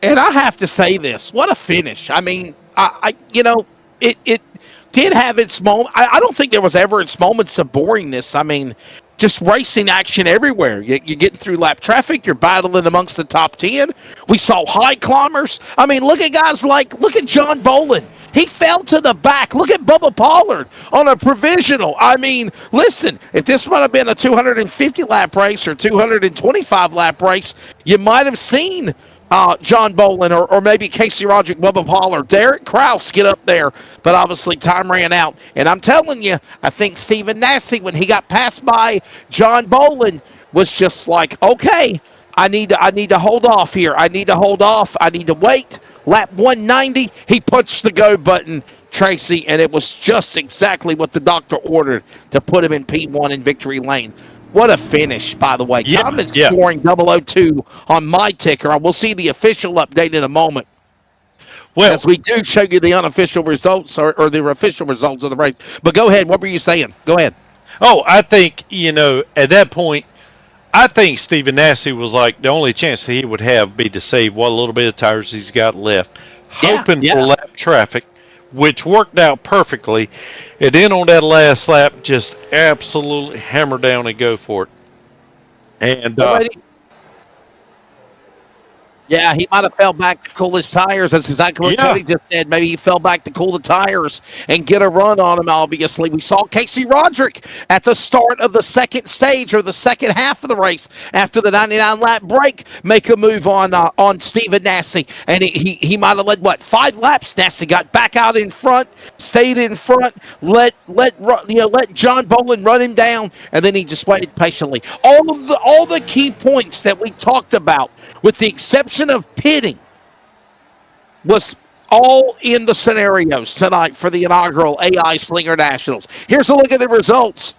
I have to say this, what a finish. I mean, it did have its moment. I don't think there was ever its moments of boringness. I mean, just racing action everywhere. You're getting through lap traffic. You're battling amongst the top 10. We saw high climbers. I mean, look at guys look at John Boland. He fell to the back. Look at Bubba Pollard on a provisional. I mean, listen, if this might have been a 250-lap race or 225-lap race, you might have seen John Boland or maybe Casey Roderick, Bubba Pollard, Derek Krause get up there. But obviously time ran out. And I'm telling you, I think Stephen Nassie, when he got passed by John Boland, was just like, okay, I need to hold off here. I need to hold off. I need to wait. Lap 190, he punched the go button, Tracy, and it was just exactly what the doctor ordered to put him in P1 in victory lane. What a finish, by the way. Comments scoring 002 on my ticker. I will see the official update in a moment. Well, as we do show you the unofficial results or the official results of the race. But go ahead. What were you saying? Go ahead.
Oh, I think, at that point, I think Stephen Nassie was like the only chance he would have be to save what little bit of tires he's got left, hoping for lap traffic, which worked out perfectly. And then on that last lap, just absolutely hammer down and go for it. And
yeah, he might have fell back to cool his tires. That's exactly what Cody just said. Maybe he fell back to cool the tires and get a run on him, obviously. We saw Casey Roderick at the start of the second stage or the second half of the race after the 99-lap break make a move on Stephen Nassie. And he might have led, 5 laps? Nassie got back out in front, stayed in front, let John Boland run him down, and then he just waited patiently. All the key points that we talked about, with the exception of pitting, was all in the scenarios tonight for the inaugural AI Slinger Nationals. Here's a look at the results.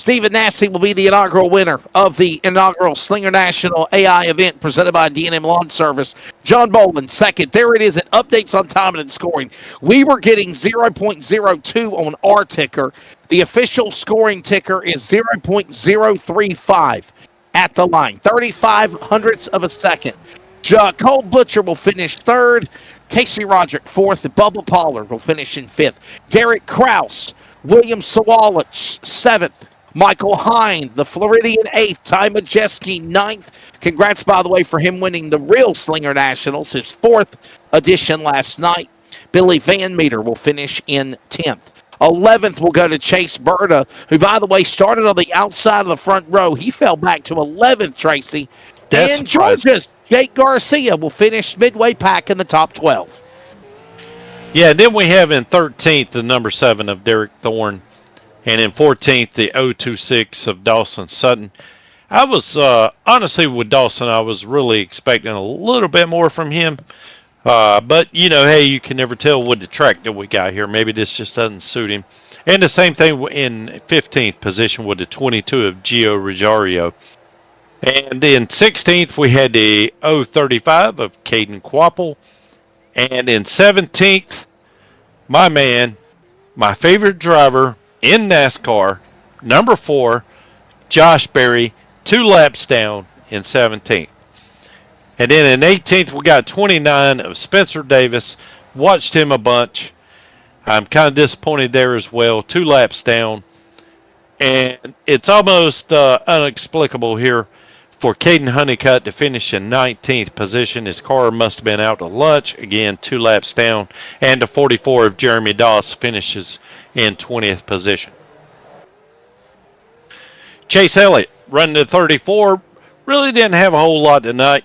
Stephen Nasty will be the inaugural winner of the inaugural Slinger National AI event presented by D&M Lawn Service. John Boland, second. There it is at updates on timing and scoring. We were getting 0.02 on our ticker. The official scoring ticker is 0.035 at the line, 35 hundredths of a second. Cole Butcher will finish third. Casey Roderick, fourth. Bubba Pollard will finish in fifth. Derek Kraus, William Sawalich, seventh. Michael Hine, the Floridian, eighth. Ty Majeski, ninth. Congrats, by the way, for him winning the real Slinger Nationals, his fourth edition last night. Billy Van Meter will finish in 10th. 11th will go to Chase Berta, who, by the way, started on the outside of the front row. He fell back to 11th, Tracy. And Georgia's Jake Garcia will finish midway pack in the top 12.
Yeah, then we have in 13th the number 7 of Derek Thorne, and in 14th the 026 of Dawson Sutton. I was, honestly, with Dawson, I was really expecting a little bit more from him. But, hey, you can never tell with the track that we got here. Maybe this just doesn't suit him. And the same thing in 15th position with the 22 of Gio Rosario. And in 16th, we had the 035 of Caden Quapple. And in 17th, my man, my favorite driver in NASCAR, number 4, Josh Berry, 2 laps down in 17th. And then in 18th, we got 29 of Spencer Davis. Watched him a bunch. I'm kind of disappointed there as well. 2 laps down. And it's almost inexplicable here for Caden Honeycutt to finish in 19th position. His car must have been out to lunch. Again, 2 laps down. And the 44 of Jeremy Doss finishes in 20th position. Chase Elliott running to 34. Really didn't have a whole lot tonight.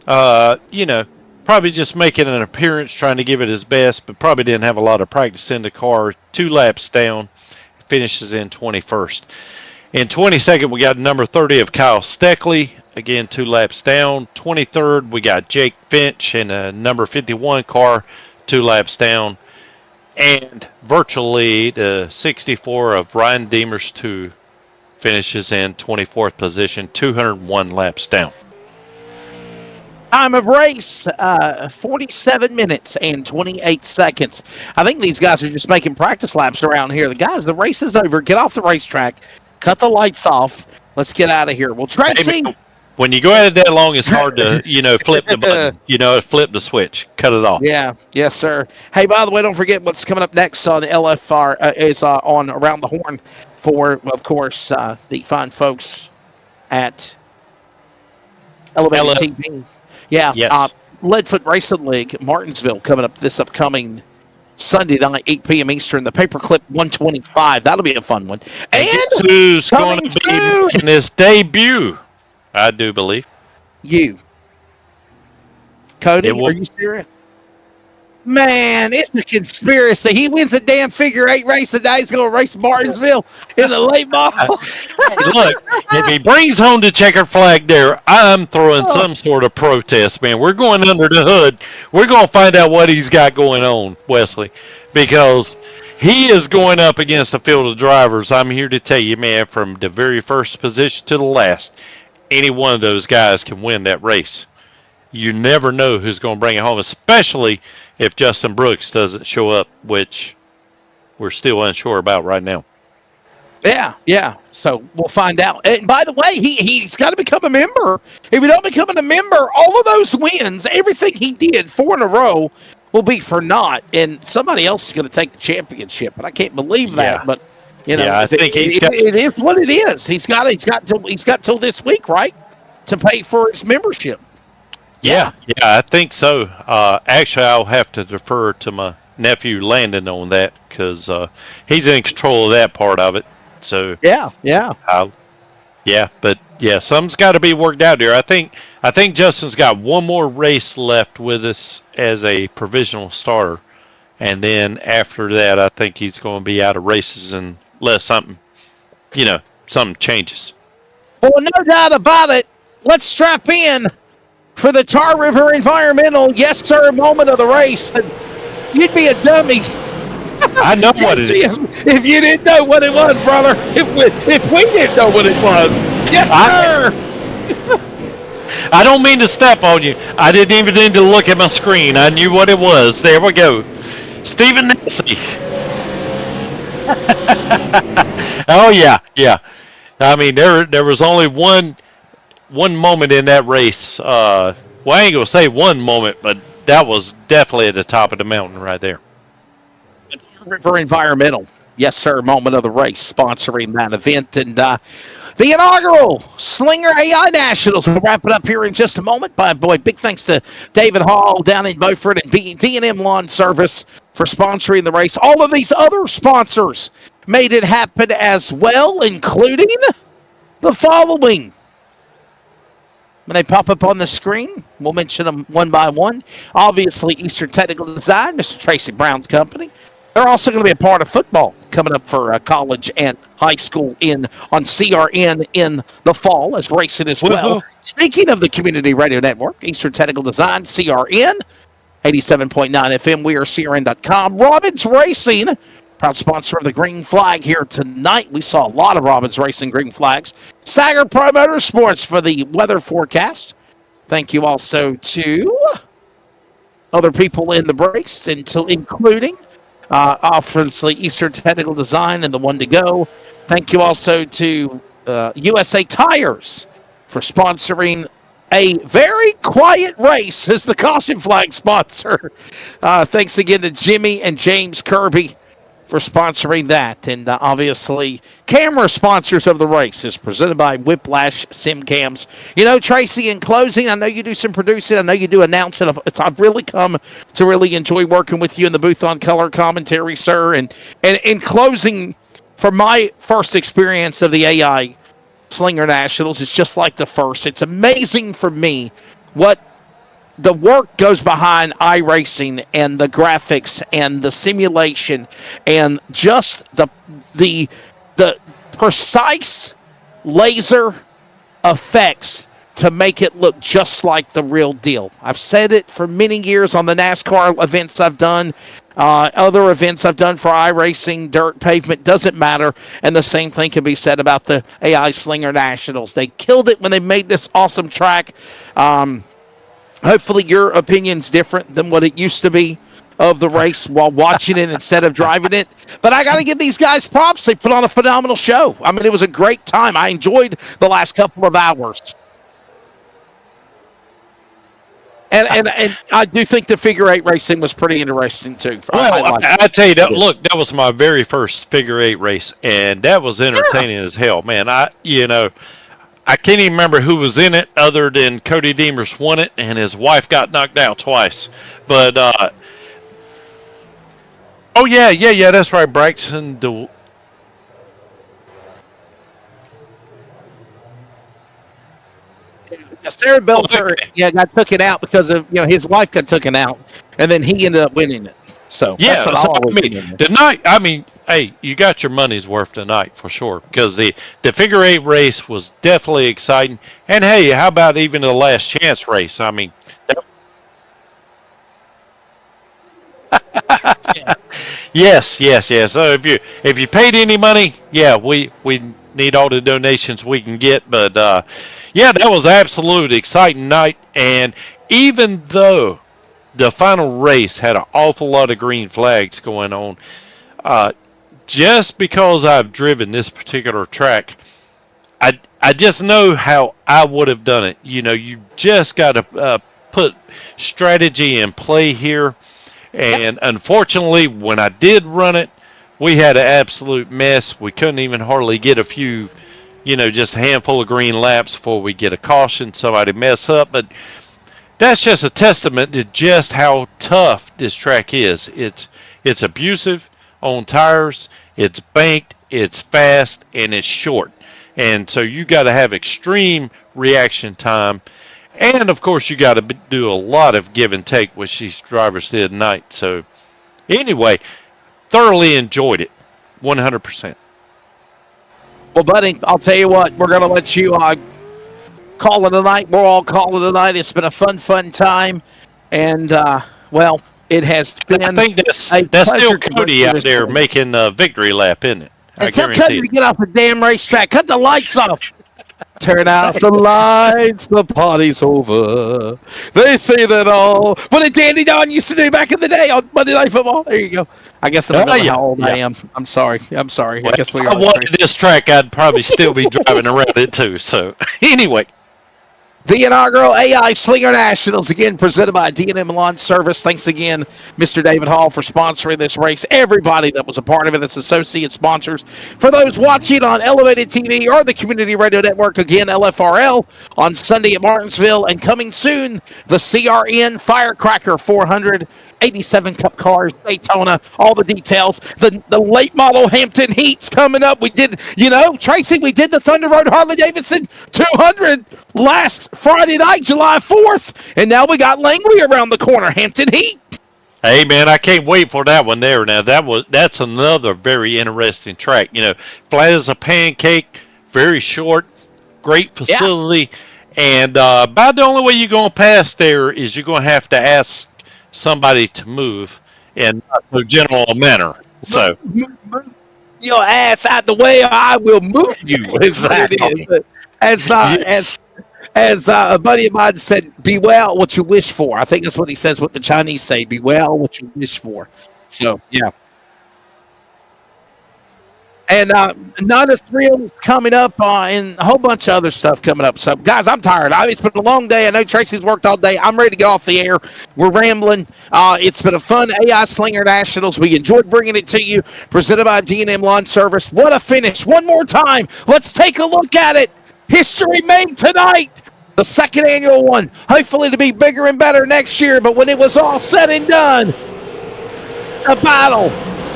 Probably just making an appearance, trying to give it his best, but probably didn't have a lot of practice in the car. 2 laps down, finishes in 21st. In 22nd, we got number 30 of Kyle Steckley. Again, 2 laps down. 23rd, we got Jake Finch in a number 51 car, 2 laps down. And virtually the 64 of Ryan Demers 2 finishes in 24th position, 201 laps down.
Time of race, 47 minutes and 28 seconds. I think these guys are just making practice laps around here. The race is over. Get off the racetrack. Cut the lights off. Let's get out of here. Well, Tracy.
Hey, when you go at it that long, it's hard to, flip the button, flip the switch, cut it off.
Yeah. Yes, sir. Hey, by the way, don't forget what's coming up next on the LFR is on Around the Horn for, of course, the fine folks at Elevated TV. Yeah,
yes.
Leadfoot Racing League, Martinsville, coming up this upcoming Sunday night, 8 p.m. Eastern, the Paperclip 125. That'll be a fun one. And
who's going to be making his debut, I do believe.
You. Cody, are you serious? Man, it's a conspiracy. He wins a damn figure 8 race a day. He's going to race Martinsville in the late model.
Look, if he brings home the checkered flag there, I'm throwing some sort of protest, man. We're going under the hood. We're going to find out what he's got going on, Wesley, because he is going up against a field of drivers. I'm here to tell you, man, from the very first position to the last, any one of those guys can win that race. You never know who's going to bring it home, especially if Justin Brooks doesn't show up, which we're still unsure about right now.
Yeah. So we'll find out. And by the way, he's got to become a member. If he don't become a member, all of those wins, everything he did 4 in a row, will be for naught. And somebody else is going to take the championship. And I can't believe that. But
I think
it is what it is. He's got till this week, right, to pay for his membership.
Yeah, I think so. Actually, I'll have to defer to my nephew Landon on that because he's in control of that part of it. So
yeah.
Something's got to be worked out here. I think Justin's got one more race left with us as a provisional starter, and then after that, I think he's going to be out of races unless something changes.
Well, no doubt about it. Let's strap in for the Tar River Environmental, yes sir, moment of the race. You'd be a dummy
I know what it is.
If you didn't know what it was, brother, if we didn't know what it was, yes, sir.
I don't mean to step on you. I didn't even need to look at my screen. I knew what it was. There we go. Stephen Nancy. Oh yeah. I mean, there was only one moment in that race. Well, I ain't gonna say one moment, but that was definitely at the top of the mountain right there.
River Environmental, yes sir, moment of the race, sponsoring that event, and the inaugural Slinger AI Nationals. We'll wrap it up here in just a moment. Big thanks to David Hall down in Beaufort and D&M Lawn Service for sponsoring the race. All of these other sponsors made it happen as well, including the following. When they pop up on the screen, we'll mention them one by one. Obviously, Eastern Technical Design, Mr. Tracy Brown's company. They're also going to be a part of football coming up for college and high school on CRN in the fall as racing as well. Speaking of the Community Radio Network, Eastern Technical Design, CRN, 87.9 FM, we are CRN.com. Robbins Racing, proud sponsor of the green flag here tonight. We saw a lot of Robbins Racing green flags. Stagger Pro Motorsports for the weather forecast. Thank you also to other people in the breaks, including obviously Eastern Technical Design and the one to go. Thank you also to USA Tires for sponsoring a very quiet race as the caution flag sponsor. Thanks again to Jimmy and James Kirby for sponsoring that. And obviously, camera sponsors of the race is presented by Whiplash Simcams. You know, Tracy, in closing, I know you do some producing. I know you do announce it. I've really come to really enjoy working with you in the booth on color commentary, sir. And in closing, for my first experience of the AI Slinger Nationals, it's just like the first. It's amazing for me what the work goes behind iRacing and the graphics and the simulation and just the precise laser effects to make it look just like the real deal. I've said it for many years on the NASCAR events I've done, other events I've done for iRacing, dirt, pavement, doesn't matter. And the same thing can be said about the AI Slinger Nationals. They killed it when they made this awesome track. Hopefully your opinion's different than what it used to be of the race while watching it instead of driving it. But I got to give these guys props. They put on a phenomenal show. I mean, it was a great time. I enjoyed the last couple of hours. And I do think the figure eight racing was pretty interesting, too.
Well, I tell you, that was my very first figure eight race, and that was entertaining as hell, man. I can't even remember who was in it other than Cody Deemers won it, and his wife got knocked out twice. But, yeah, that's right, Braxton.
Sarah Belter, got taken out because of his wife got taken out, and then he ended up winning it. So
yeah, hey, you got your money's worth tonight for sure, because the figure eight race was definitely exciting. And hey, how about even the last chance race? I mean, yes. So if you paid any money, we need all the donations we can get. But that was absolute exciting night. And even though the final race had an awful lot of green flags going on, just because I've driven this particular track, I just know how I would have done it. You just got to put strategy in play here. And unfortunately, when I did run it, we had an absolute mess. We couldn't even hardly get a few, just a handful of green laps before we get a caution, somebody mess up. But that's just a testament to just how tough this track is. It's abusive on tires, it's banked, it's fast, and it's short. And so you got to have extreme reaction time. And, of course, you got to do a lot of give and take, which these drivers did tonight. So, anyway, thoroughly enjoyed it, 100%.
Well, buddy, I'll tell you what, we're going to let you call it a night. We're all calling it a night. It's been a fun time. And, It has been.
I think that's still Cody out there making a victory lap, isn't it?
And tell Cody to get off the damn racetrack. Cut the lights off. Turn out the lights. The party's over. They say that all. What did Dandy Don used to do back in the day on Monday Night Football? There you go. I guess I don't know how old I am. I'm sorry. Well, I guess we are.
If I wanted this track, I'd probably still be driving around it too. So anyway.
The inaugural AI Slinger Nationals, again, presented by D&M Lawn Service. Thanks again, Mr. David Hall, for sponsoring this race. Everybody that was a part of it, that's associate sponsors. For those watching on Elevated TV or the Community Radio Network, again, LFRL, on Sunday at Martinsville. And coming soon, the CRN Firecracker 487 Cup Cars, Daytona, all the details. The late model Hampton Heat's coming up. We did, Tracy, we did the Thunder Road Harley-Davidson 200 last Friday night, July 4th, and now we got Langley around the corner, Hampton Heat.
Hey man, I can't wait for that one there. Now that's another very interesting track. Flat as a pancake, very short, great facility, and about the only way you're gonna pass there is you're gonna have to ask somebody to move in not so general a manner. So
your ass out the way, or I will move you.
Exactly.
As a buddy of mine said, be well what you wish for. I think that's what he says, what the Chinese say, be well what you wish for. So, yeah. And None of Thrill is coming up and a whole bunch of other stuff coming up. So, guys, I'm tired. It's been a long day. I know Tracy's worked all day. I'm ready to get off the air. We're rambling. It's been a fun AI Slinger Nationals. We enjoyed bringing it to you. Presented by D&M Lawn Service. What a finish. One more time. Let's take a look at it. History made tonight. The second annual one. Hopefully to be bigger and better next year. But when it was all said and done, the battle,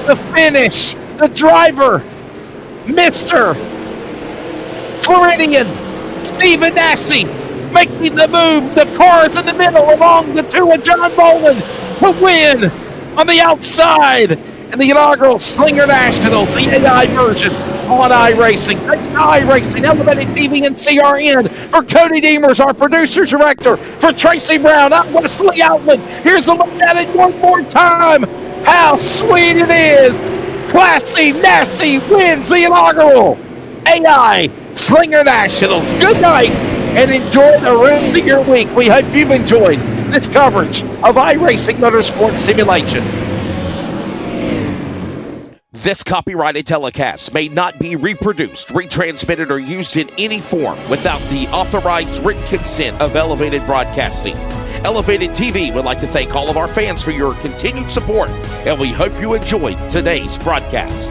the finish, the driver, Mr. Floridian Stephen Nassie making the move. The cars in the middle along the two of John Boland to win on the outside. And the inaugural Slinger Nationals, the AI version on iRacing. Thanks to iRacing, Elevated TV, and CRN. For Cody Deemers, our producer director. For Tracy Brown, I'm Wesley Outland. Here's a look at it one more time. How sweet it is. Classy Nasty wins the inaugural AI Slinger Nationals. Good night and enjoy the rest of your week. We hope you've enjoyed this coverage of iRacing Motorsport Simulation. This copyrighted telecast may not be reproduced, retransmitted, or used in any form without the authorized written consent of Elevated Broadcasting. Elevated TV would like to thank all of our fans for your continued support, and we hope you enjoyed today's broadcast.